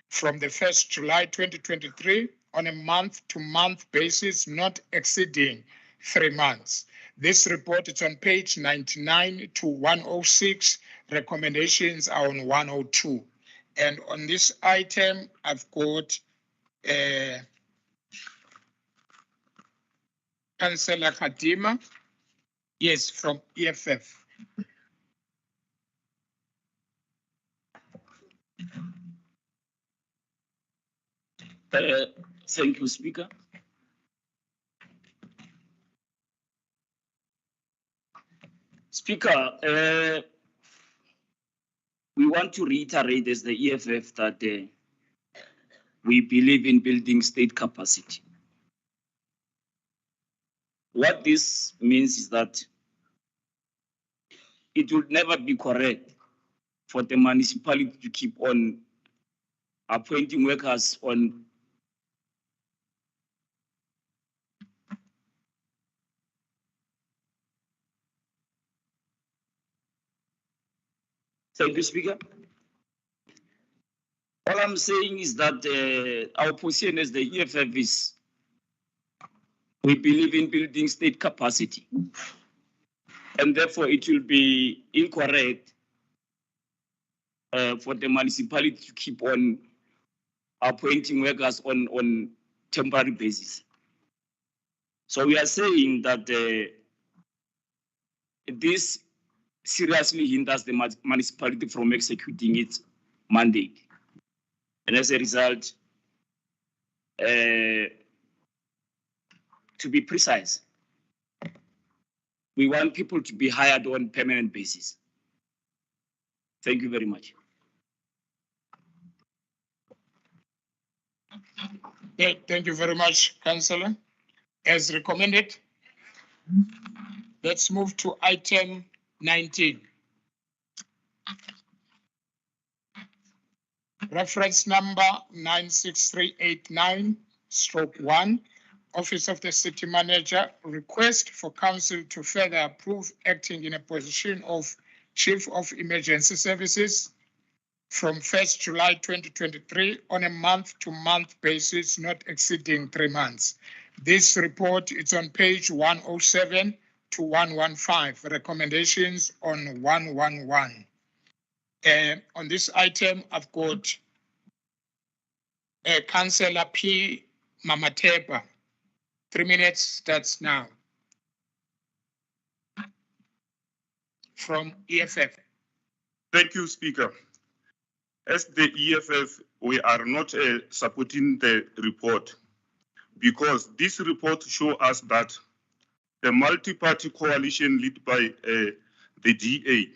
from the 1st July 2023 on a month-to-month basis, not exceeding 3 months. This report is on page 99 to 106. Recommendations are on 102. And on this item, I've got Councillor Khadima, yes, from EFF. Thank you, Speaker. Speaker, we want to reiterate as the EFF that we believe in building state capacity. What this means is that it would never be correct for the municipality to keep on appointing workers on Thank you, Speaker. All I'm saying is that our position as the EFF is we believe in building state capacity. And therefore it will be incorrect for the municipality to keep on appointing workers on temporary basis. So we are saying that this seriously hinders the municipality from executing its mandate. And as a result, to be precise, we want people to be hired on permanent basis. Thank you very much. Yeah, thank you very much, Councillor. As recommended, let's move to item 19. Reference number 96389/1, Office of the City Manager, request for council to further approve acting in a position of Chief of Emergency Services from 1st July 2023 on a month-to-month basis not exceeding 3 months. This report is on page 107 to 115, recommendations on 111. On this item, I've got Councillor P. Mamatepa. 3 minutes starts now. From EFF. Thank you, Speaker. As the EFF, we are not supporting the report because this report shows us that the multi-party coalition led by the DA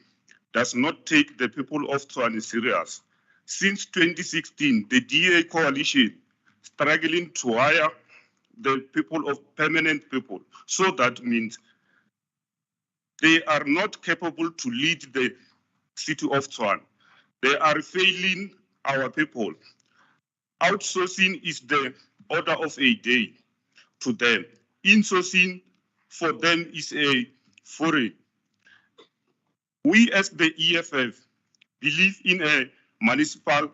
does not take the people of Tshwane serious. Since 2016, the DA coalition struggling to hire the people of permanent people. So that means they are not capable to lead the city of Tshwane. They are failing our people. Outsourcing is the order of a day to them. Insourcing for them is a foray. We as the EFF believe in a municipal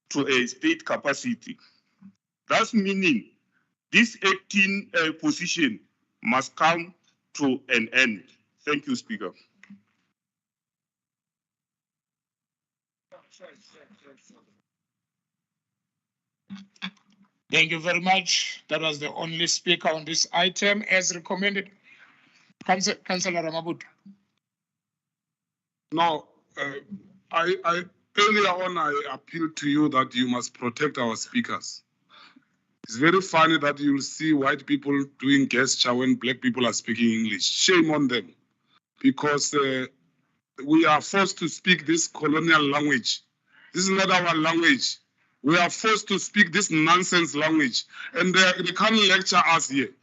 to a state capacity. That's meaning this 18 position must come to an end. Thank you, Speaker. Thank you very much. That was the only speaker on this item as recommended. Councillor Ramabuta. Now, earlier on, I appealed to you that you must protect our speakers. It's very funny that you'll see white people doing gesture when black people are speaking English. Shame on them, because we are forced to speak this colonial language. This is not our language. We are forced to speak this nonsense language, and they can't lecture us here.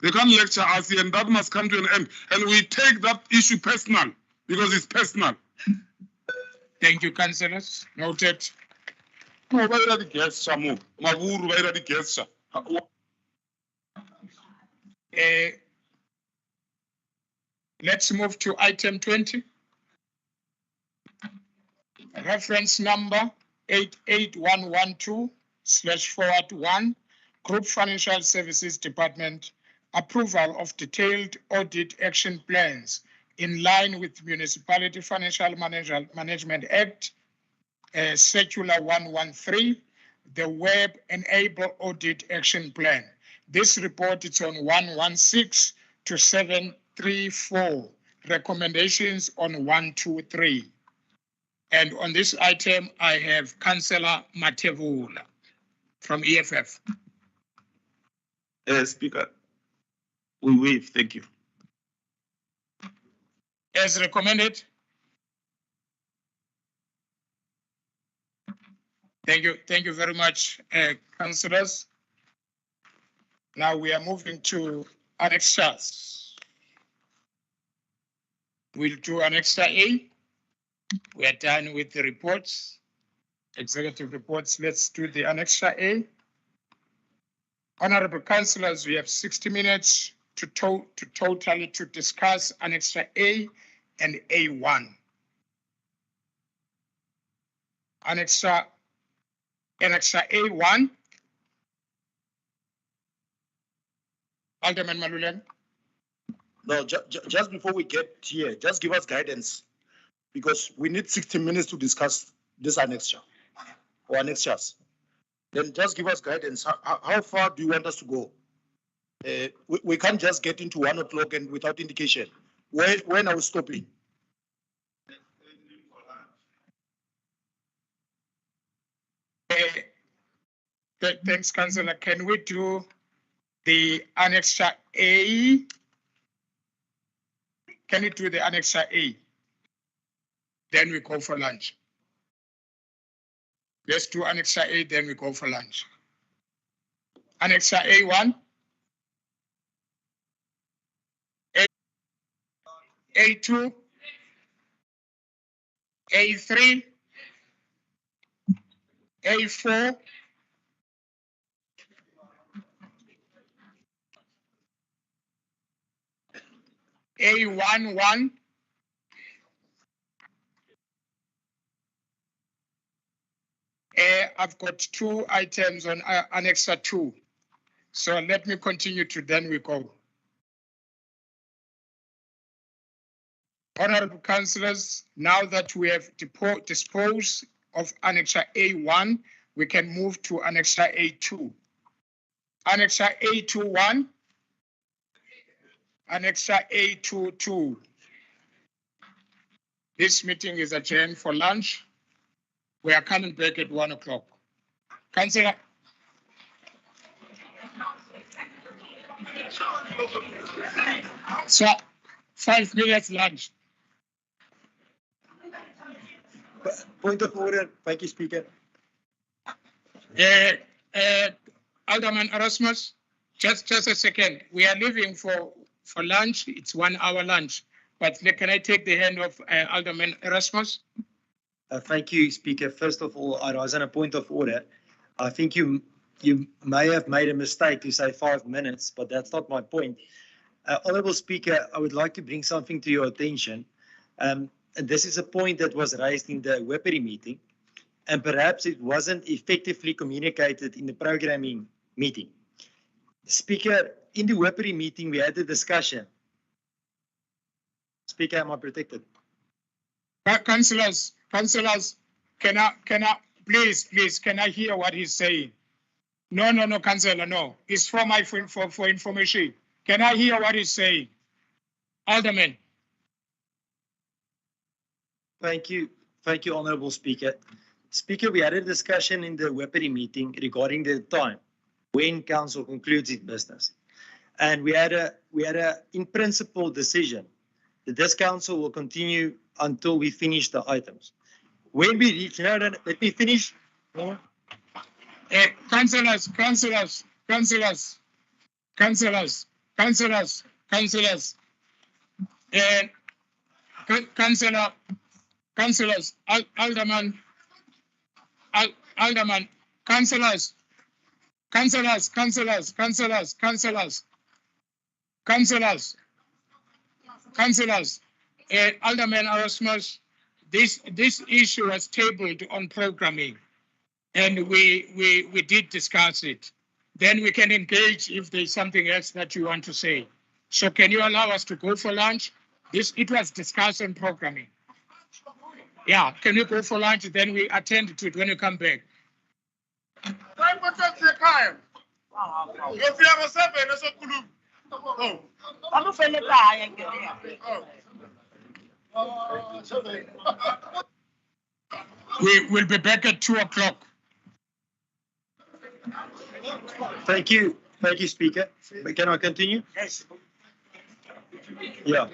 They can't lecture us here, and that must come to an end. And we take that issue personal, because it's personal. Thank you, councillors. Noted. No, why are the guests, Shamu? Mavuru, why are the guests? Let's move to item 20. Reference number 88112/1, Group Financial Services Department, approval of detailed audit action plans in line with Municipality Financial Management Act, Circular 113, the Web Enable Audit Action Plan. This report is on 116 to 734, recommendations on 123. And on this item, I have Councillor Matevula from EFF. Speaker, we waive, thank you. As recommended. Thank you very much, councillors. Now we are moving to annexures. We'll do Annexure A. We are done with the reports, executive reports. Let's do the Annexure A. Honorable councillors, we have 60 minutes to discuss Annexure A and A1. Annexure Annexure A1. Alderman Maluleng. No, just before we get here, just give us guidance because we need 60 minutes to discuss this annexure or annexures. Then just give us guidance. How far do you want us to go? We can't just get into 1 o'clock and without indication. When are we stopping? Thanks, Councillor. Can we do the annexure A? Can you do the annexure A? Then we go for lunch. Let's do annexure A, then we go for lunch. Annexure A1. A2. A3. A4. A11. I've got 2 items on annexure 2. So let me continue to then we go. Honorable councillors, now that we have disposed of annexure A1, we can move to annexure A2. Annexure A21. Annexure A22. This meeting is adjourned for lunch. We are coming back at 1 o'clock. Councillor. So, 5 minutes lunch. Point of order. Thank you, Speaker. Alderman Erasmus, just a second. We are leaving for lunch. It's 1 hour lunch. But can I take the hand of Alderman Erasmus? Thank you, Speaker. First of all, I was on a point of order. I think you may have made a mistake to say 5 minutes, but that's not my point. Honourable Speaker, I would like to bring something to your attention. And this is a point that was raised in the Wippery meeting, and perhaps it wasn't effectively communicated in the programming meeting. Speaker, in the Wippery meeting, we had a discussion. Speaker, am I protected? Councillors, can I, please, can I hear what he's saying? No, Councillor, no. It's for my for information. Can I hear what he's saying? Alderman. Thank you, Honourable Speaker. Speaker, we had a discussion in the Wippery meeting regarding the time when council concludes its business, and we had a in principle decision that this council will continue until we finish the items. When we reach, let me finish. Councillors. Councillors, Alderman, councillors, Alderman Erasmus, this issue was tabled on programming, and we did discuss it. Then we can engage if there's something else that you want to say. So can you allow us to go for lunch? It was discussed on programming. Yeah, can we go for lunch? Then we attend to it when you come back. We will be back at 2 o'clock. Thank you, Speaker. Can I continue? Yes. Yeah.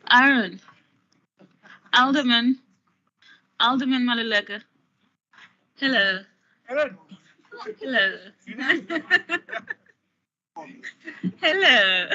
Aaron, Alderman Maluleka. Hello. Hello. Hello.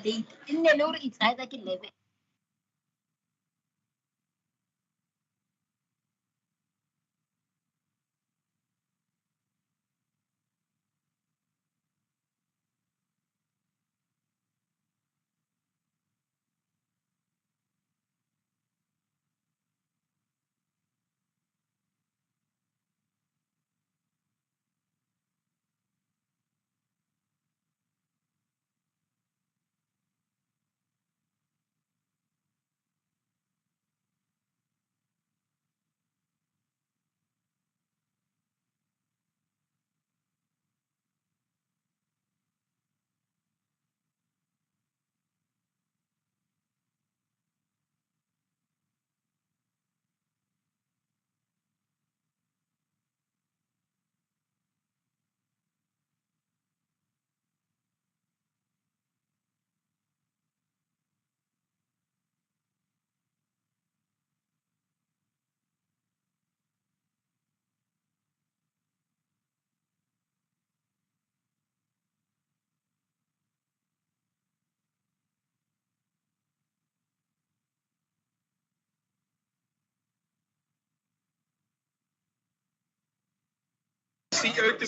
late. In the lower, it's either 11. CEO to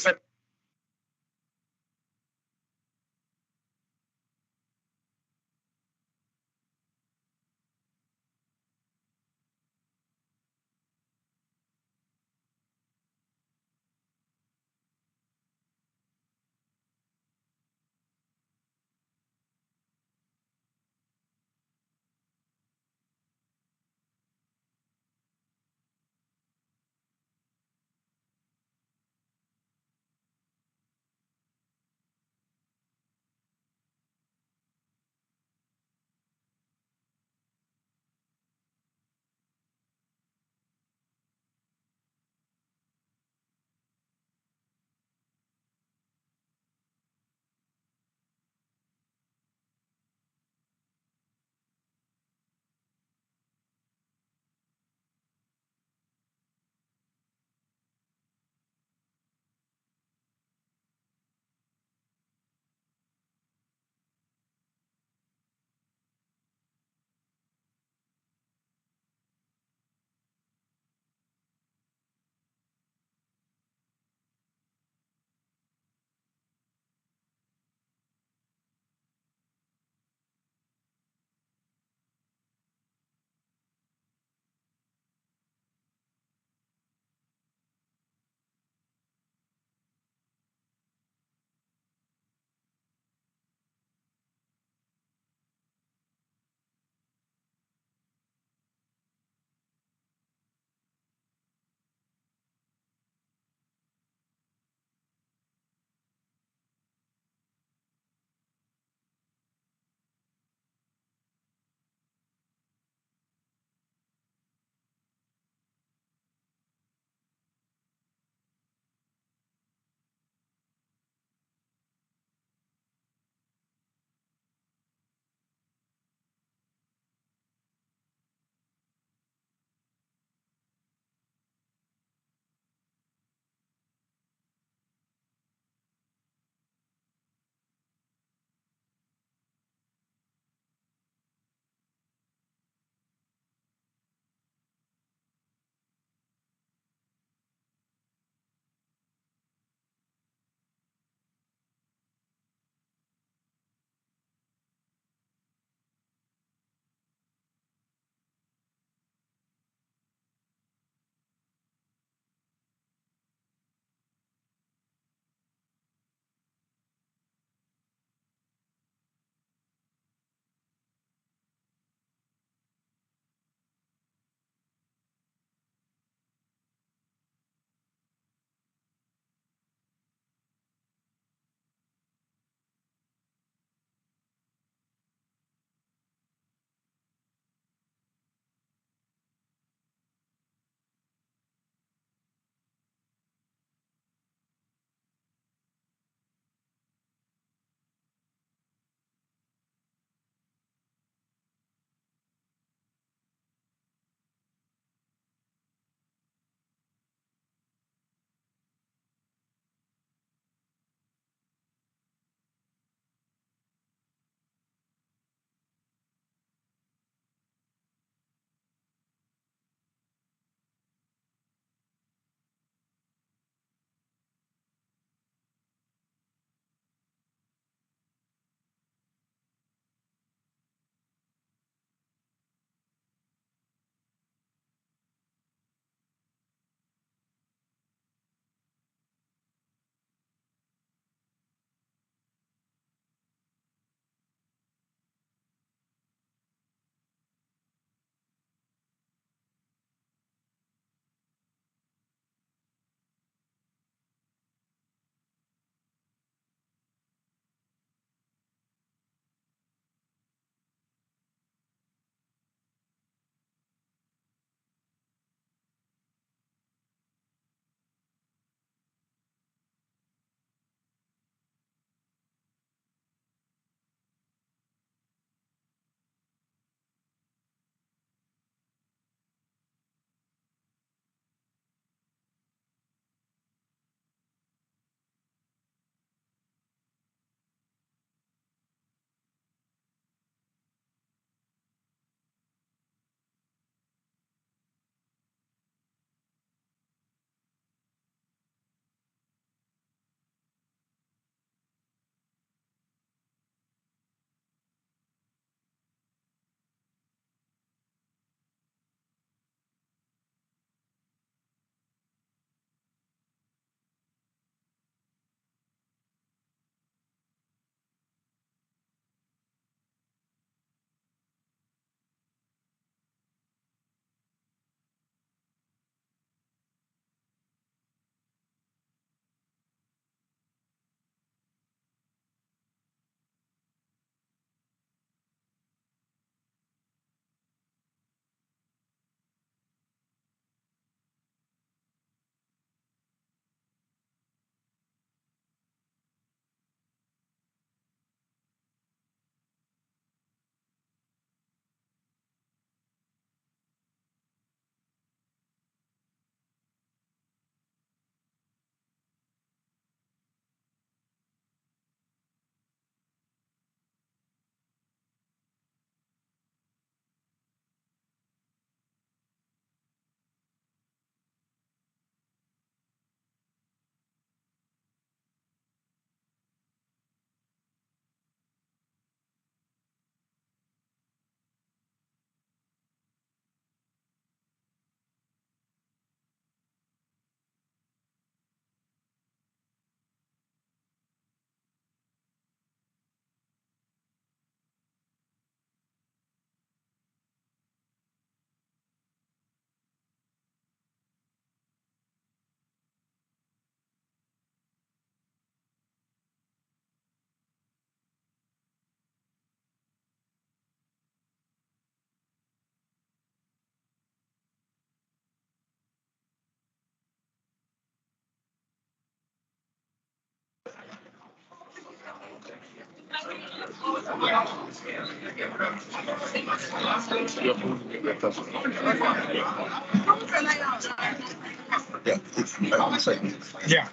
Yeah.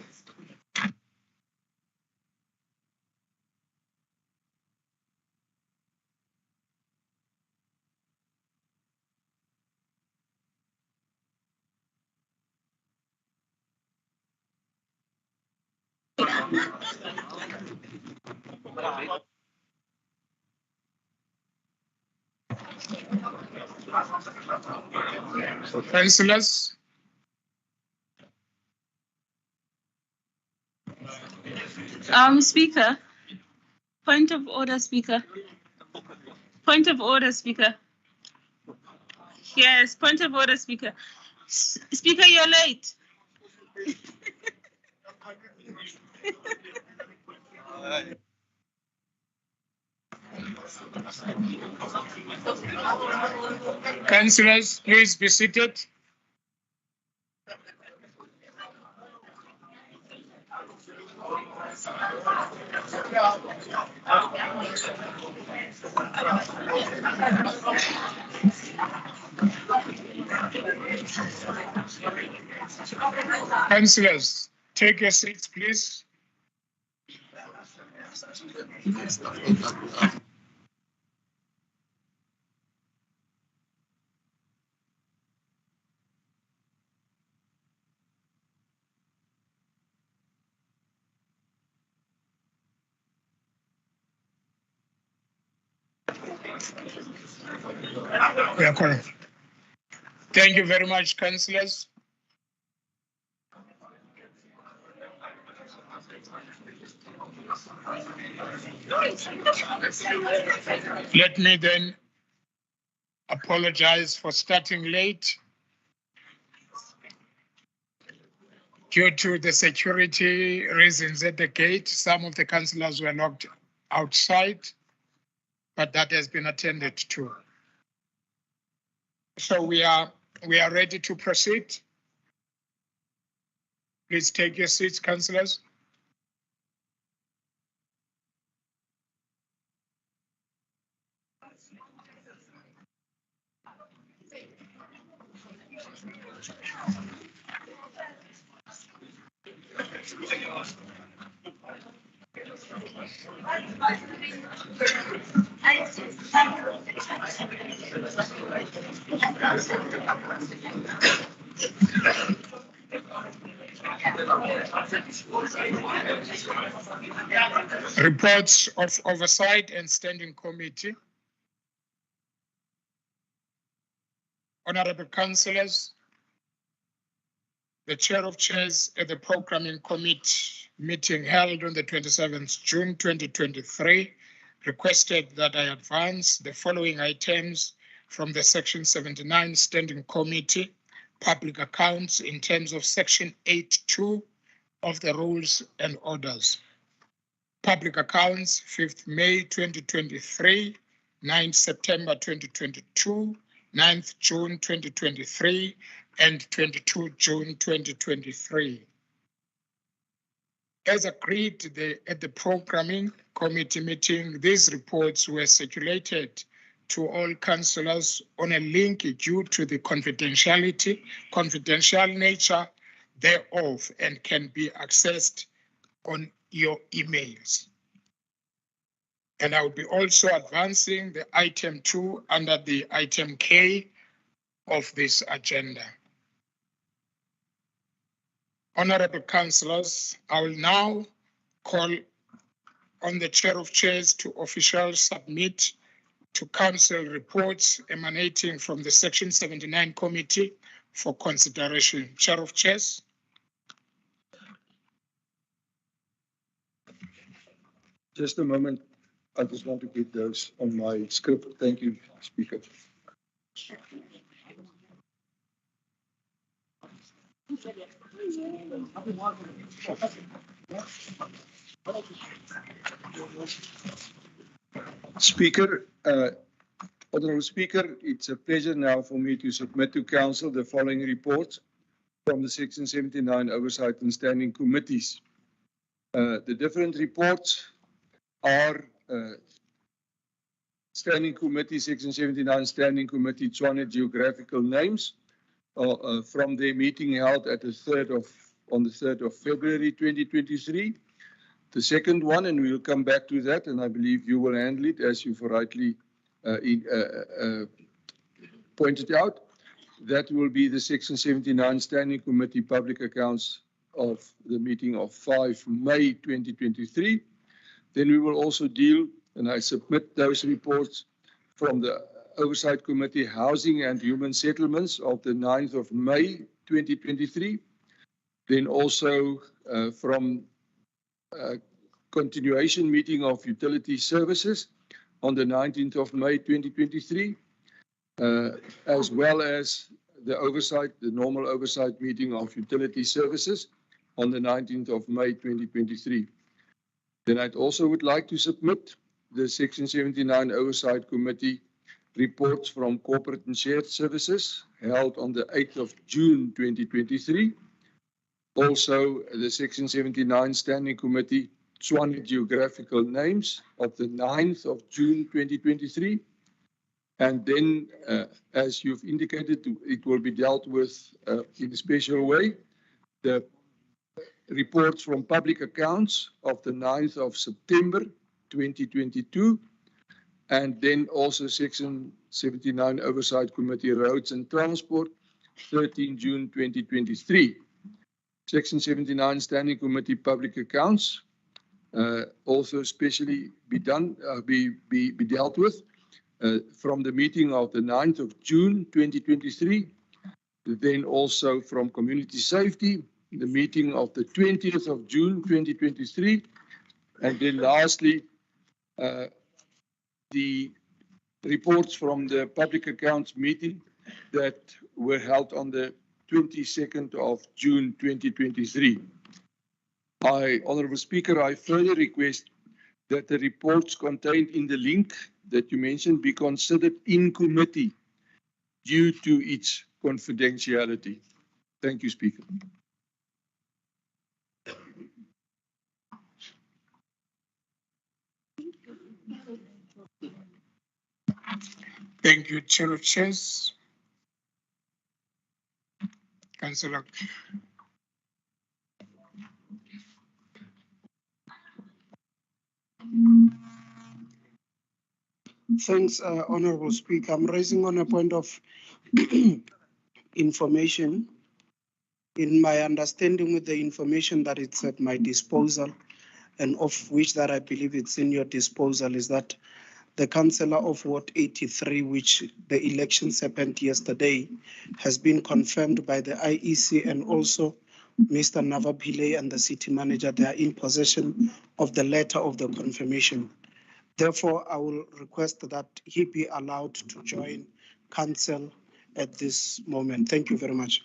Councillors? Speaker. Point of order, Speaker. Point of order, Speaker. Yes, point of order, Speaker. Speaker, you're late. Councillors, please be seated. Councillors, take your seats, please. Yeah, correct. Thank you very much, councillors. Let me then apologize for starting late. Due to the security reasons at the gate, some of the councillors were locked outside, but that has been attended to. So we are ready to proceed. Please take your seats, councillors. Reports of Oversight and Standing Committee. Honorable councillors, the Chair of Chairs at the Programming Committee meeting held on the 27th June 2023 requested that I advance the following items from the Section 79 Standing Committee, Public Accounts, in terms of Section 8.2 of the Rules and Orders. Public Accounts, 5th May 2023, 9th September 2022, 9th June 2023, and 22 June 2023. As agreed at the Programming Committee meeting, these reports were circulated to all councillors on a link due to the confidential nature thereof, and can be accessed on your emails. And I will be also advancing the item 2 under the item K of this agenda. Honorable councillors, I will now call on the Chair of Chairs to officially submit to council reports emanating from the Section 79 Committee for consideration. Chair of Chairs. Just a moment. I just want to get those on my script. Thank you, Speaker. Speaker, Honourable Speaker, it's a pleasure now for me to submit to Council the following reports from the Section 79 Oversight and Standing Committees. The different reports are Standing Committee, Section 79, Standing Committee, Tswana Geographical Names, from their meeting held at on the 3rd of February 2023. The second one, and we'll come back to that, and I believe you will handle it as you've rightly pointed out. That will be the Section 79 Standing Committee Public Accounts of the meeting of 5 May 2023. Then we will also deal, and I submit those reports from the Oversight Committee Housing and Human Settlements of the 9th of May 2023. Then also from continuation meeting of Utility Services on the 19th of May 2023, as well as the normal oversight meeting of Utility Services on the 19th of May 2023. Then I'd also would like to submit the Section 79 Oversight Committee reports from Corporate and Shared Services held on the 8th of June 2023. Also, the Section 79 Standing Committee Tswana Geographical Names of the 9th of June 2023. And then, as you've indicated, it will be dealt with in a special way. The reports from public accounts of the 9th of September 2022. And then also Section 79 Oversight Committee Roads and Transport, 13 June 2023. Section 79 Standing Committee Public Accounts, also especially be dealt with from the meeting of the 9th of June 2023. Then also from Community Safety, the meeting of the 20th of June 2023. And then lastly, the reports from the Public Accounts meeting that were held on the 22nd of June 2023. Honourable Speaker, I further request that the reports contained in the link that you mentioned be considered in committee due to its confidentiality. Thank you, Speaker. Thank you, Chair of Chairs. Councillor. Thanks, Honorable Speaker. I'm raising on a point of information. In my understanding with the information that it's at my disposal, and of which that I believe it's in your disposal, is that the councillor of Ward 83, which the elections happened yesterday, has been confirmed by the IEC, and also Mr. Navapile and the city manager, they are in possession of the letter of the confirmation. Therefore, I will request that he be allowed to join council at this moment. Thank you very much.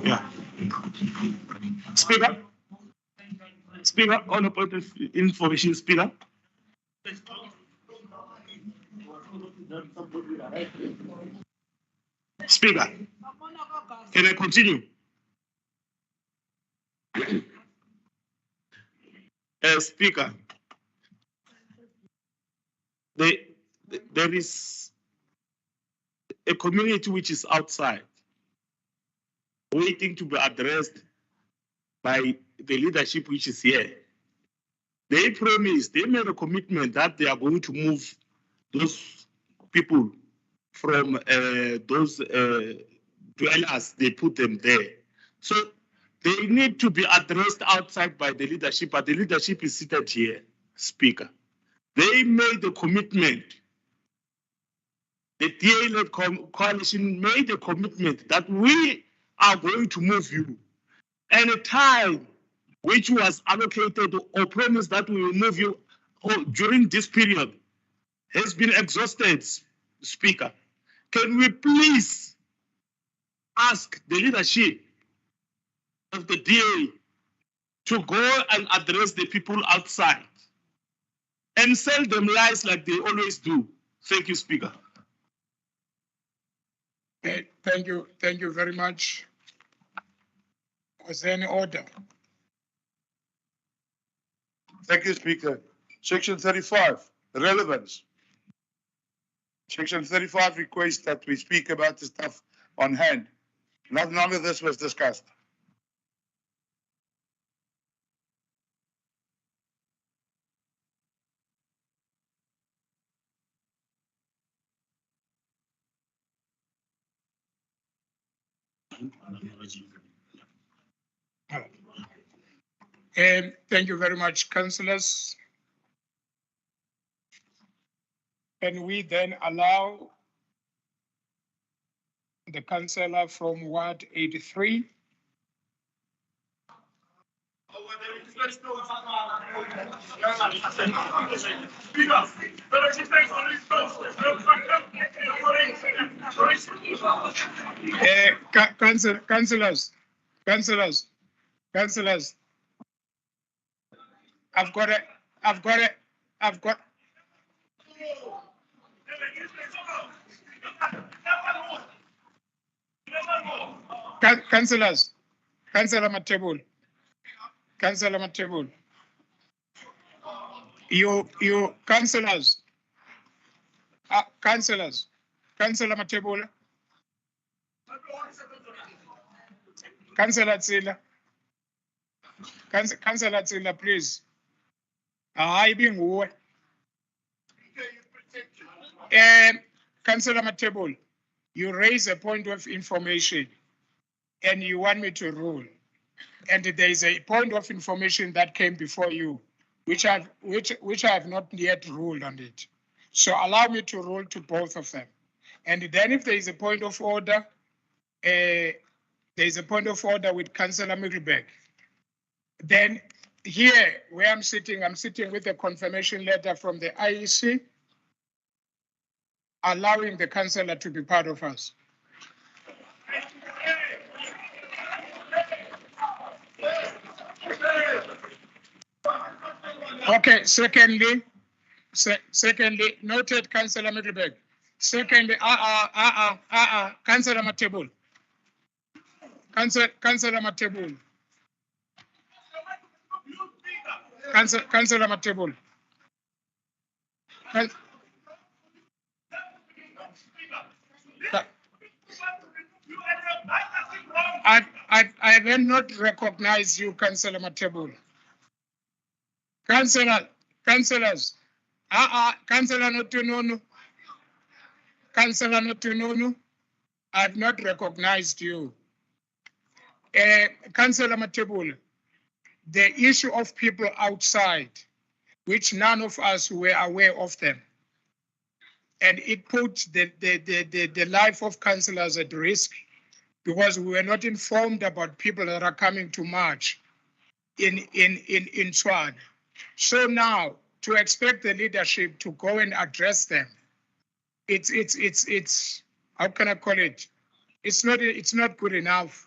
Yeah. Speaker, on a point of information, Speaker. Speaker, can I continue? Speaker, there is a community which is outside, waiting to be addressed by the leadership which is here. They promised, they made a commitment that they are going to move those people from those dwellers, they put them there. So they need to be addressed outside by the leadership, but the leadership is seated here, Speaker. They made a commitment. The DA-led coalition made a commitment that we are going to move you. And a time which was allocated or promised that we will move you during this period has been exhausted, Speaker. Can we please ask the leadership of the DA to go and address the people outside and sell them lies like they always do? Thank you, Speaker. Thank you very much. Was there any order? Thank you, Speaker. Section 35, relevance. Section 35 requests that we speak about the stuff on hand. None of this was discussed. Thank you very much, councillors. Can we then allow the councillor from Ward 83? Councillors. I've got. Councillors, Councillor Matebul, you councillors, Councillor Matebul, Councillor Tsila, Councillor Tsila, please. I being who? Councillor Matebul, you raise a point of information and you want me to rule. And there is a point of information that came before you, which I have not yet ruled on it. So allow me to rule to both of them. And then if there is a point of order, there is a point of order with Councillor Mickelberg. Then here where I'm sitting with a confirmation letter from the IEC, allowing the councillor to be part of us. Okay, secondly, noted Councillor Middleburg. Secondly, Councillor Matebul. Councillor Matebul. Councillor Matebul. I will not recognize you, Councillor Matebul. Councillors, Councillor Notununu, Councillor Notununu, I've not recognized you. Councillor Matebul, the issue of people outside, which none of us were aware of them, and it put the life of councillors at risk because we were not informed about people that are coming to march in Tshwane. So now, to expect the leadership to go and address them, it's how can I call it? It's not good enough.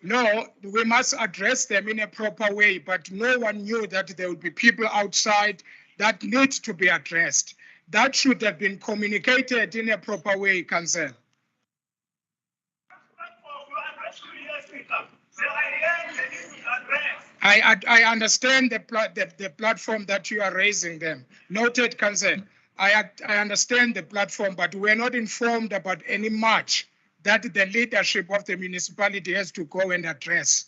No, we must address them in a proper way, but no one knew that there would be people outside that need to be addressed. That should have been communicated in a proper way, Council. I understand the platform that you are raising them. Noted, Council. I understand the platform, but we're not informed about any march that the leadership of the municipality has to go and address.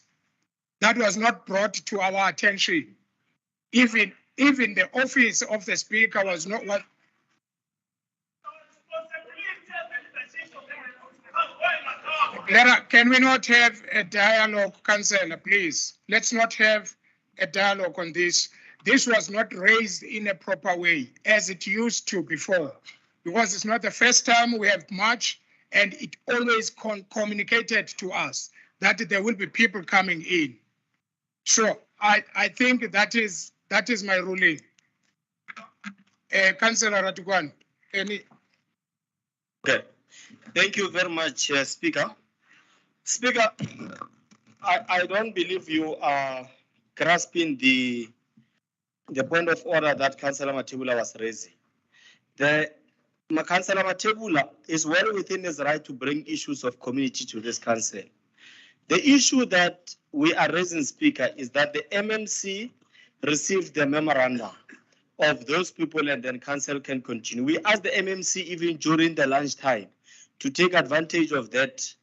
That was not brought to our attention. Even the office of the speaker was not what. Can we not have a dialogue, Councillor, please? Let's not have a dialogue on this. This was not raised in a proper way as it used to before, because it's not the first time we have marched, and it always communicated to us that there will be people coming in. So I think that is my ruling. Councillor Ratukwan, any? Okay, thank you very much, Speaker. Speaker, I don't believe you are grasping the point of order that Councillor Matebula was raising. Councillor Matebula is well within his right to bring issues of community to this council. The issue that we are raising, Speaker, is that the MMC received the memorandum of those people and then council can continue. We asked the MMC even during the lunchtime to take advantage of that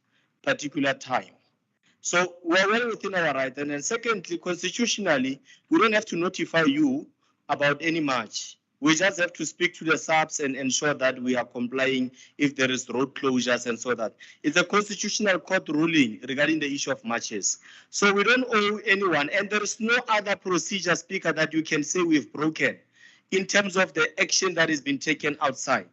particular time. So we're well within our right. And then secondly, constitutionally, we don't have to notify you about any march. We just have to speak to the subs and ensure that we are complying if there is road closures and so that. It's a constitutional court ruling regarding the issue of marches. So we don't owe anyone, and there is no other procedure, Speaker, that you can say we've broken in terms of the action that has been taken outside.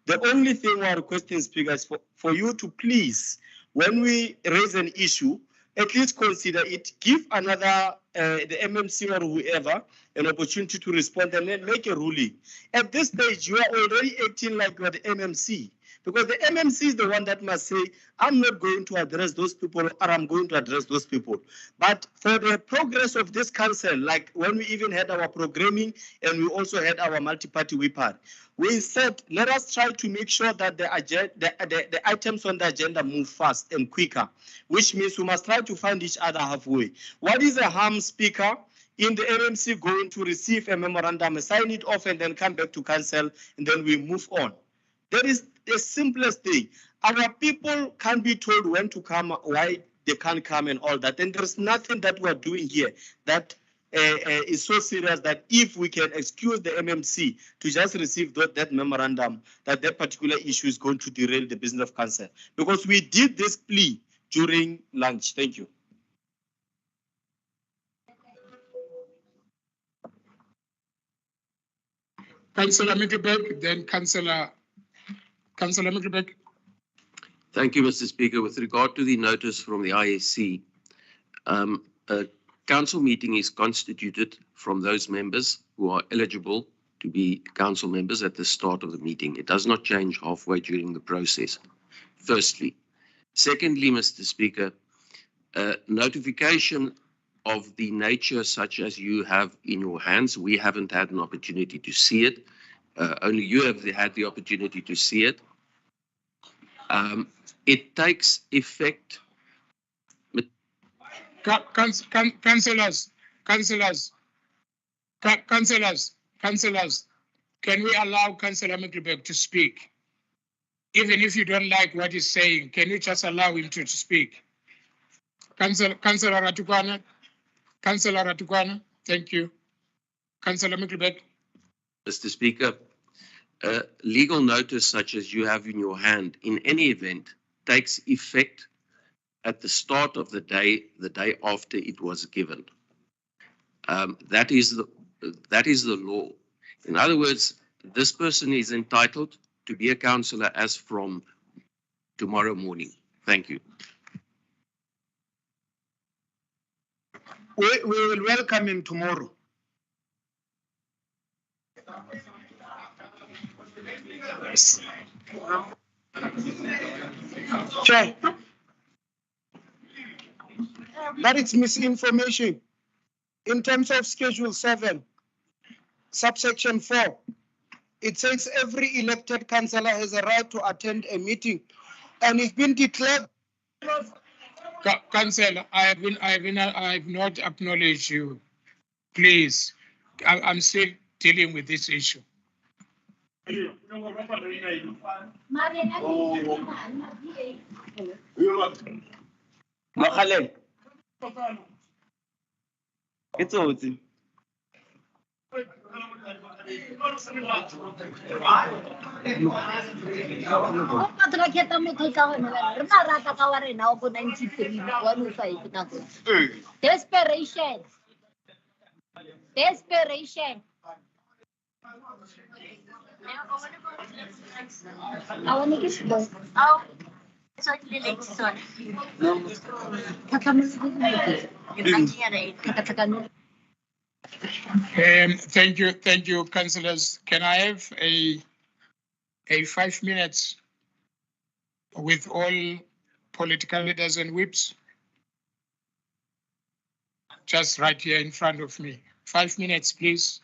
The only thing we are requesting, Speaker, is for you to please, when we raise an issue, at least consider it, give another, the MMC or whoever, an opportunity to respond and then make a ruling. At this stage, you are already acting like you are the MMC, because the MMC is the one that must say, I'm not going to address those people or I'm going to address those people. But for the progress of this council, like when we even had our programming and we also had our multi-party WIPAD, we said, let us try to make sure that the items on the agenda move fast and quicker, which means we must try to find each other halfway. What is a harm, Speaker, in the MMC going to receive a memorandum, sign it off and then come back to council and then we move on? That is the simplest thing. Our people can't be told when to come, why they can't come and all that. And there's nothing that we're doing here that is so serious that if we can excuse the MMC to just receive that memorandum, that particular issue is going to derail the business of council. Because we did this plea during lunch. Thank you. Councillor Mikkelberg, then Councillor Mikkelberg. Thank you, Mr. Speaker. With regard to the notice from the ISC, a council meeting is constituted from those members who are eligible to be council members at the start of the meeting. It does not change halfway during the process, firstly. Secondly, Mr. Speaker, notification of the nature such as you have in your hands, we haven't had an opportunity to see it. Only you have had the opportunity to see it. It takes effect. Councillors, can we allow Councillor Mikkelberg to speak? Even if you don't like what he's saying, can you just allow him to speak? Councillor Ratukwana, thank you. Councillor Mikkelberg. Mr. Speaker, legal notice such as you have in your hand, in any event, takes effect at the start of the day after it was given. That is the law. In other words, this person is entitled to be a councillor as from tomorrow morning. Thank you. We will welcome him tomorrow. Chair, that is misinformation. In terms of Schedule 7, subsection 4, it says every elected councillor has a right to attend a meeting, and it's been declared. Councillor, I have not acknowledged you. Please, I'm still dealing with this issue. It's over. Desperation. Desperation. Thank you, councillors. Can I have a 5 minutes with all political leaders and whips? Just right here in front of me. 5 minutes, please.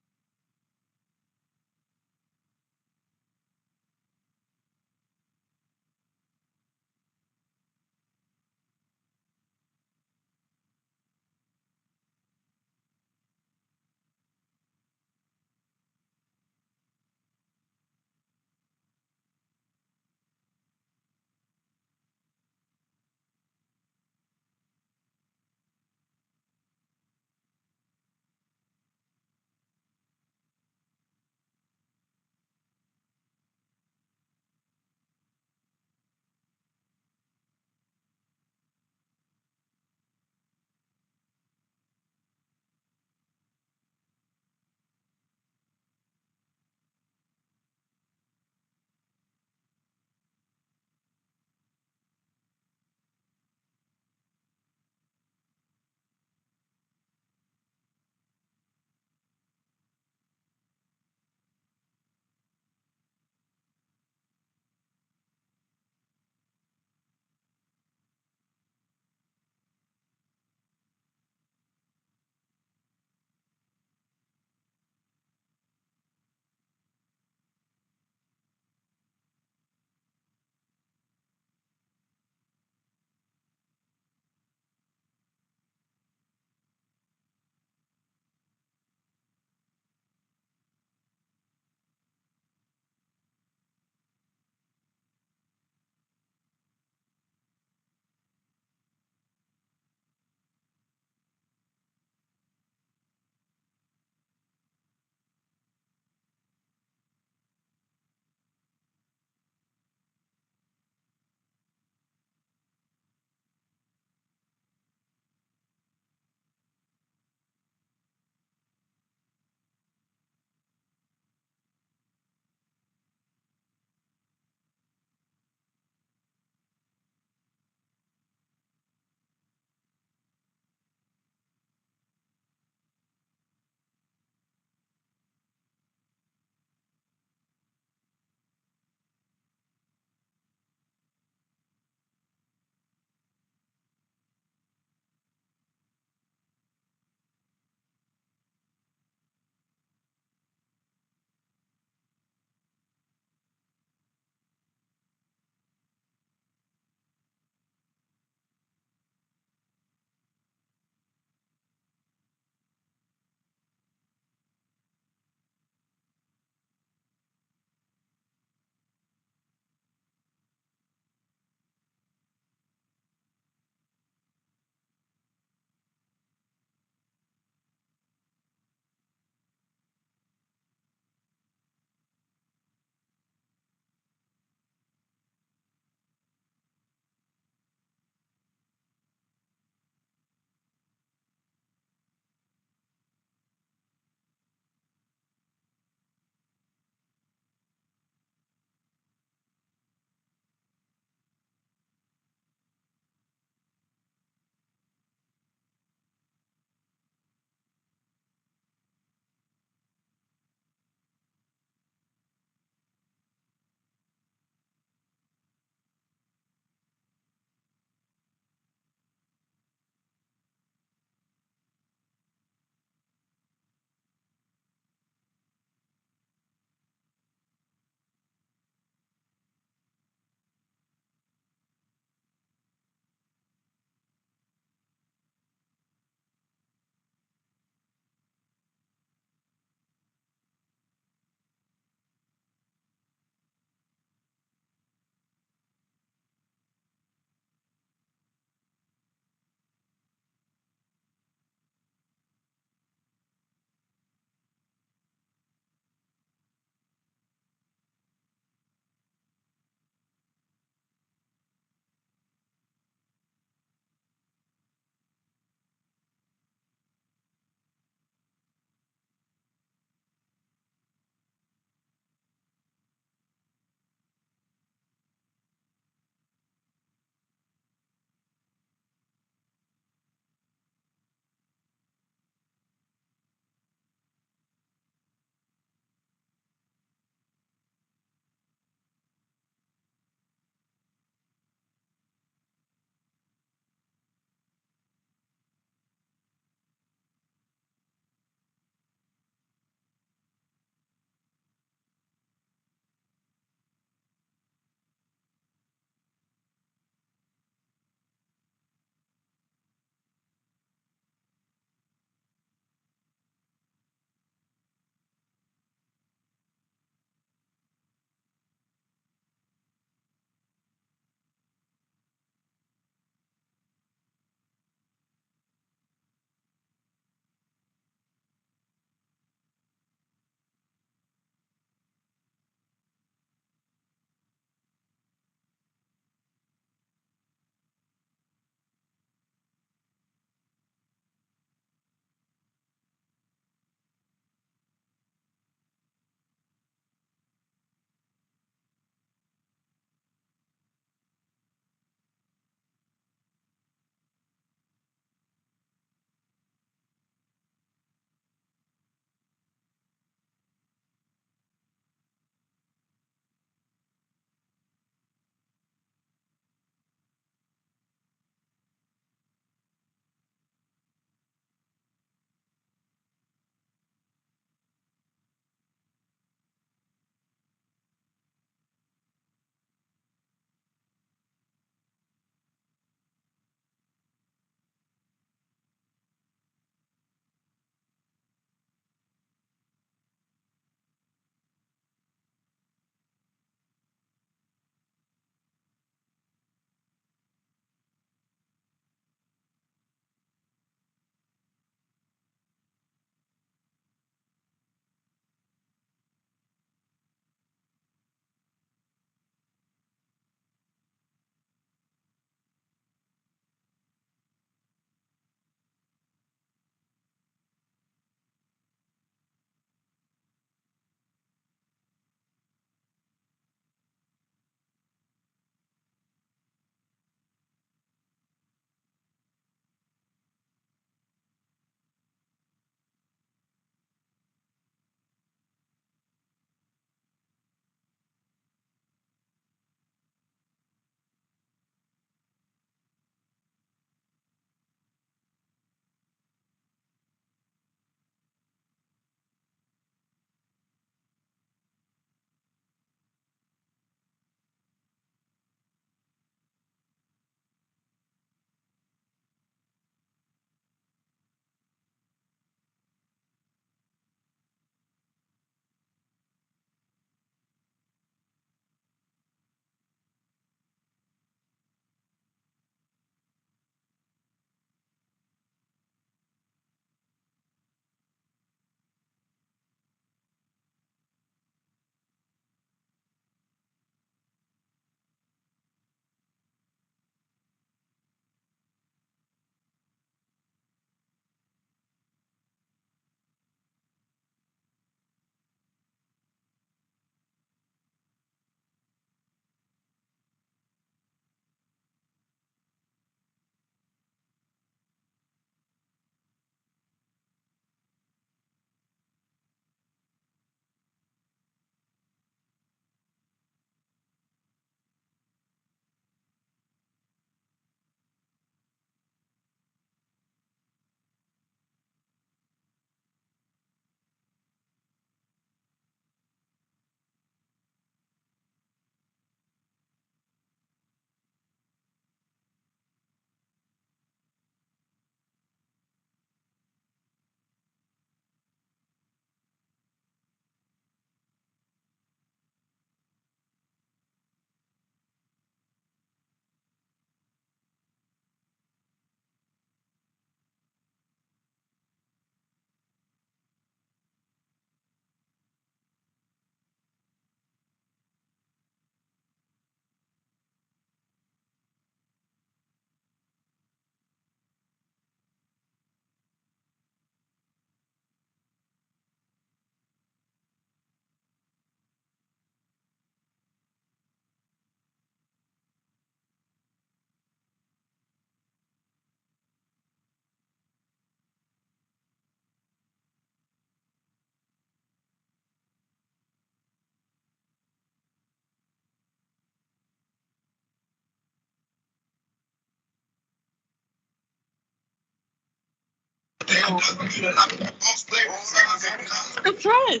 That's right.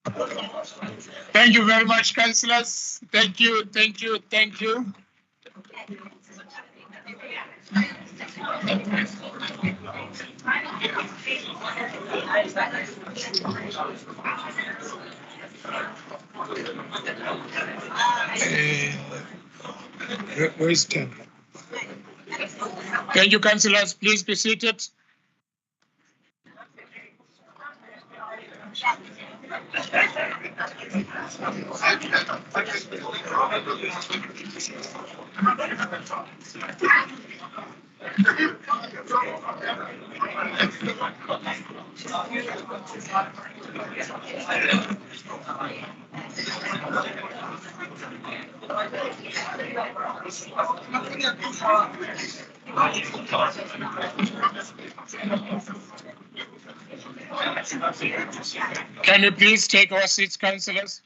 Thank you very much, councillors. Thank you, thank you, thank you. Where's Ken? Thank you, councillors. Please be seated. Can you please take our seats, councillors?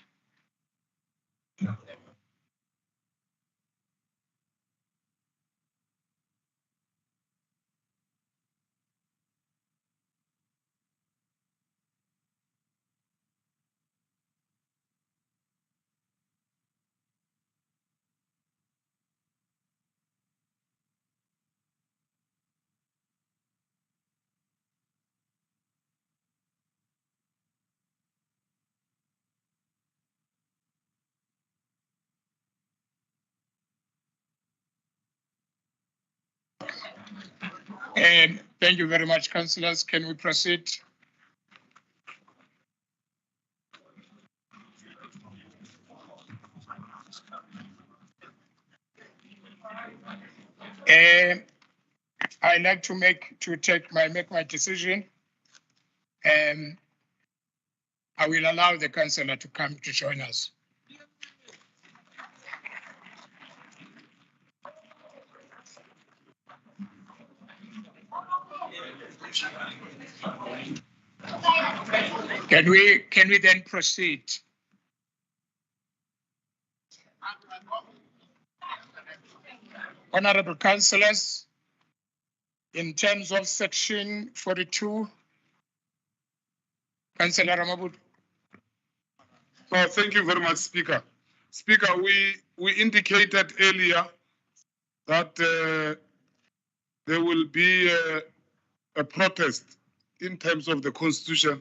And thank you very much, councillors. Can we proceed? I'd like to make my decision. And I will allow the councillor to come to join us. Can we then proceed? Honorable councillors, in terms of section 42, Councillor Ramabut. Oh, thank you very much, Speaker. Speaker, we indicated earlier that there will be a protest in terms of the Constitution.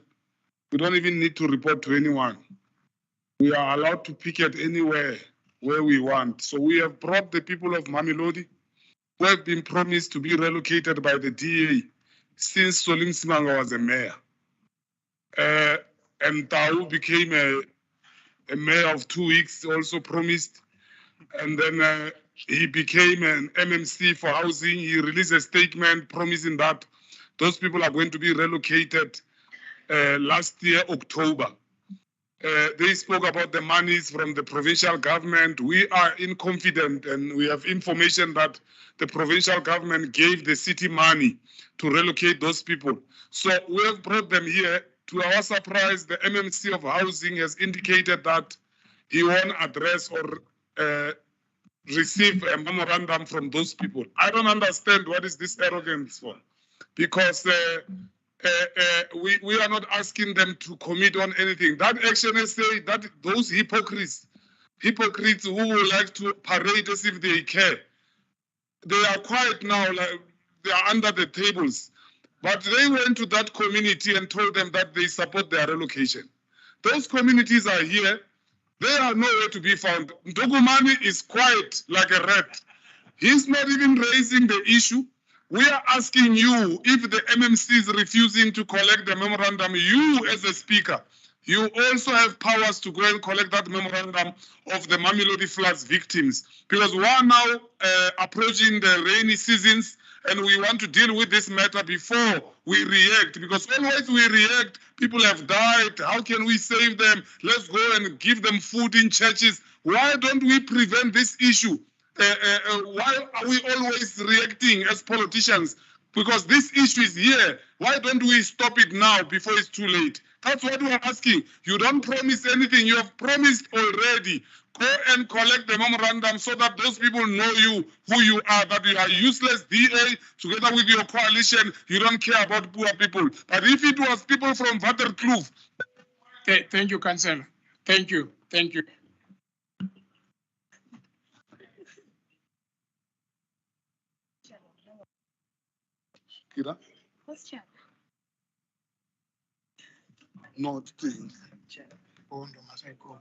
We don't even need to report to anyone. We are allowed to picket anywhere where we want. So we have brought the people of Mamelodi who have been promised to be relocated by the DA since Solim Simanga was a mayor. And Tau became a mayor of 2 weeks, also promised. And then he became an MMC for housing. He released a statement promising that those people are going to be relocated last year, October. They spoke about the monies from the provincial government. We are confident and we have information that the provincial government gave the city money to relocate those people. So we have brought them here. To our surprise, the MMC of housing has indicated that he won't address or receive a memorandum from those people. I don't understand what is this arrogance for, because we are not asking them to commit on anything. That action is say that those hypocrites who would like to parade as if they care, they are quiet now, like they are under the tables. But they went to that community and told them that they support their relocation. Those communities are here. They are nowhere to be found. Ndogumani is quiet like a rat. He's not even raising the issue. We are asking you, if the MMC is refusing to collect the memorandum, you as a speaker, you also have powers to go and collect that memorandum of the Mamelodi floods victims. Because we are now approaching the rainy seasons, and we want to deal with this matter before we react, because always we react, people have died, how can we save them? Let's go and give them food in churches. Why don't we prevent this issue? Why are we always reacting as politicians? Because this issue is here. Why don't we stop it now before it's too late? That's what we're asking. You don't promise anything. You have promised already. Go and collect the memorandum so that those people know you, who you are, that you are useless DA, together with your coalition. You don't care about poor people. But if it was people from Waterkloof, Thank you, Councillor. Thank you. Thank you. Kira? Not thing. Oh, no, must I go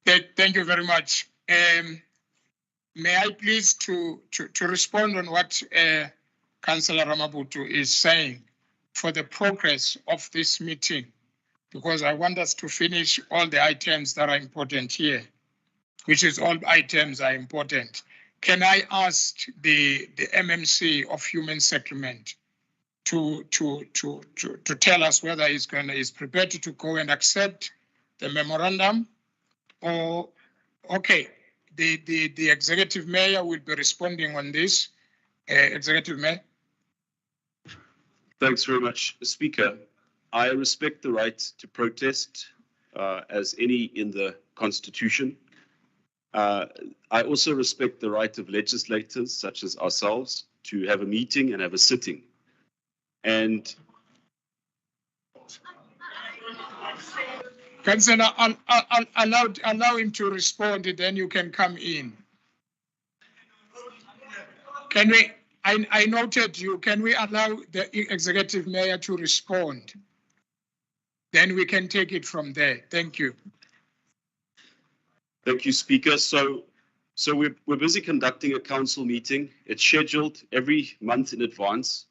there? Thank you very much. May I please to respond on what Councillor Ramabutu is saying for the progress of this meeting, because I want us to finish all the items that are important here, which is all items are important. Can I ask the MMC of Human Settlement to tell us whether he's prepared to go and accept the memorandum, or okay, the executive mayor will be responding on this. Executive Mayor. Thanks very much, Speaker. I respect the right to protest as any in the Constitution. I also respect the right of legislators such as ourselves to have a meeting and have a sitting. And Councillor, allow him to respond, then you can come in. Can we, I noted you, can we allow the executive mayor to respond? Then we can take it from there. Thank you. Thank you, Speaker. So we're busy conducting a council meeting. It's scheduled every month in advance.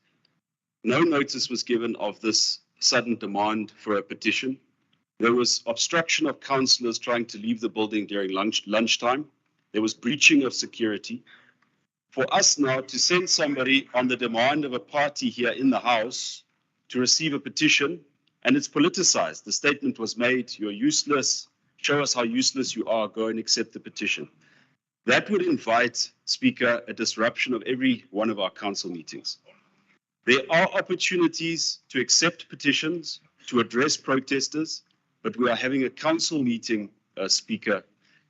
No notice was given of this sudden demand for a petition. There was obstruction of councillors trying to leave the building during lunchtime. There was breaching of security. For us now to send somebody on the demand of a party here in the House to receive a petition, and it's politicized. The statement was made, you're useless, show us how useless you are, go and accept the petition. That would invite, Speaker, a disruption of every one of our council meetings. There are opportunities to accept petitions, to address protesters, but we are having a council meeting, Speaker,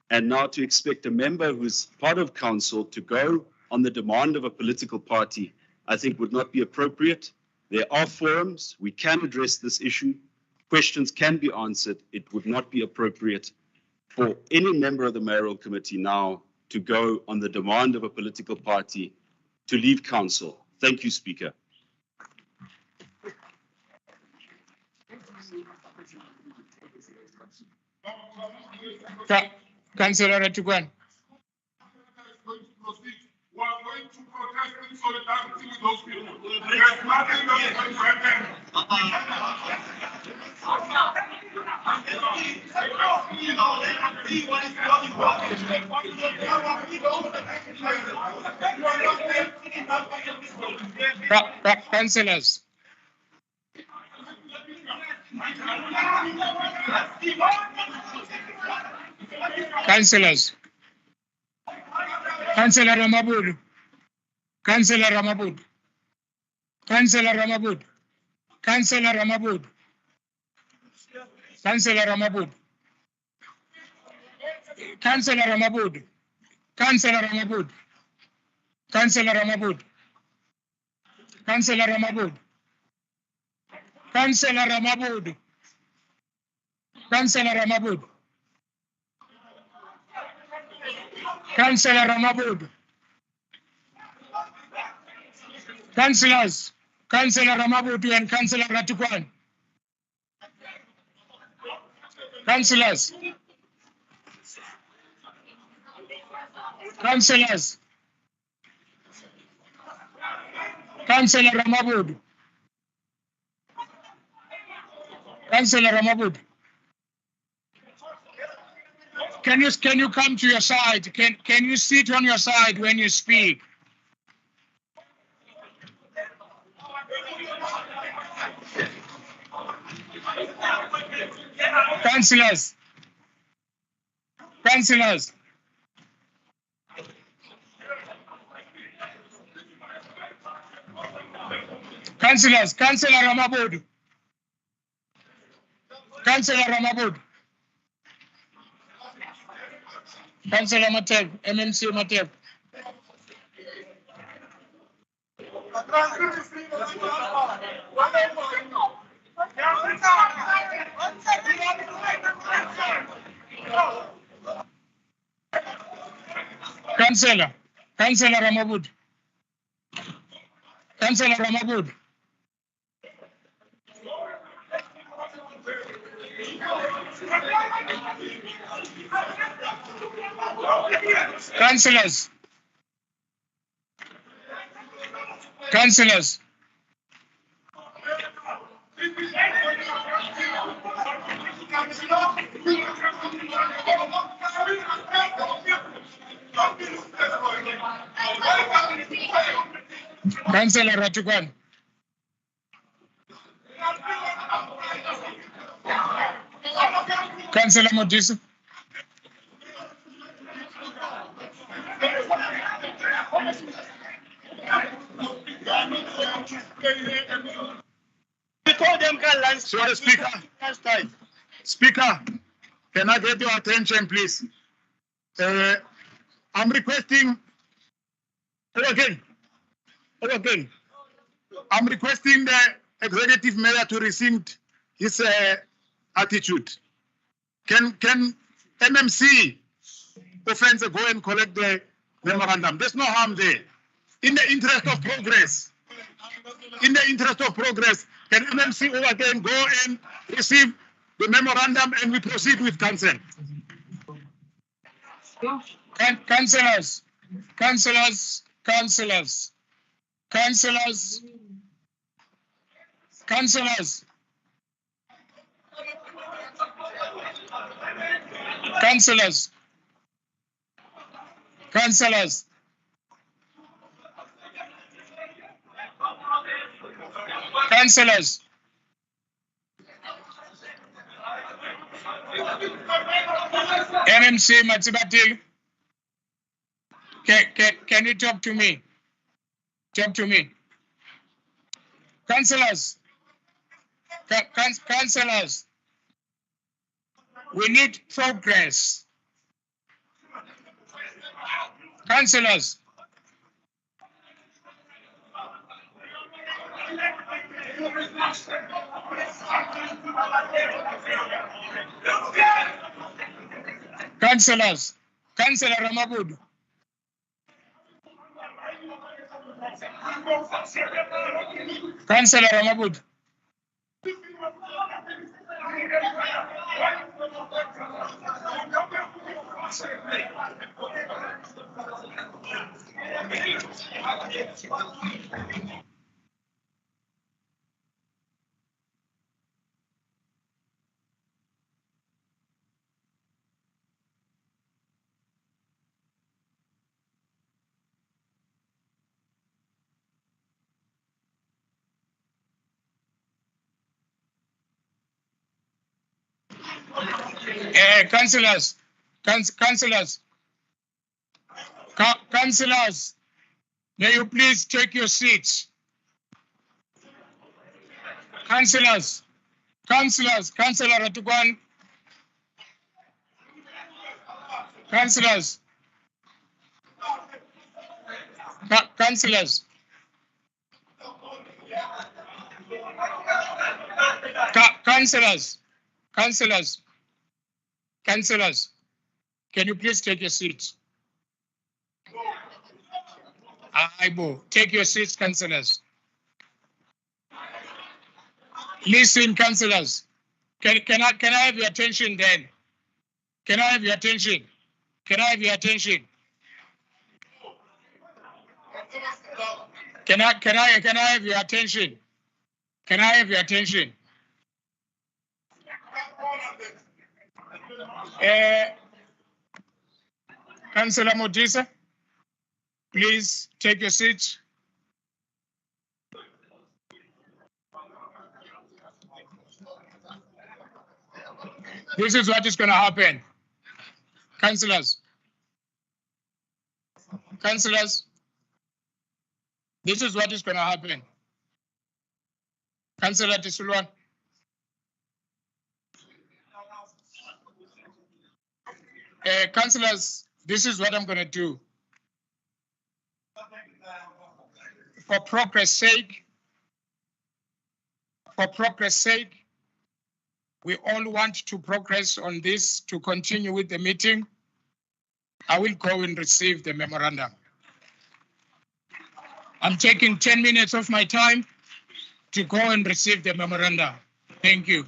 and now to expect a member who's part of council to go on the demand of a political party, I think would not be appropriate. There are forums, we can address this issue, questions can be answered. It would not be appropriate for any member of the Mayoral Committee now to go on the demand of a political party to leave council. Thank you, Speaker. Councillor Atugan. We are going to protest in solidarity with those people. There's nothing that's going to happen. Councillors. Councillors. Councillor Ramabud. Councillor Ramabud. Councillor Ramabud. Councillor Ramabud. Councillor Ramabud. Councillor Ramabud. Councillor Ramabud. Councillor Ramabud. Councillor Ramabud. Councillor Ramabud. Councillor Ramabud. Councillor Ramabud. Councillors, Councillor Ramabud and Councillor Ratukwan. Councillors. Councillors. Councillor Ramabud. Councillor Ramabud. Can you come to your side? Can you sit on your side when you speak? Councillors. Councillors. Councillors. Councillor Ramabud. Councillor Ramabud. Councillor Mateb, MMC Mateb. Councillor Ramabud. Councillor Ramabud. Councillors. Councillors. Councillor Ratukwan. Councillor Modisa. Sorry, Speaker. Speaker, can I get your attention, please? I'm requesting, again. I'm requesting the executive mayor to rescind his attitude. Can MMC offense go and collect the memorandum? There's no harm there. In the interest of progress. Can MMC again go and receive the memorandum and we proceed with consent? Councillors. MMC Matsibatil. Can you talk to me? Councillors. We need progress. Councillors. Councillor Ramabud. Councillor Ramabud. Councillors, may you please take your seats? Councillor Ratukwan. Councillors. Councillors, can you please take your seats? Aibo, take your seats, councillors. Listen, councillors. Can I have your attention then? Can I have your attention? Can I have your attention? Can I have your attention? Can I have your attention? Councillor Modisa, please take your seat. This is what is going to happen. Councillors, this is what is going to happen. Councillor Tisulwan. Councillors, this is what I'm going to do. for progress sake, we all want to progress on this to continue with the meeting. I will go and receive the memorandum. I'm taking 10 minutes of my time to go and receive the memorandum. Thank you.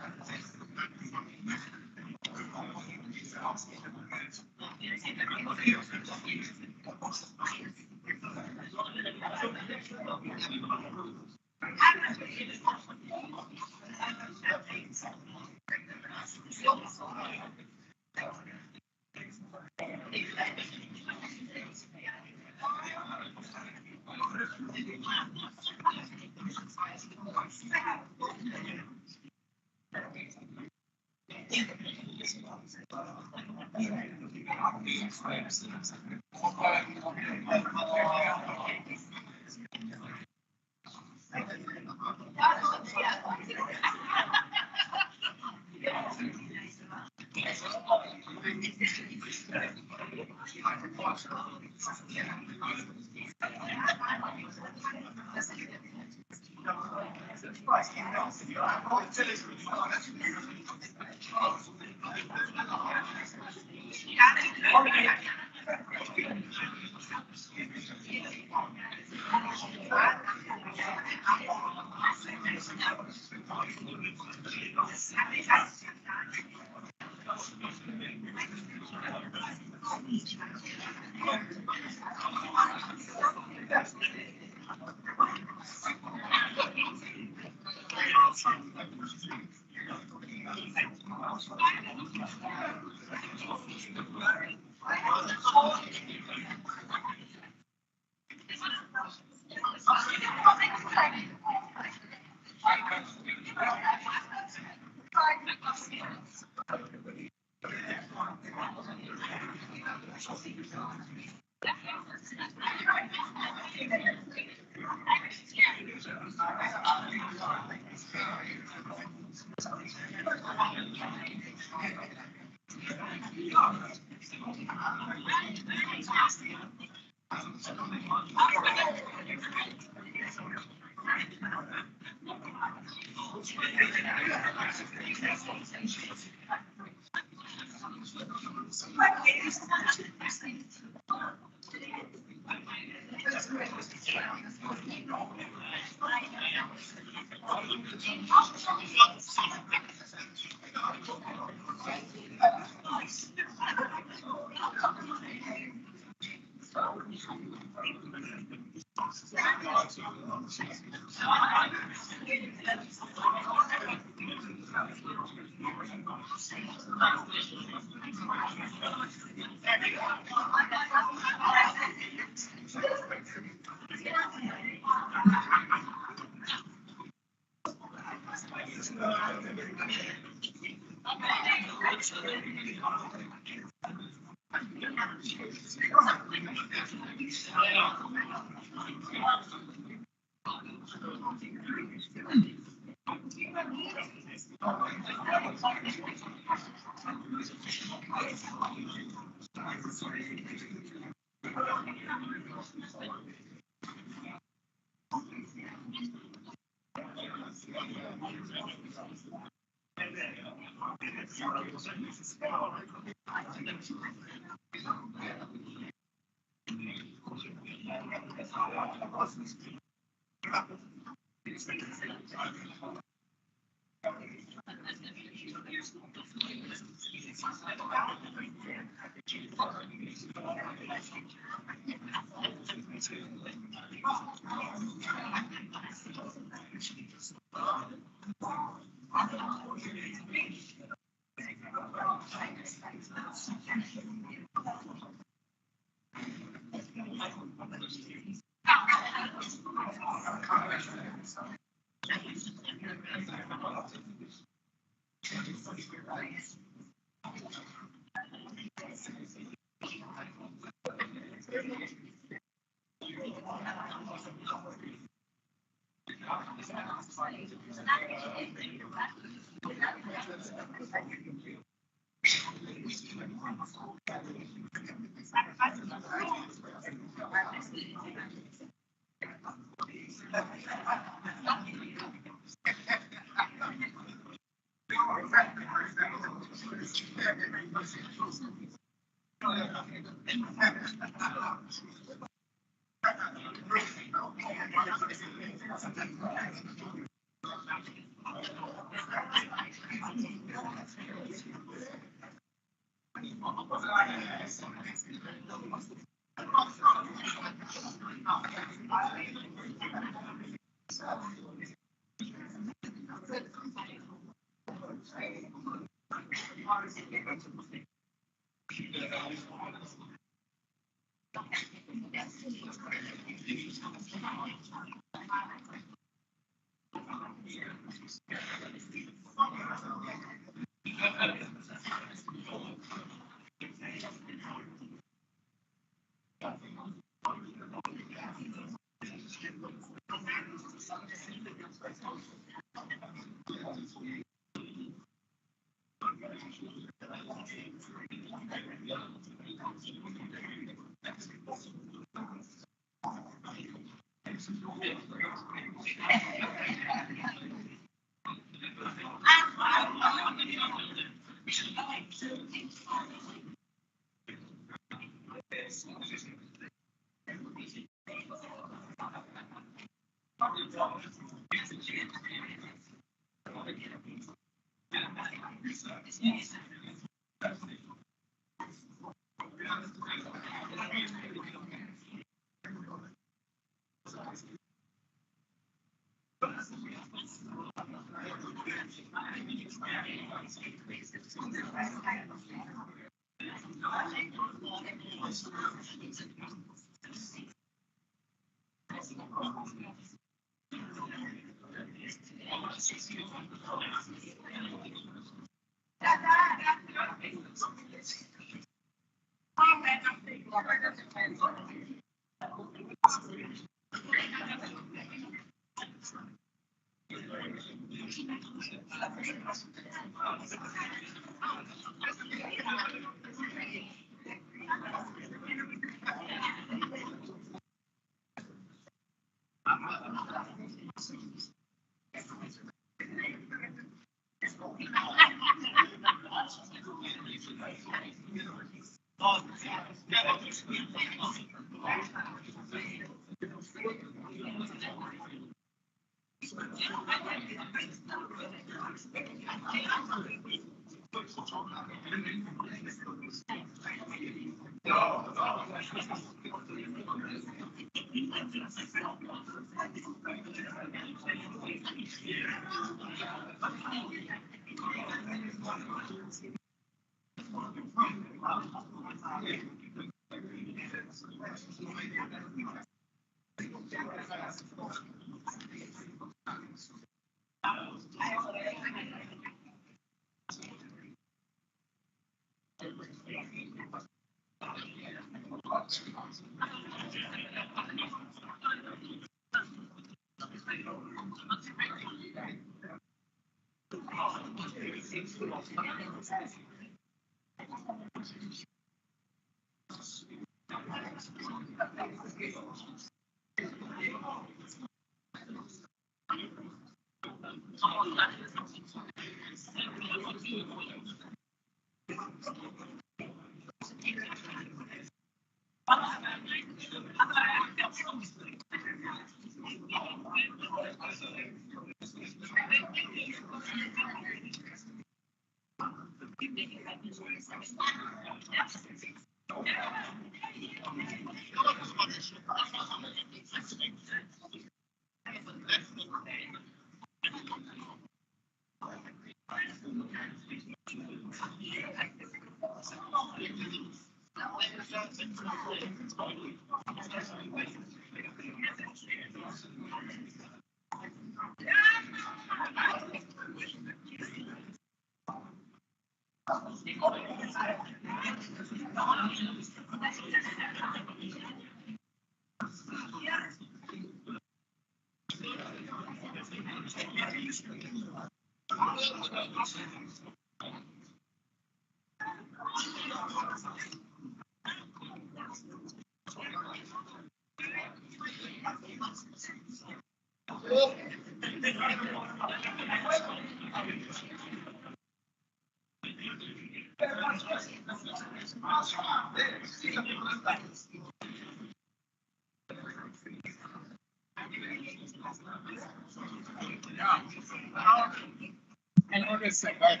And always survive.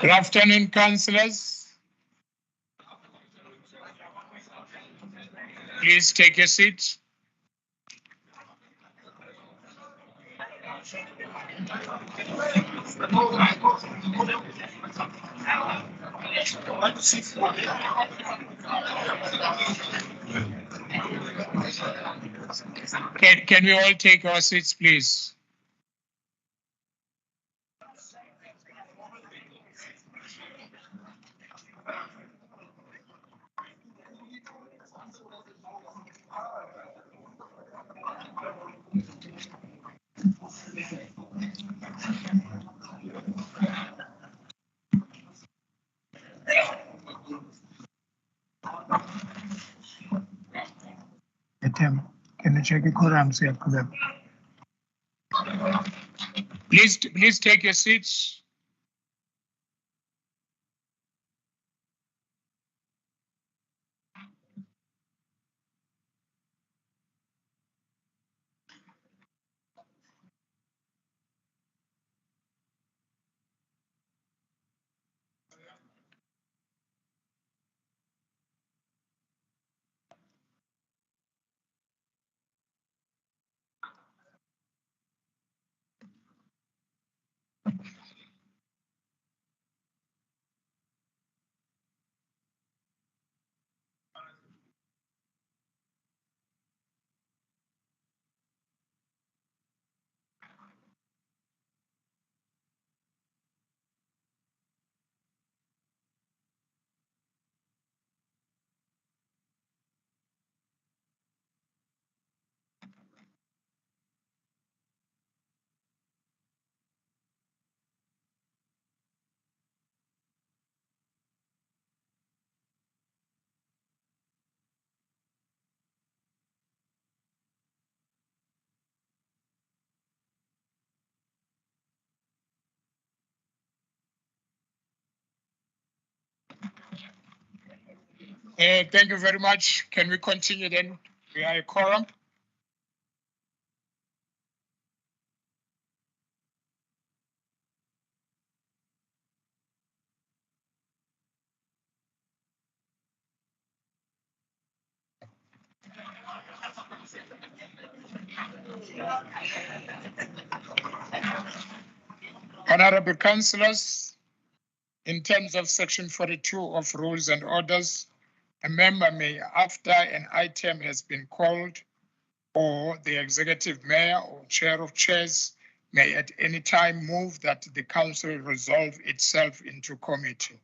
Good afternoon, councillors. Please take your seats. Can we all take our seats, please? Tim, can you check your quorums here for them? Please take your seats. Thank you very much. Can we continue then? We are a quorum. Honorable councillors, in terms of section 42 of rules and orders, a member may, after an item has been called, or the executive mayor or chair of chairs may at any time move that the council resolve itself into committee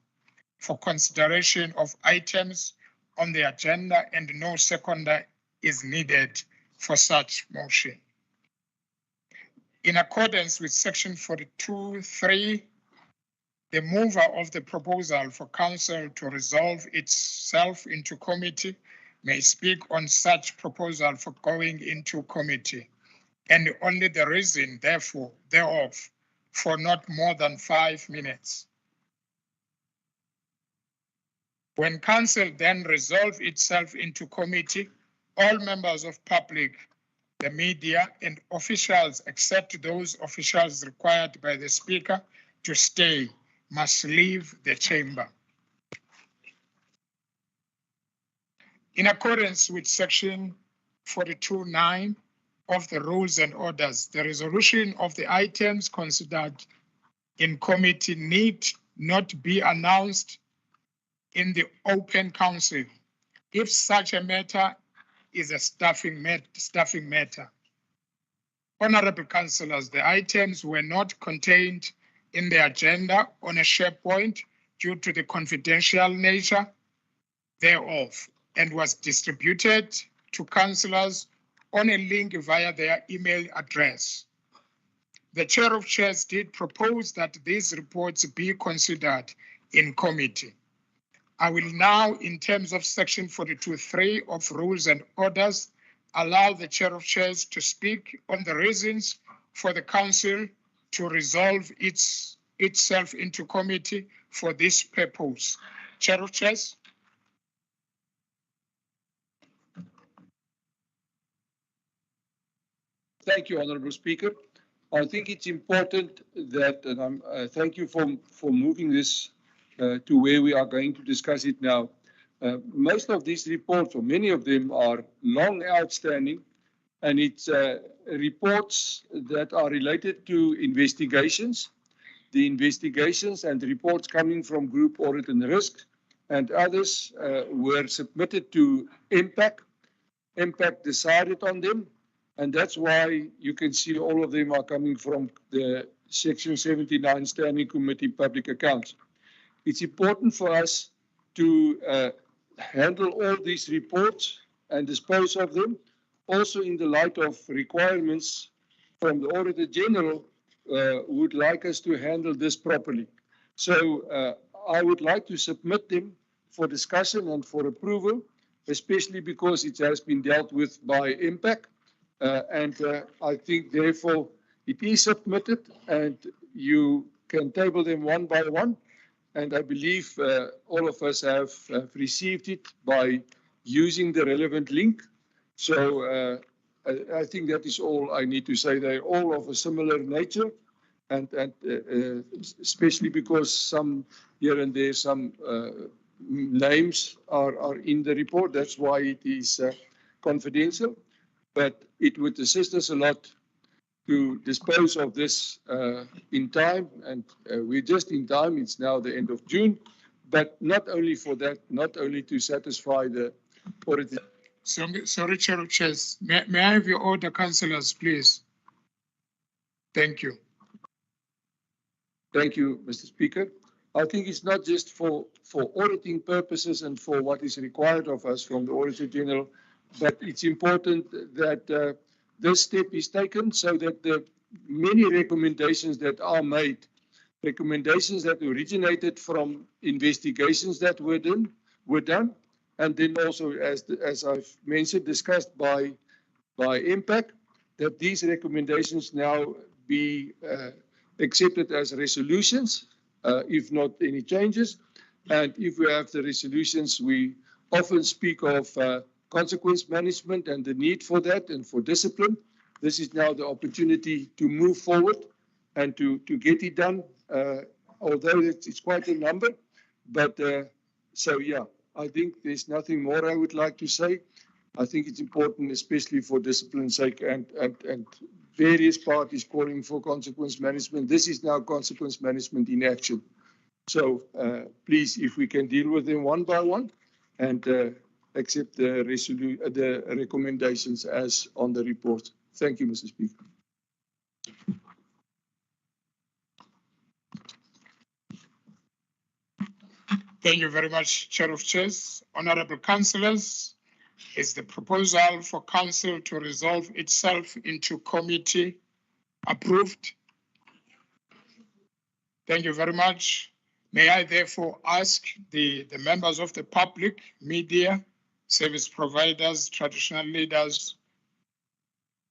for consideration of items on the agenda, and no seconder is needed for such motion. In accordance with section 42(3), the mover of the proposal for council to resolve itself into committee may speak on such proposal for going into committee, and only the reason thereof for not more than 5 minutes. When council then resolve itself into committee, all members of public, the media, and officials, except those officials required by the speaker to stay, must leave the chamber. In accordance with section 42(9) of the rules and orders, the resolution of the items considered in committee need not be announced in the open council if such a matter is a staffing matter. Honorable councillors, the items were not contained in the agenda on a SharePoint due to the confidential nature thereof, and was distributed to councillors on a link via their email address. The chair of chairs did propose that these reports be considered in committee. I will now, in terms of section 42(3) of rules and orders, allow the chair of chairs to speak on the reasons for the council to resolve itself into committee for this purpose. Chair of chairs. Thank you, Honourable Speaker. I think it's important that, and thank you for moving this to where we are going to discuss it now. Most of these reports, or many of them, are long outstanding, and it's reports that are related to investigations. The investigations and reports coming from Group Audit and Risk and others were submitted to MPAC. MPAC decided on them, and that's why you can see all of them are coming from the Section 79 Standing Committee Public Accounts. It's important for us to handle all these reports and dispose of them, also in the light of requirements from the Auditor General would like us to handle this properly. So I would like to submit them for discussion and for approval, especially because it has been dealt with by MPAC. And I think, therefore, it is submitted and you can table them one by one. And I believe all of us have received it by using the relevant link. So I think that is all I need to say. They're all of a similar nature, and especially because some here and there, some names are in the report. That's why it is confidential. But it would assist us a lot to dispose of this in time, and we're just in time. It's now the end of June, but not only for that, not only to satisfy the auditor. Sorry, Chair of Chairs. May I have your order, councillors, please? Thank you. Thank you, Mr. Speaker. I think it's not just for auditing purposes and for what is required of us from the Auditor General, but it's important that this step is taken so that the many recommendations that are made, recommendations that originated from investigations that were done, and then also, as I've mentioned, discussed by MPAC, that these recommendations now be accepted as resolutions, if not any changes. And if we have the resolutions, we often speak of consequence management and the need for that and for discipline. This is now the opportunity to move forward and to get it done, although it's quite a number. But so, yeah, I think there's nothing more I would like to say. I think it's important, especially for discipline's sake, and various parties calling for consequence management. This is now consequence management in action. So please, if we can deal with them one by one and accept the recommendations as on the report. Thank you, Mr. Speaker. Thank you very much, Chair of Chairs. Honorable councillors, is the proposal for council to resolve itself into committee approved? Thank you very much. May I therefore ask the members of the public, media, service providers, traditional leaders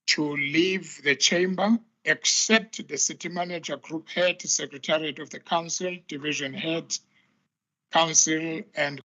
to leave the chamber, except the city manager, group head, secretariat of the council, division head, council, and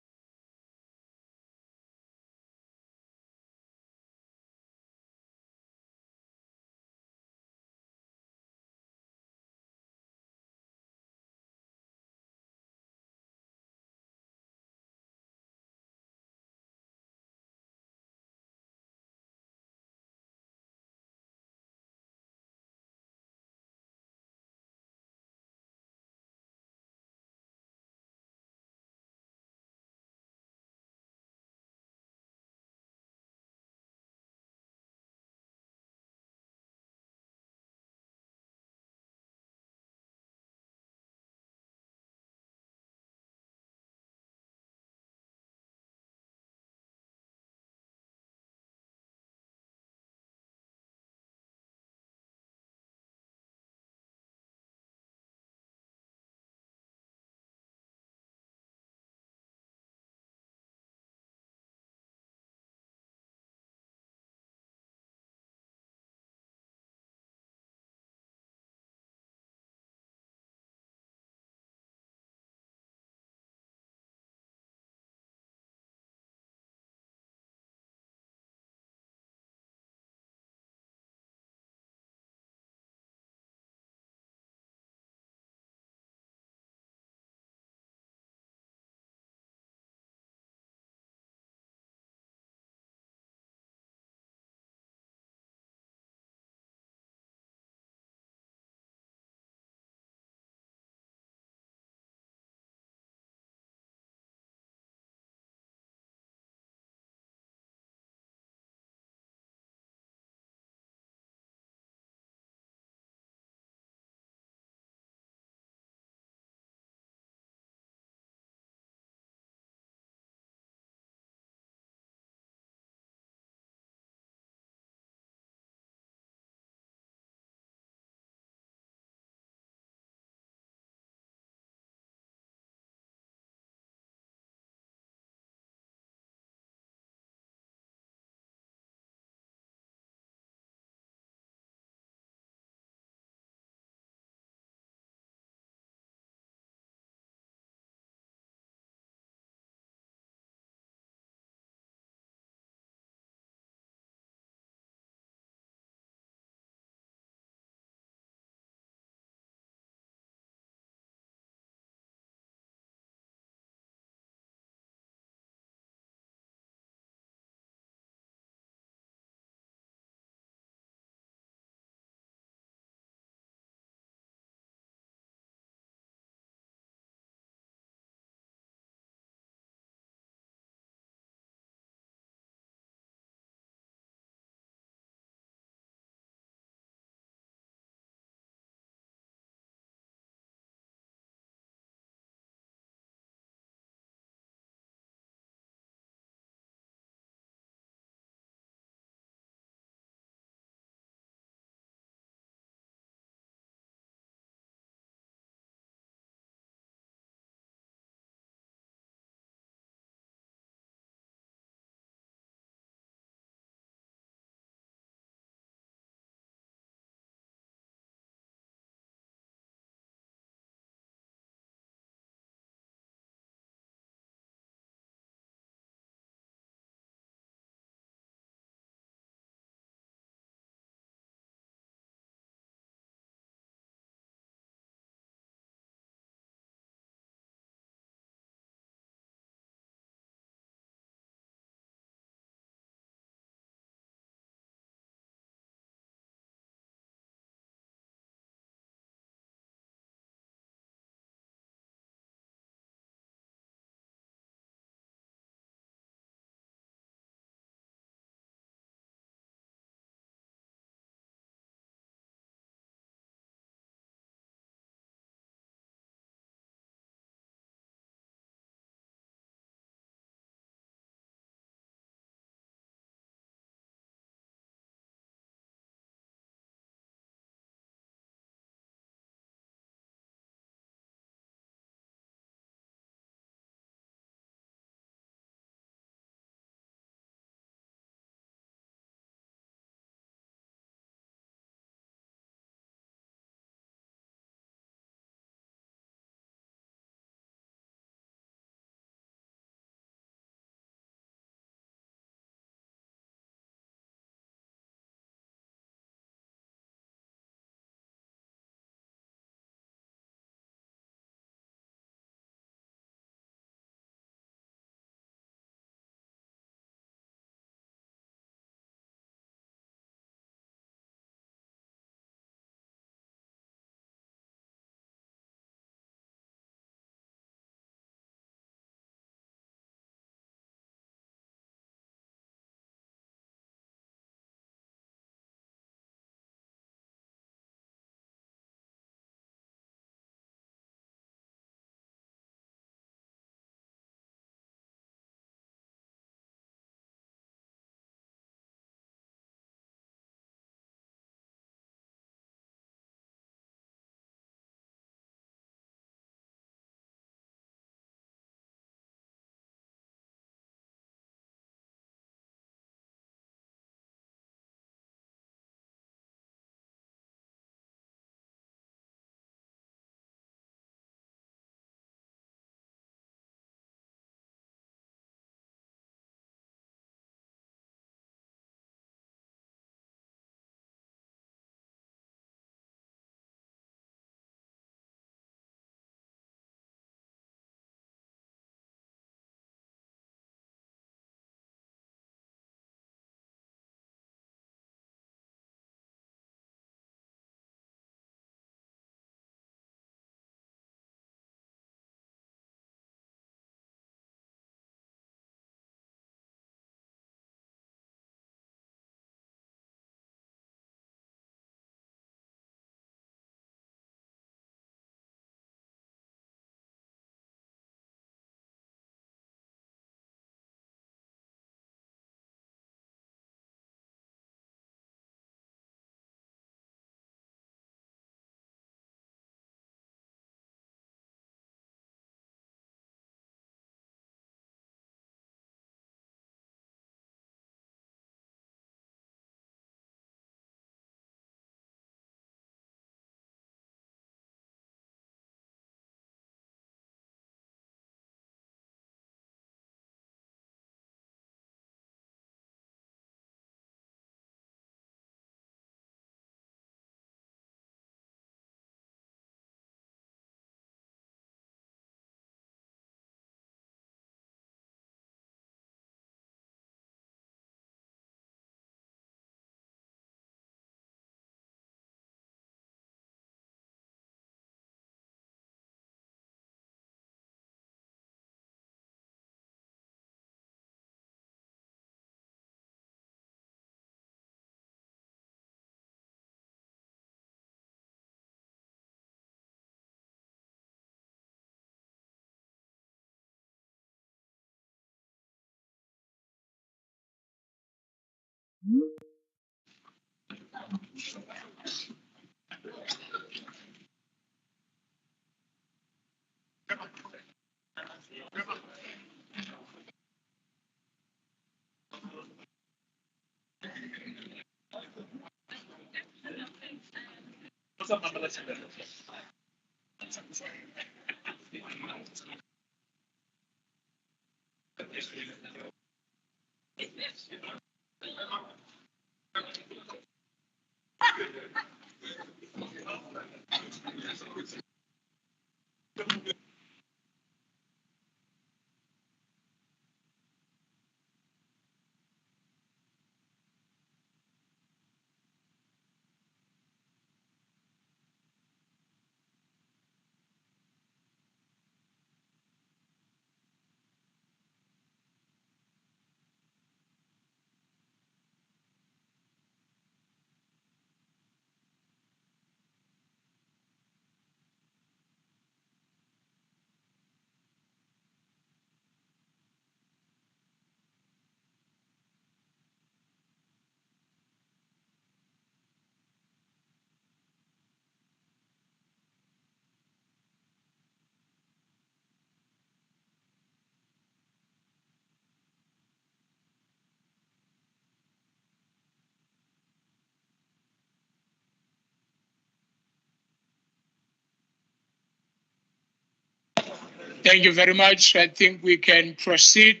Thank you very much. I think we can proceed.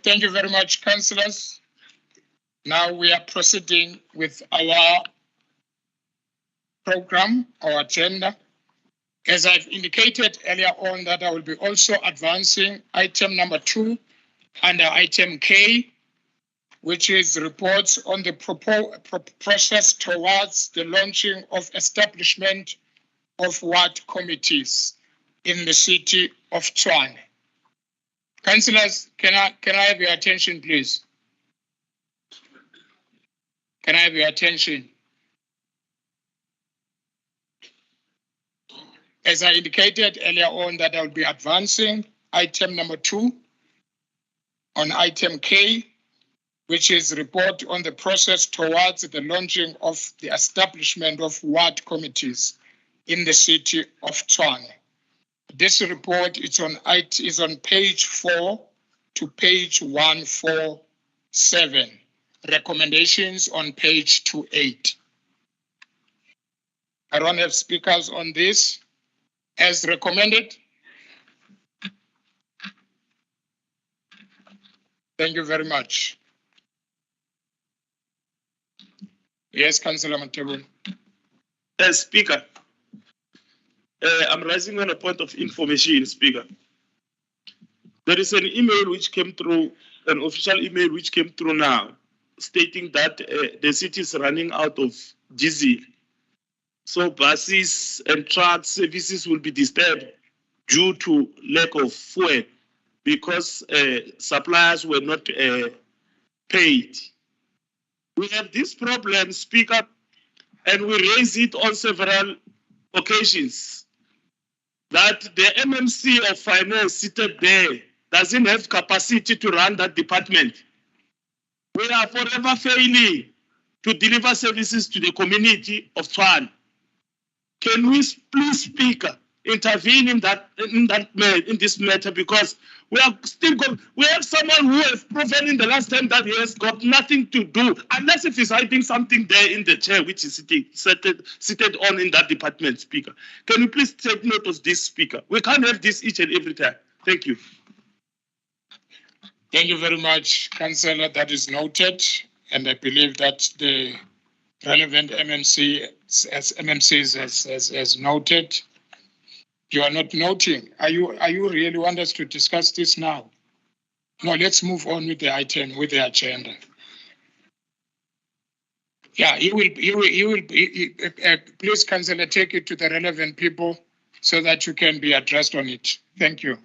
Thank you very much, councillors. Now we are proceeding with our program, our agenda. As I've indicated earlier on that I will be also advancing item number 2 under item K, which is reports on the process towards the launching of establishment of ward committees in the city of Tshwane. Councillors, can I have your attention, please? Can I have your attention? As I indicated earlier on that I'll be advancing item number 2 on item K, which is report on the process towards the launching of the establishment of ward committees in the city of Tshwane. This report is on page 4 to page 147. Recommendations on page 28. I don't have speakers on this. As recommended. Thank you very much. Yes, Councillor Matebul. Speaker, I'm raising on a point of information, Speaker. There is an email which came through, an official email which came through now, stating that the city is running out of diesel. So buses and truck services will be disturbed due to lack of fuel because suppliers were not paid. We have this problem, Speaker, and we raise it on several occasions, that the MMC of Finance seated there doesn't have capacity to run that department. We are forever failing to deliver services to the community of Tshwane. Can we please, Speaker, intervene in this matter, because we have someone who has proven in the last time that he has got nothing to do unless if he's hiding something there in the chair which is seated on in that department, Speaker. Can you please take note of this, Speaker? We can't have this each and every time. Thank you. Thank you very much, Councillor. That is noted, and I believe that the relevant MMCs as noted. You are not noting. Are you really want us to discuss this now? No, let's move on with the item, with the agenda. Yeah, please, Councillor, take it to the relevant people so that you can be addressed on it. Thank you.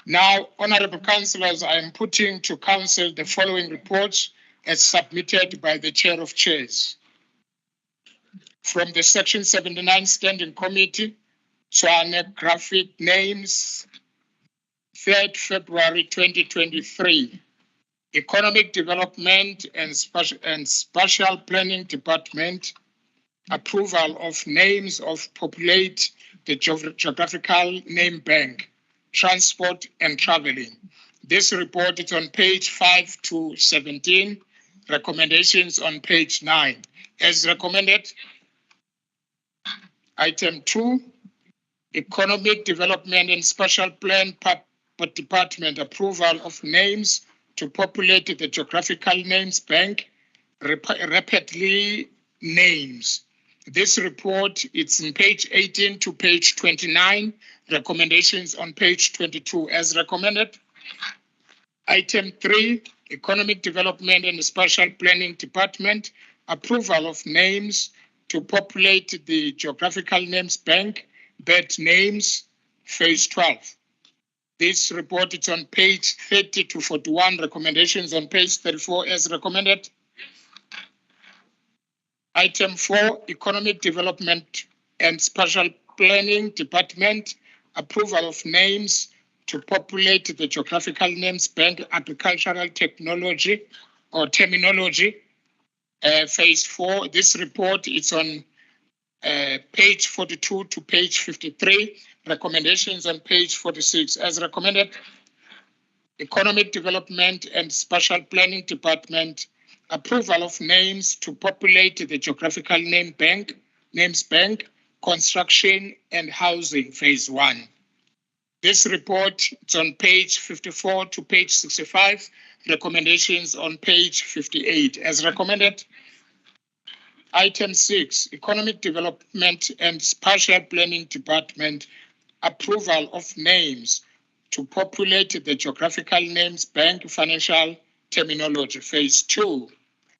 Now, honorable councillors, I am putting to council the following reports as submitted by the chair of chairs. From the Section 79 Standing Committee, Tswane Graphic Names, 3rd February 2023. Economic Development and Spatial Planning Department, approval of names of populate the geographical name bank, transport and traveling. This report is on page 5 to 17, recommendations on page 9. As recommended, item 2, Economic Development and Spatial Plan Department, approval of names to populate the geographical names bank, rapidly names. This report, it's in page 18 to page 29, recommendations on page 22 as recommended. Item 3, Economic Development and Spatial Planning Department, approval of names to populate the geographical names bank, bed names, phase 12. This report is on page 30 to 41, recommendations on page 34 as recommended. Item 4, Economic Development and Spatial Planning Department, approval of names to populate the geographical names bank, agricultural technology or terminology, phase 4. This report is on page 42 to page 53, recommendations on page 46 as recommended. Economic Development and Spatial Planning Department, approval of names to populate the geographical names bank, construction and housing, phase 1. This report is on page 54 to page 65, recommendations on page 58 as recommended. Item 6, Economic Development and Spatial Planning Department, approval of names to populate the geographical names bank, financial terminology, phase 2.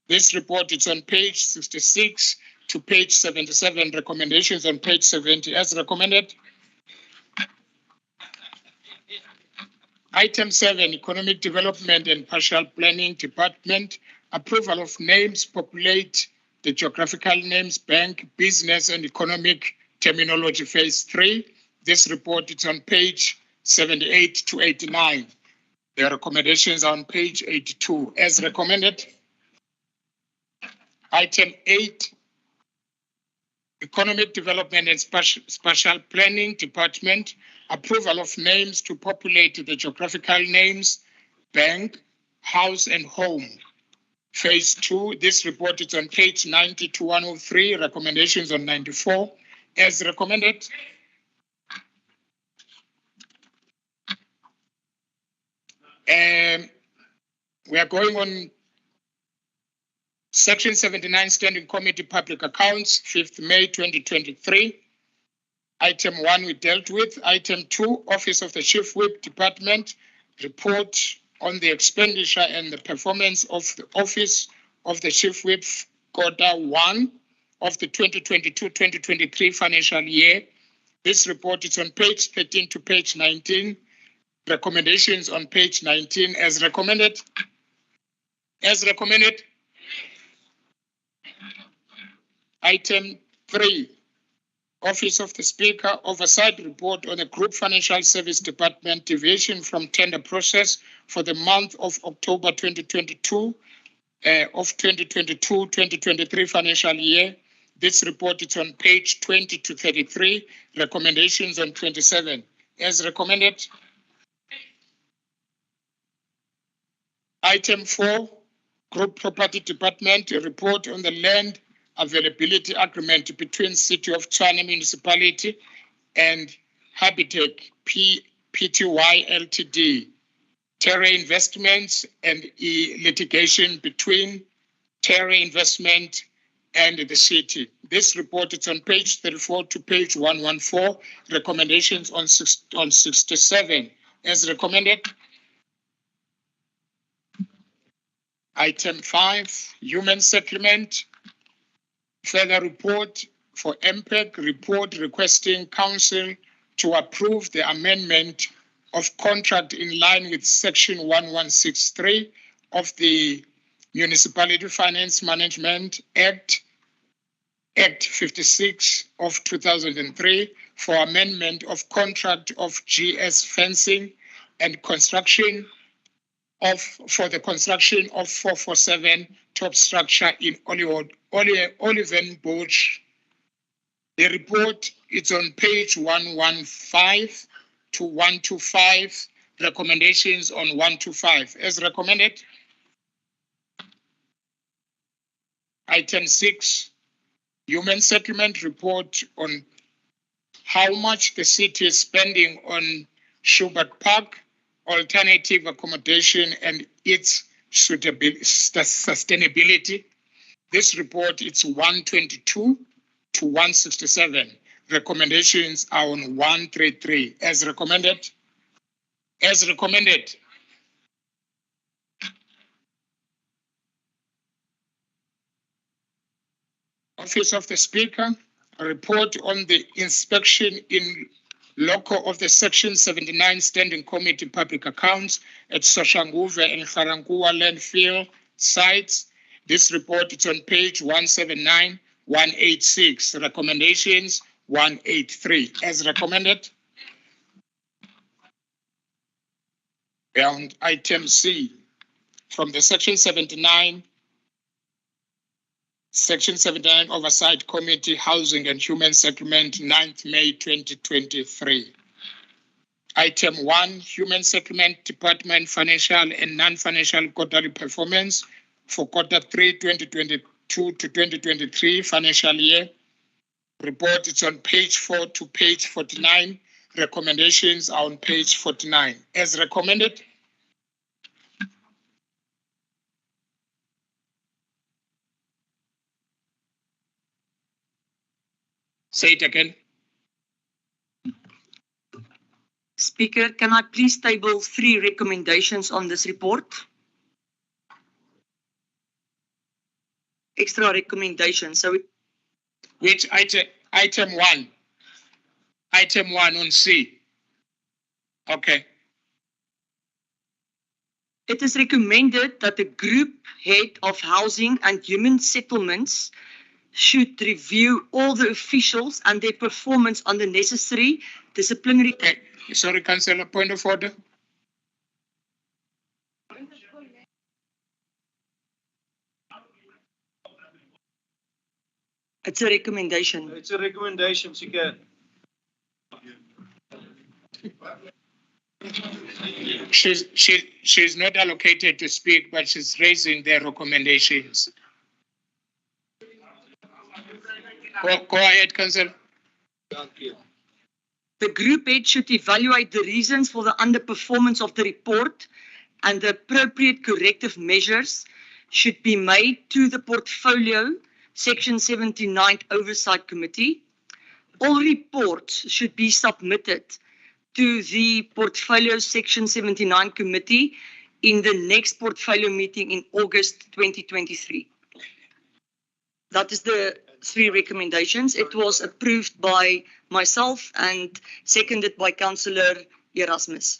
This report is on page 66 to page 77, recommendations on page 70 as recommended. Item 7, Economic Development and Spatial Planning Department, approval of names populate the geographical names bank, business and economic terminology, phase 3. This report is on page 78 to 89. The recommendations are on page 82 as recommended. Item 8, Economic Development and Spatial Planning Department, approval of names to populate the geographical names bank, house and home, phase 2. This report is on page 90 to 103, recommendations on 94 as recommended. We are going on Section 79 Standing Committee Public Accounts, 5th May 2023. Item 1 we dealt with. Item 2, Office of the Chief Whip Department, report on the expenditure and the performance of the Office of the Chief Whip Q1 of the 2022-2023 financial year. This report is on page 13 to page 19. Recommendations on page 19 as recommended. As recommended. Item 3, Office of the Speaker, Oversight Report on the Group Financial Service Department deviation from tender process for the month of October 2022 of 2022-2023 financial year. This report is on page 20 to 33, recommendations on 27. As recommended. Item 4, Group Property Department, a report on the land availability agreement between City of Tshwane Municipality and Habitat Pty Ltd, Terra Investments and litigation between Terra Investment and the city. This report is on page 34 to page 114, recommendations on 67 as recommended. Item 5, Human Settlement, Further report for MPEG, report requesting council to approve the amendment of contract in line with section 1163 of the Municipality Finance Management Act 56 of 2003 for amendment of contract of GS fencing and construction for the construction of 447 top structure in Olivenbush. The report is on page 115 to 125, recommendations on 125. As recommended. Item 6, human settlement report on how much the city is spending on Schubert Park, alternative accommodation and its sustainability. This report is 122 to 167. Recommendations are on 133 as recommended. As recommended. Office of the Speaker, a report on the inspection in local of the Section 79 Standing Committee Public Accounts at Soshanguve and Kharangua landfill sites. This report is on page 179, 186. Recommendations 183 as recommended. And item C from the Section 79 Oversight Committee, Housing and Human Settlement, 9th May 2023. Item 1, Human Settlement Department Financial and Non-Financial Quarterly Performance for Quarter 3, 2022 to 2023 financial year. Report is on page 4 to page 49. Recommendations are on page 49. As recommended. Say it again. Speaker, can I please table 3 recommendations on this report? Extra recommendations. So which item? Item 1. Item 1 on C. Okay. It is recommended that the group head of housing and human settlements should review all the officials and their performance on the necessary disciplinary. Okay. Sorry, Councillor, point of order. It's a recommendation. It's a recommendation, Speaker. She's not allocated to speak, but she's raising their recommendations. Go ahead, Councillor. The group head should evaluate the reasons for the underperformance of the report, and the appropriate corrective measures should be made to the portfolio Section 79 Oversight Committee. All reports should be submitted to the Portfolio Section 79 Committee in the next portfolio meeting in August 2023. That is the 3 recommendations. It was approved by myself and seconded by Councillor Erasmus.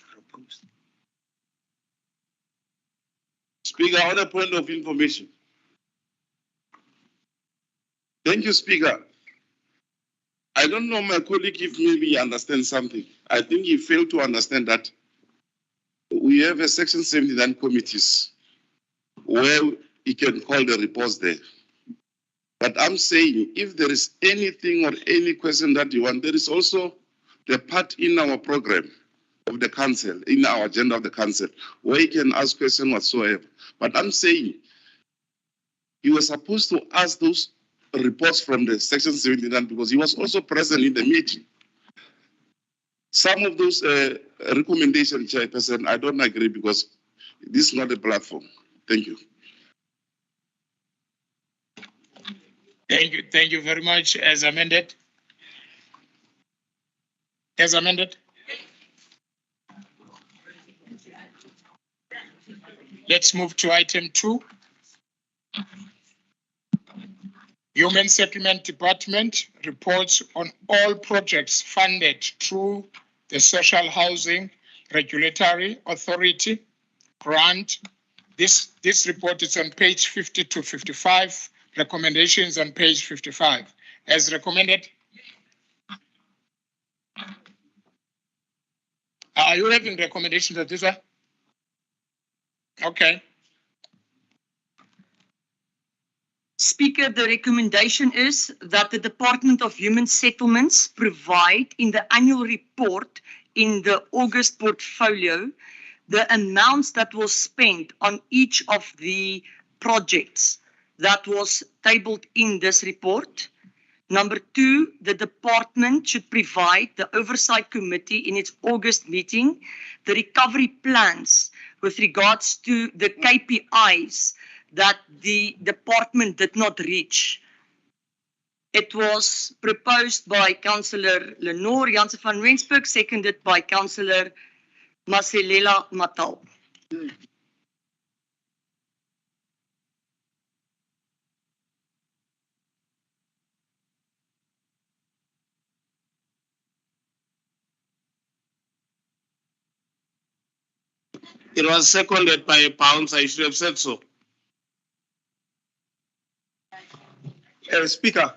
Speaker, on a point of information. Thank you, Speaker. I don't know, my colleague, if maybe he understands something. I think he failed to understand that we have a Section 79 committees where he can call the reports there. But I'm saying if there is anything or any question that you want, there is also the part in our program of the council, in our agenda of the council, where you can ask questions whatsoever. But I'm saying you were supposed to ask those reports from the Section 79 because he was also present in the meeting. Some of those recommendations, Chairperson, I don't agree because this is not a platform. Thank you. Thank you very much. As amended. As amended. Let's move to item 2. Human Settlement Department reports on all projects funded through the Social Housing Regulatory Authority grant. This report is on page 50 to 55, recommendations on page 55. As recommended. Are you having recommendations of this one? Okay. Speaker, the recommendation is that the Department of Human Settlements provide in the annual report in the August portfolio the amounts that was spent on each of the projects that was tabled in this report. Number 2, the department should provide the Oversight Committee in its August meeting the recovery plans with regards to the KPIs that the department did not reach. It was proposed by Councilor Lenore Jansen van Rensburg, seconded by Councilor Masilela Matal. It was seconded by a Pounds. I should have said so. Speaker,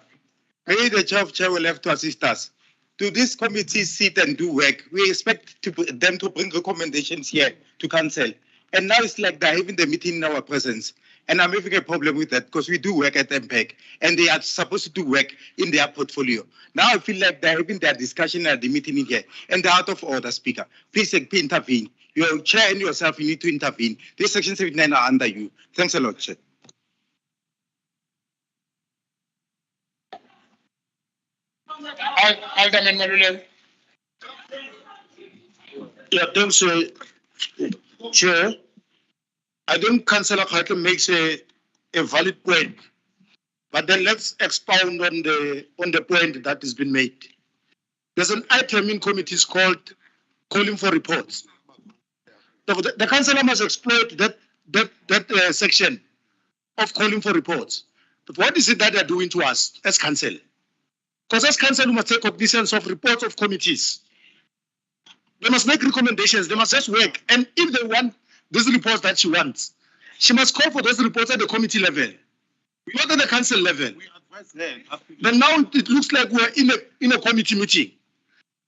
maybe the chair will have to assist us. Do this committee sit and do work? We expect them to bring recommendations here to council. And now it's like they're having the meeting in our presence. And I'm having a problem with that because we do work at MPEC and they are supposed to do work in their portfolio. Now I feel like they're having their discussion at the meeting in here and they're out of order, Speaker. Please intervene. Your chair and yourself, you need to intervene. This section 79 are under you. Thanks a lot, Chair. Alderman Malule. Yeah, thanks, Chair. I think Councillor Khatlo makes a valid point, but then let's expound on the point that has been made. There's an item in committees called calling for reports. The councillor must exploit that section of calling for reports. But what is it that they're doing to us as council? Because as council, we must take cognizance of reports of committees. They must make recommendations. They must just work. And if they want these reports that she wants, she must call for those reports at the committee level, not at the council level. Then now it looks like we're in a committee meeting.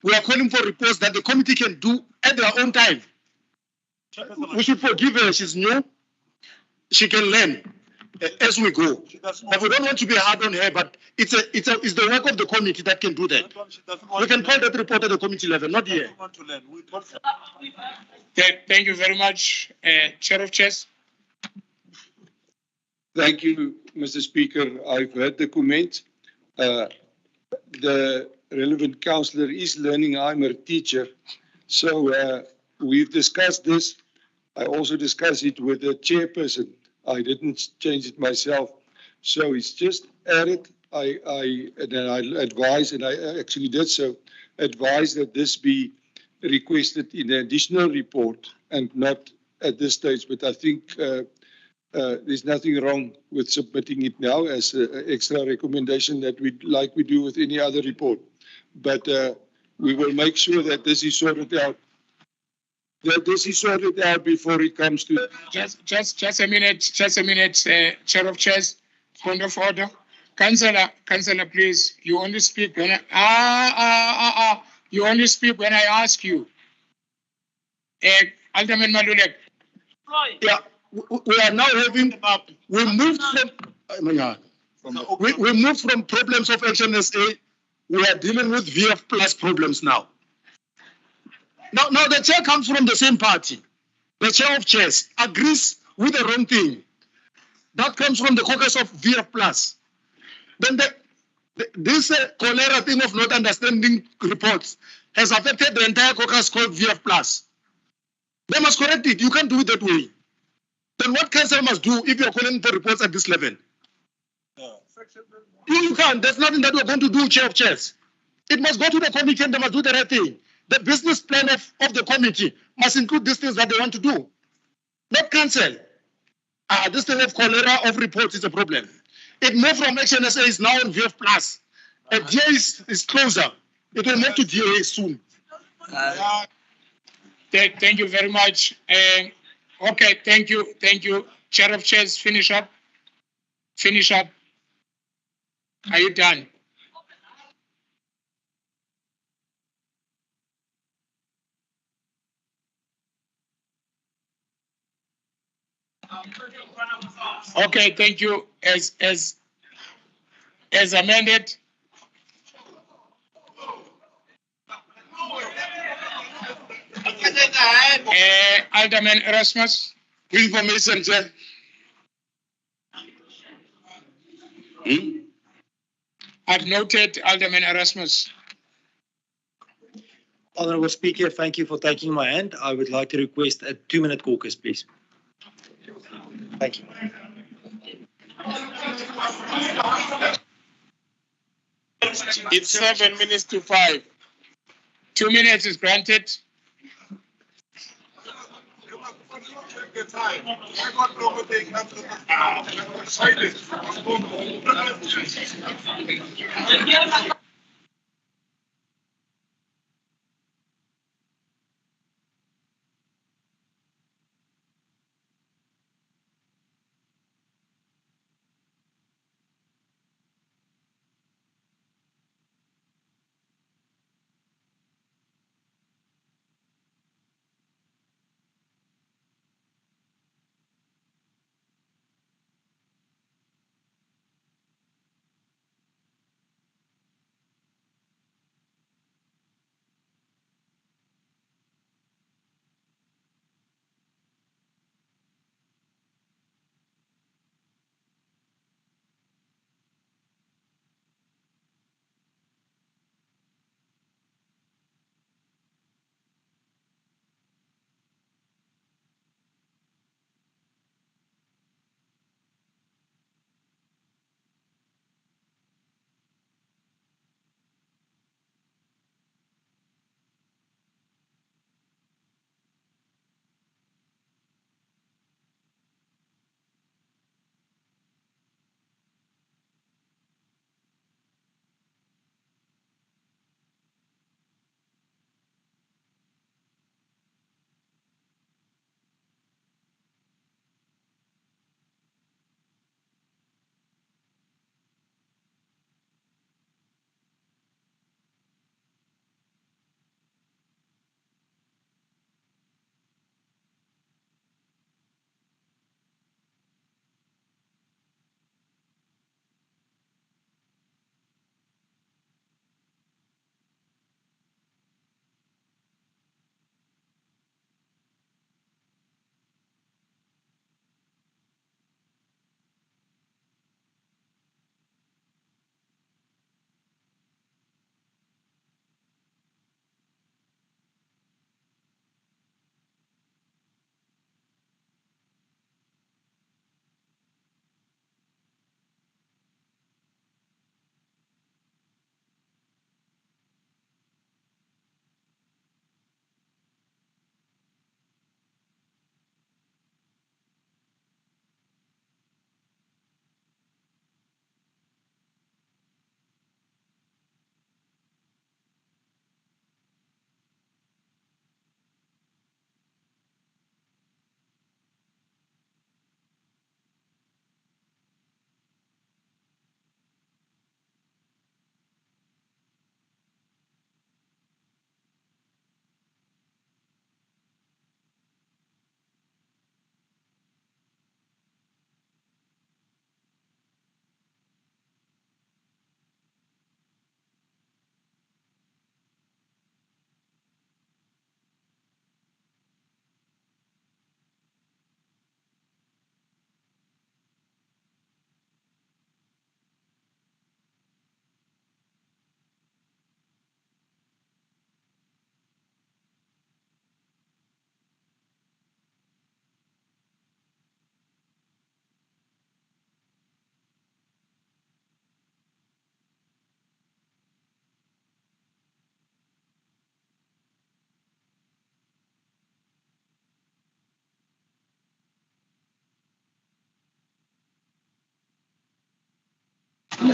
We are calling for reports that the committee can do at their own time. We should forgive her. She's new. She can learn as we go. But we don't want to be hard on her, but it's the work of the committee that can do that. We can call that report at the committee level, not here. Thank you very much, Chair of Chairs. Thank you, Mr. Speaker. I've heard the comment. The relevant councillor is learning. I'm a teacher. So we've discussed this. I also discussed it with the chairperson. I didn't change it myself. So it's just added. I advise, and I actually did so, advise that this be requested in an additional report and not at this stage. But I think there's nothing wrong with submitting it now as an extra recommendation that we do with any other report. But we will make sure that this is sorted out. Before it comes to just a minute, Chair of Chairs, point of order. Councillor, please, you only speak when you only speak when I ask you. Alderman Malulek. Yeah, we are now having we moved from problems of Action SA. We are dealing with VF plus problems now. Now the chair comes from the same party. The chair of chairs agrees with the wrong thing. That comes from the caucus of VF plus. Then this cholera thing of not understanding reports has affected the entire caucus called VF plus. They must correct it. You can't do it that way. Then what council must do if you're calling for reports at this level? You can't. There's nothing that we're going to do, chair of chairs. It must go to the committee and they must do the right thing. The business plan of the committee must include these things that they want to do. Not council. This thing of cholera of reports is a problem. It moved from Action SA, is now on VF Plus. And DA is closer. It will move to DA soon. Thank you very much. Okay, thank you. Chair of Chairs, finish up. Are you done? Okay, thank you. As amended. Alderman Erasmus. Information, Chair. I've noted Alderman Erasmus. Honourable Speaker, thank you for taking my hand. I would like to request a 2-minute caucus, please. Thank you. It's 7 minutes to 5. 2 minutes is granted.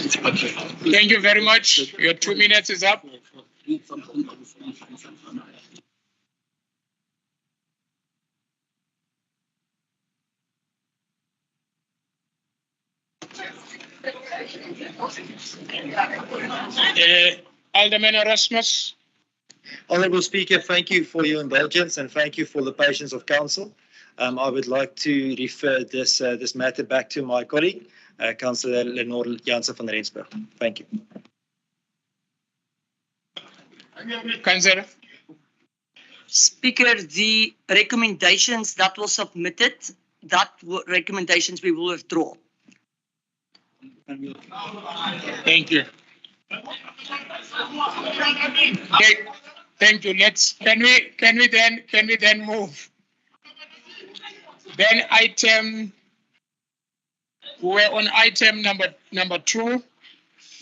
Thank you very much. Your 2 minutes is up. Alderman Erasmus. Honourable Speaker, thank you for your indulgence and thank you for the patience of council. I would like to refer this matter back to my colleague, Councillor Lenore Jansen van Rensburg. Thank you. Councillor. Speaker, the recommendations that were submitted, recommendations we will withdraw. Thank you. Okay, thank you. Can we then move? Then we're on item number 2,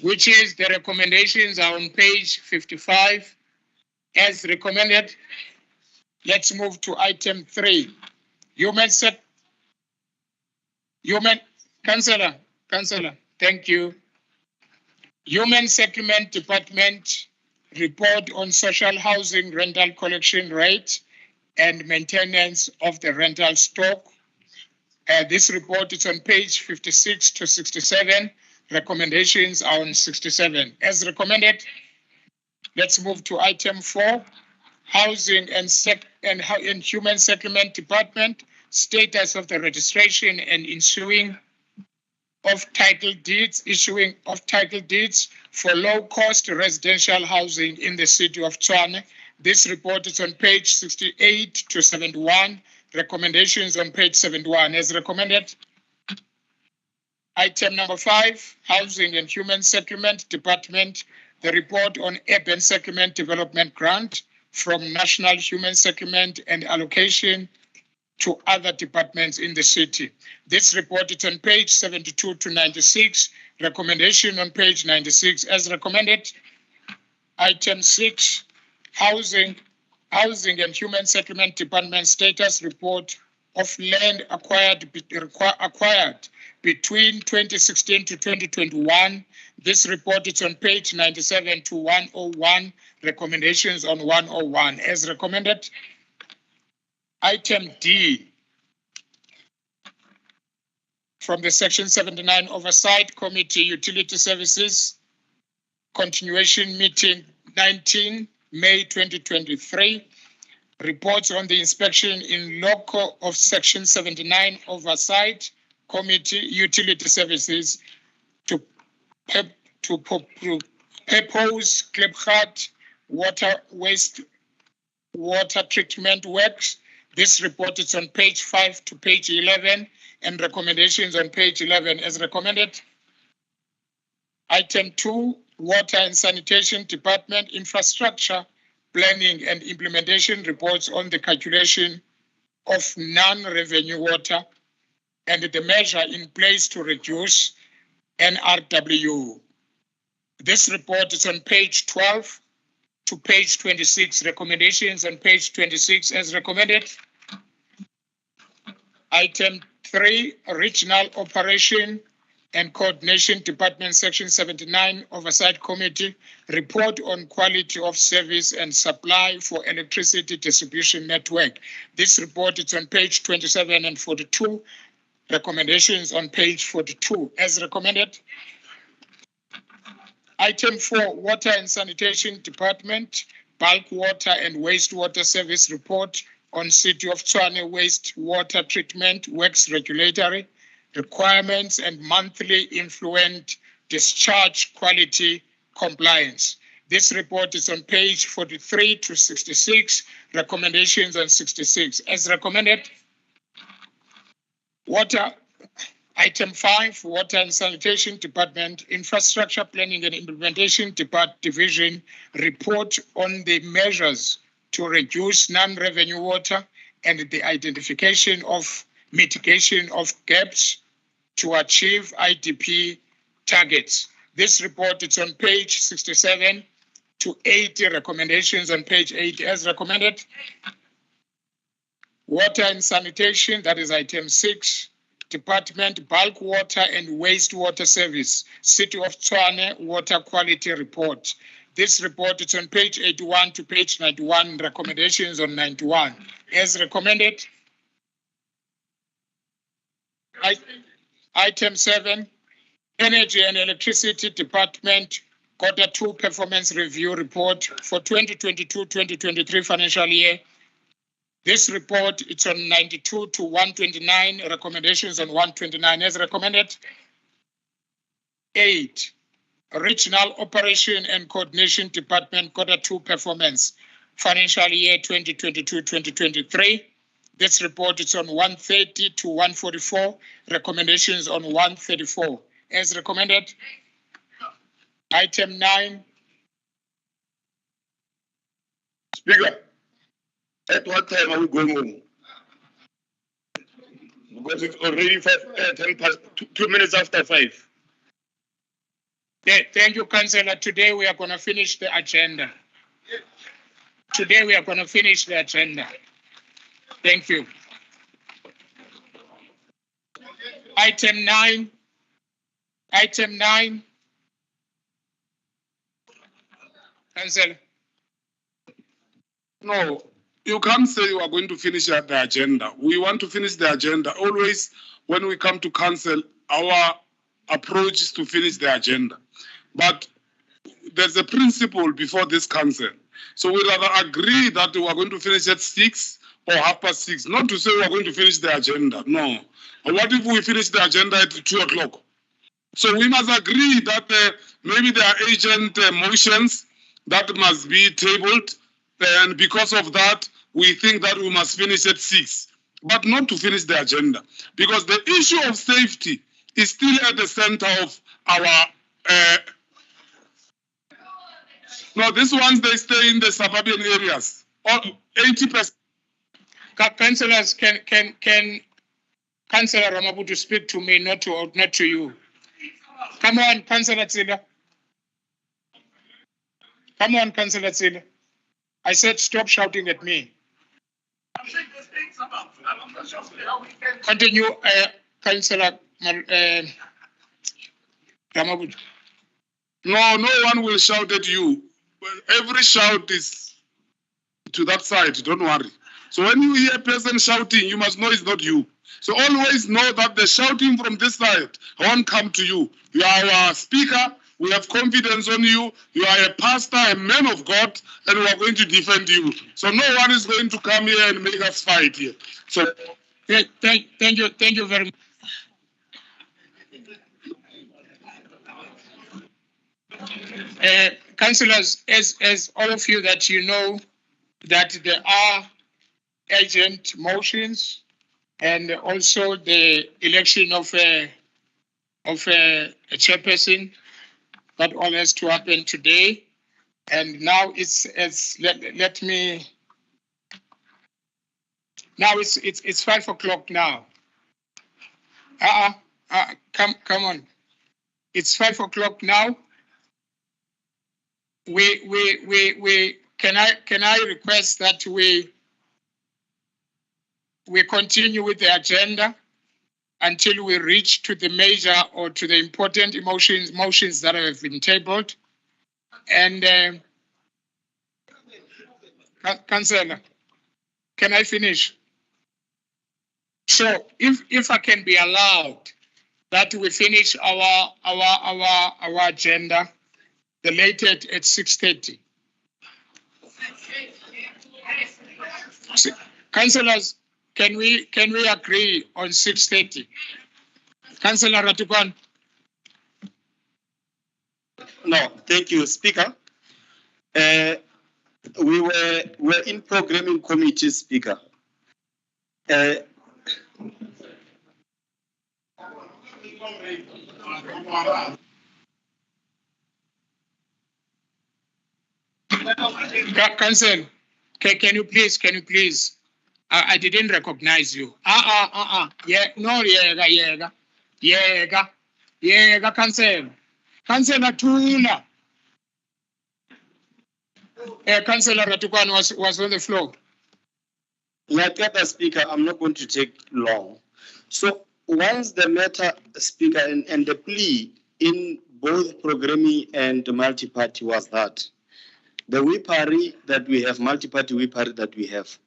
which is the recommendations are on page 55 as recommended. Let's move to item 3. Councillor, thank you. Human Settlement Department report on social housing rental collection rate and maintenance of the rental stock. This report is on page 56 to 67. Recommendations are on 67. As recommended, let's move to item 4. Housing and Human Settlement Department, status of the registration and issuing of title deeds for low-cost residential housing in the city of Tshwane. This report is on page 68 to 71. Recommendations on page 71 as recommended. Item number 5, Housing and Human Settlement Department, the report on Urban Settlement Development Grant from National Human Settlement and Allocation to other departments in the city. This report is on page 72 to 96. Recommendation on page 96 as recommended. Item 6, Housing and Human Settlement Department status report of land acquired between 2016 to 2021. This report is on page 97 to 101. Recommendations on 101 as recommended. Item D, from the Section 79 Oversight Committee, Utility Services, continuation meeting 19 May 2023. Reports on the inspection in loco of Section 79 Oversight Committee, Utility Services, to propose Klipgat water treatment works. This report is on page 5 to page 11 and recommendations on page 11 as recommended. Item 2, Water and Sanitation Department Infrastructure Planning and Implementation reports on the calculation of non-revenue water and the measure in place to reduce NRW. This report is on page 12 to page 26. Recommendations on page 26 as recommended. Item 3, Regional Operation and Coordination Department, Section 79 Oversight Committee, report on quality of service and supply for electricity distribution network. This report is on page 27 and 42. Recommendations on page 42 as recommended. Item 4, Water and Sanitation Department, Bulk Water and Wastewater Service Report on City of Tshwane Wastewater Treatment Works Regulatory Requirements and Monthly Influent Discharge Quality Compliance. This report is on page 43 to 66. Recommendations on 66 as recommended. Item 5, Water and Sanitation Department, Infrastructure Planning and Implementation Division report on the measures to reduce non-revenue water and the identification of mitigation of gaps to achieve IDP targets. This report is on page 67 to 80. Recommendations on page 80 as recommended. Water and Sanitation, that is item 6. Department, Bulk Water and Wastewater Service, City of Tshwane Water Quality Report. This report is on page 81 to page 91, recommendations on 91. As recommended. Item 7, Energy and Electricity Department, Q2 Performance Review Report for 2022-2023 financial year. This report, it's on 92 to 129, recommendations on 129 as recommended. 8, Regional Operation and Coordination Department, Q2 Performance, financial year 2022-2023. This report is on 130 to 144, recommendations on 134 as recommended. Item 9. Speaker, at what time are we going home? Because it's already 10 past, 2 minutes after 5. Yeah, thank you, Councillor. Today we are going to finish the agenda. Today we are going to finish the agenda. Thank you. Item 9. Item 9. Councillor. No, you can't say you are going to finish the agenda. We want to finish the agenda. Always, when we come to council, our approach is to finish the agenda. But there's a principle before this council. So we rather agree that we are going to finish at 6 or 6:30, not to say we are going to finish the agenda. No. But what if we finish the agenda at 2 o'clock? So we must agree that maybe there are urgent motions that must be tabled. And because of that, we think that we must finish at 6, but not to finish the agenda. Because the issue of safety is still at the center of our... no, these ones, they stay in the suburban areas. Or 80%. Councillors, can Councillor Ramabutu speak to me, not to you. Come on, Councillor Tsila. Come on, Councillor Tsila. I said stop shouting at me. Continue, Councillor Ramabutu. No, no one will shout at you. Every shout is to that side, don't worry. So when you hear a person shouting, you must know it's not you. So always know that the shouting from this side won't come to you. You are our speaker. We have confidence on you. You are a pastor, a man of God, and we are going to defend you. So no one is going to come here and make us fight here. So thank you very much. Councillors, as all of you that you know, that there are urgent motions and also the election of a chairperson that all has to happen today. And now it's now it's 5 o'clock now. Come on. It's 5 o'clock now. Can I request that we continue with the agenda until we reach to the major or to the important motions that have been tabled. And Councillor, can I finish? So if I can be allowed that we finish our agenda, the latest at 6:30. Councillors, can we agree on 6:30? Councillor Ratukwan. No, thank you, Speaker. We were in programming committee, Speaker. Council, can you please? I didn't recognize you. Yeah, no, yeah, Council. Councillor Tuna. Councillor Ratukwan was on the floor. Like that, Speaker, I'm not going to take long. So once the matter, Speaker, and the plea in both programming and multi-party was that the whippery that we have, multi-party whippery that we have,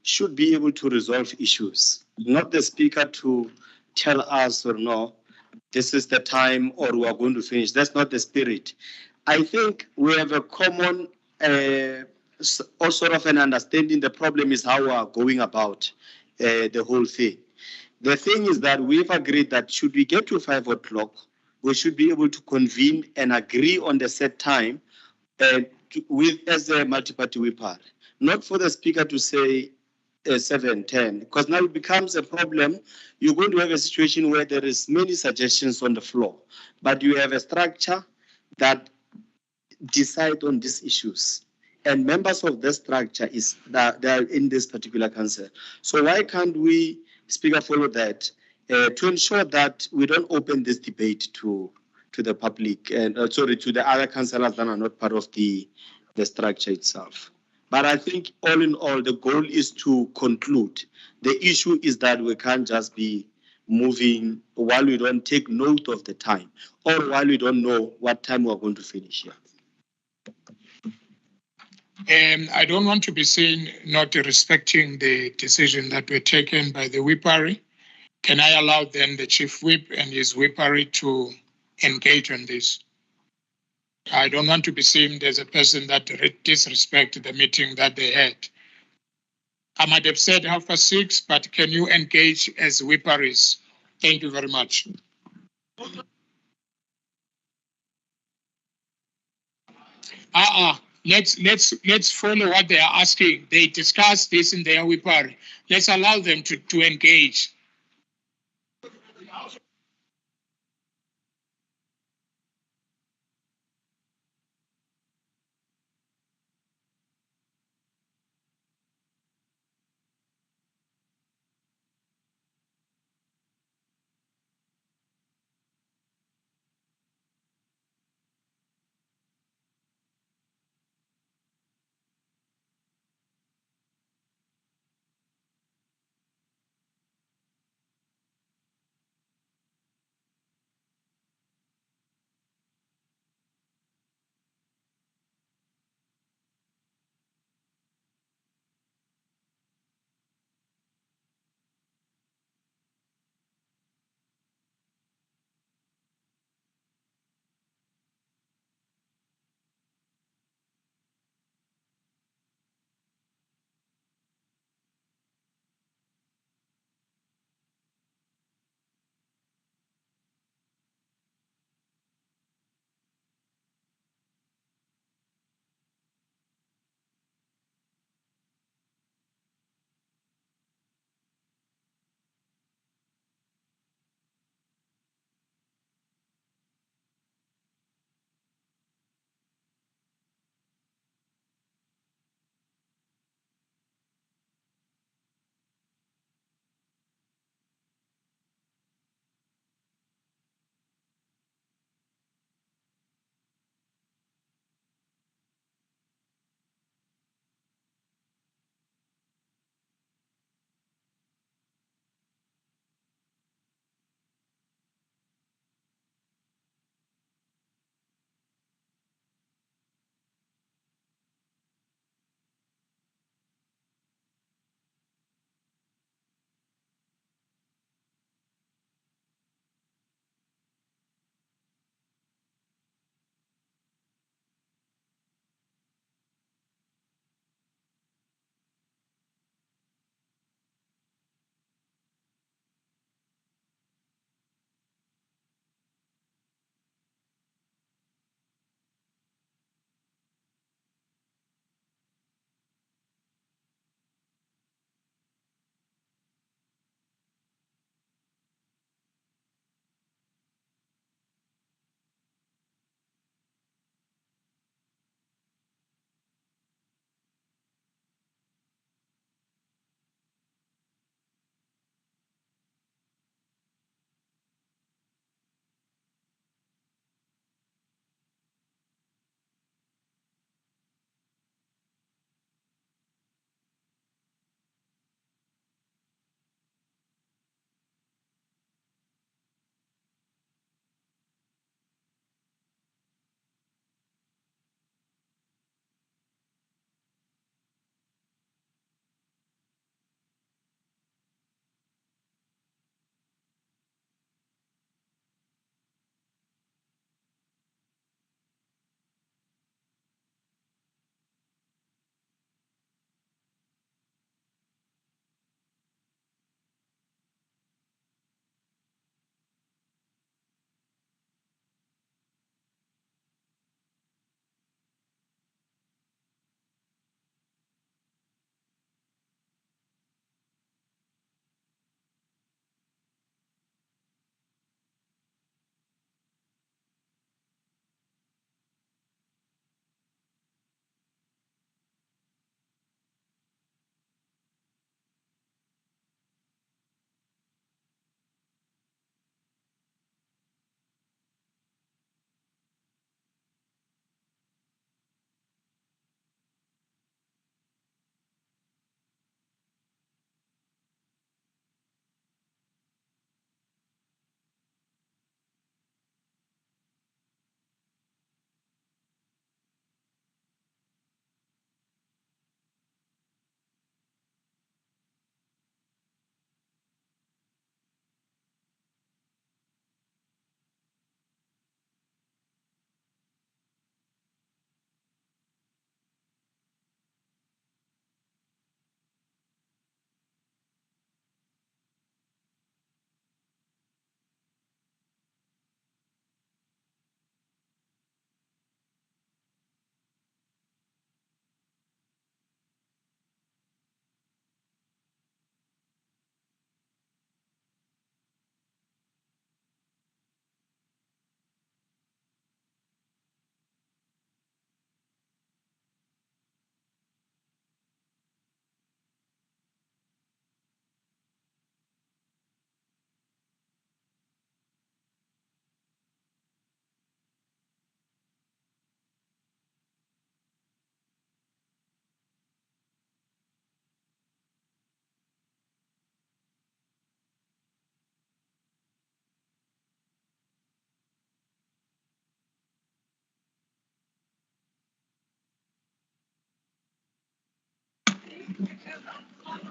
should be able to resolve issues, not the Speaker to tell us or no, this is the time or we are going to finish. That's not the spirit. I think we have a common or sort of an understanding. The problem is how we are going about the whole thing. The thing is that we've agreed that should we get to 5 o'clock, we should be able to convene and agree on the set time with as a multi-party whipper, not for the Speaker to say 7:10, because now it becomes a problem. You're going to have a situation where there is many suggestions on the floor, but you have a structure that decide on these issues. And members of the structure is that they are in this particular council. So why can't we, Speaker, follow that to ensure that we don't open this debate to the public and sorry, to the other councillors that are not part of the structure itself. But I think all in all, the goal is to conclude. The issue is that we can't just be moving while we don't take note of the time or while we don't know what time we're going to finish here. I don't want to be seen not respecting the decision that were taken by the whippery. Can I allow then the chief whip and his whippery to engage on this? I don't want to be seen as a person that disrespected the meeting that they had. I might have said 6:30, but can you engage as whipperies? Thank you very much. Let's follow what they are asking. They discussed this in their whippery. Let's allow them to engage.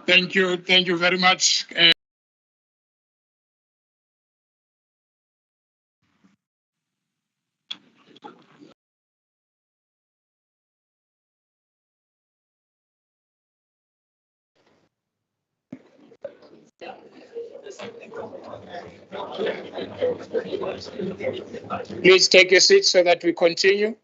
Thank you very much. Please take a seat so that we continue.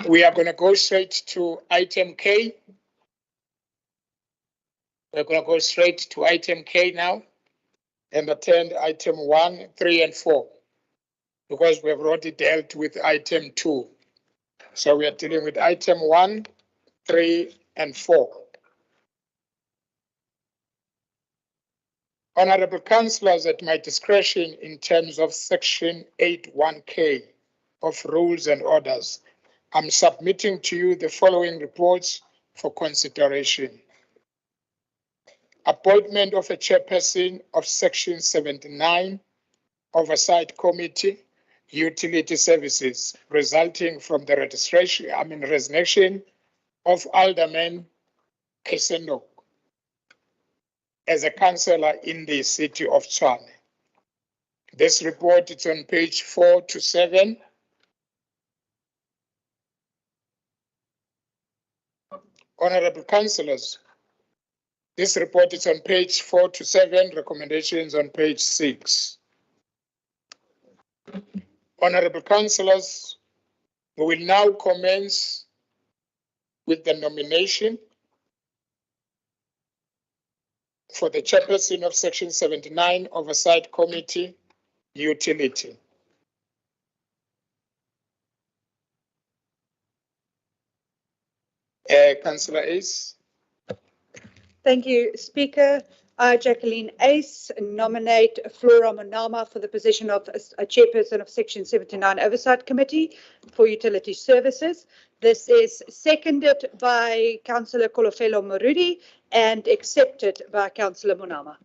We are going to go straight to item K. We're going to go straight to item K now and attend item 1, 3, and 4 because we have already dealt with item 2. So we are dealing with item 1, 3, and 4. Honorable Councillors, at my discretion in terms of section 81K of rules and orders, I'm submitting to you the following reports for consideration. Appointment of a chairperson of section 79, Oversight Committee, Utility Services, resulting from the resignation of Alderman Kesendok as a councillor in the city of Tshwane. This report is on page 4 to 7. Honorable Councillors, this report is on page 4 to 7, recommendations on page 6. Honorable Councillors, we will now commence with the nomination for the chairperson of section 79, Oversight Committee, Utility. Councillor Ace. Thank you, Speaker. I, Jacqueline Ace, nominate Flora Monama for the position of a chairperson of Section 79 Oversight Committee for Utility Services. This is seconded by Councillor Kolofelo Morudi and accepted by Councillor Monama.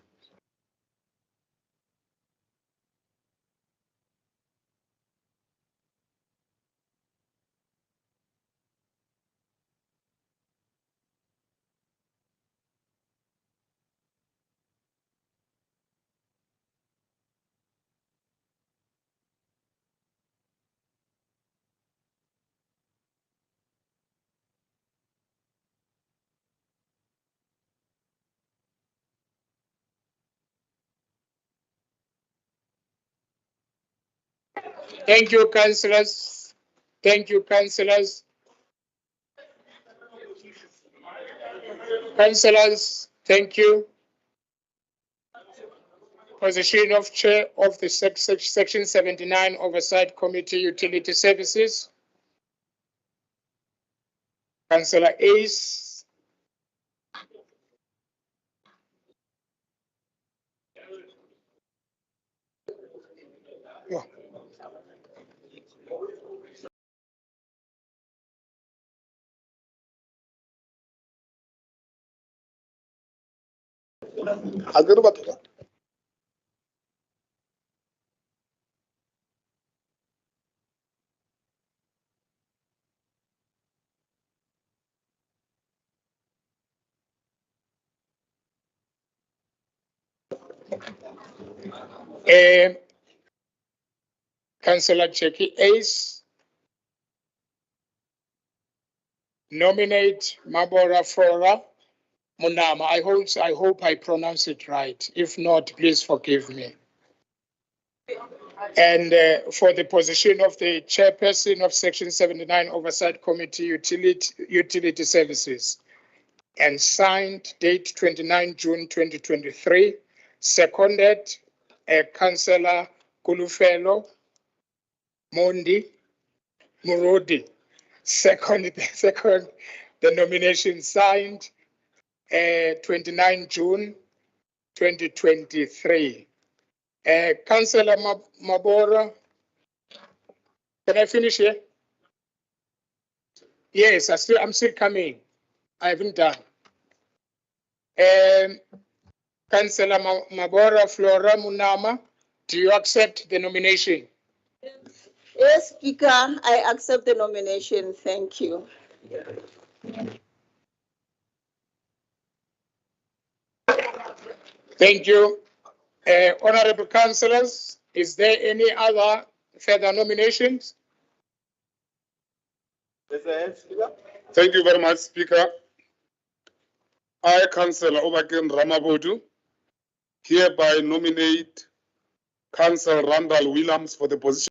Thank you, councillors. Thank you, councillors. Councillors, thank you. Position of chair of the section 79 Oversight Committee, Utility Services. Councillor Ace. Yeah. Councillor Jackie Ace. Nominate Mabora Flora Monama. I hope I pronounce it right. If not, please forgive me. And for the position of the chairperson of Section 79 Oversight Committee, Utility Services, and signed date 29 June 2023, seconded Councillor Kulufelo Mondi Murodi. Second, the nomination signed 29 June 2023. Councillor Mabora, can I finish here? Yes, I'm still coming. I haven't done. Councillor Mabora Flora Munama, do you accept the nomination? Yes, Speaker, I accept the nomination. Thank you. Thank you. Honorable councillors, is there any other further nominations? Thank you very much, Speaker. I, Councillor Obaken Ramabodu, hereby nominate Councillor Randall Williams for the position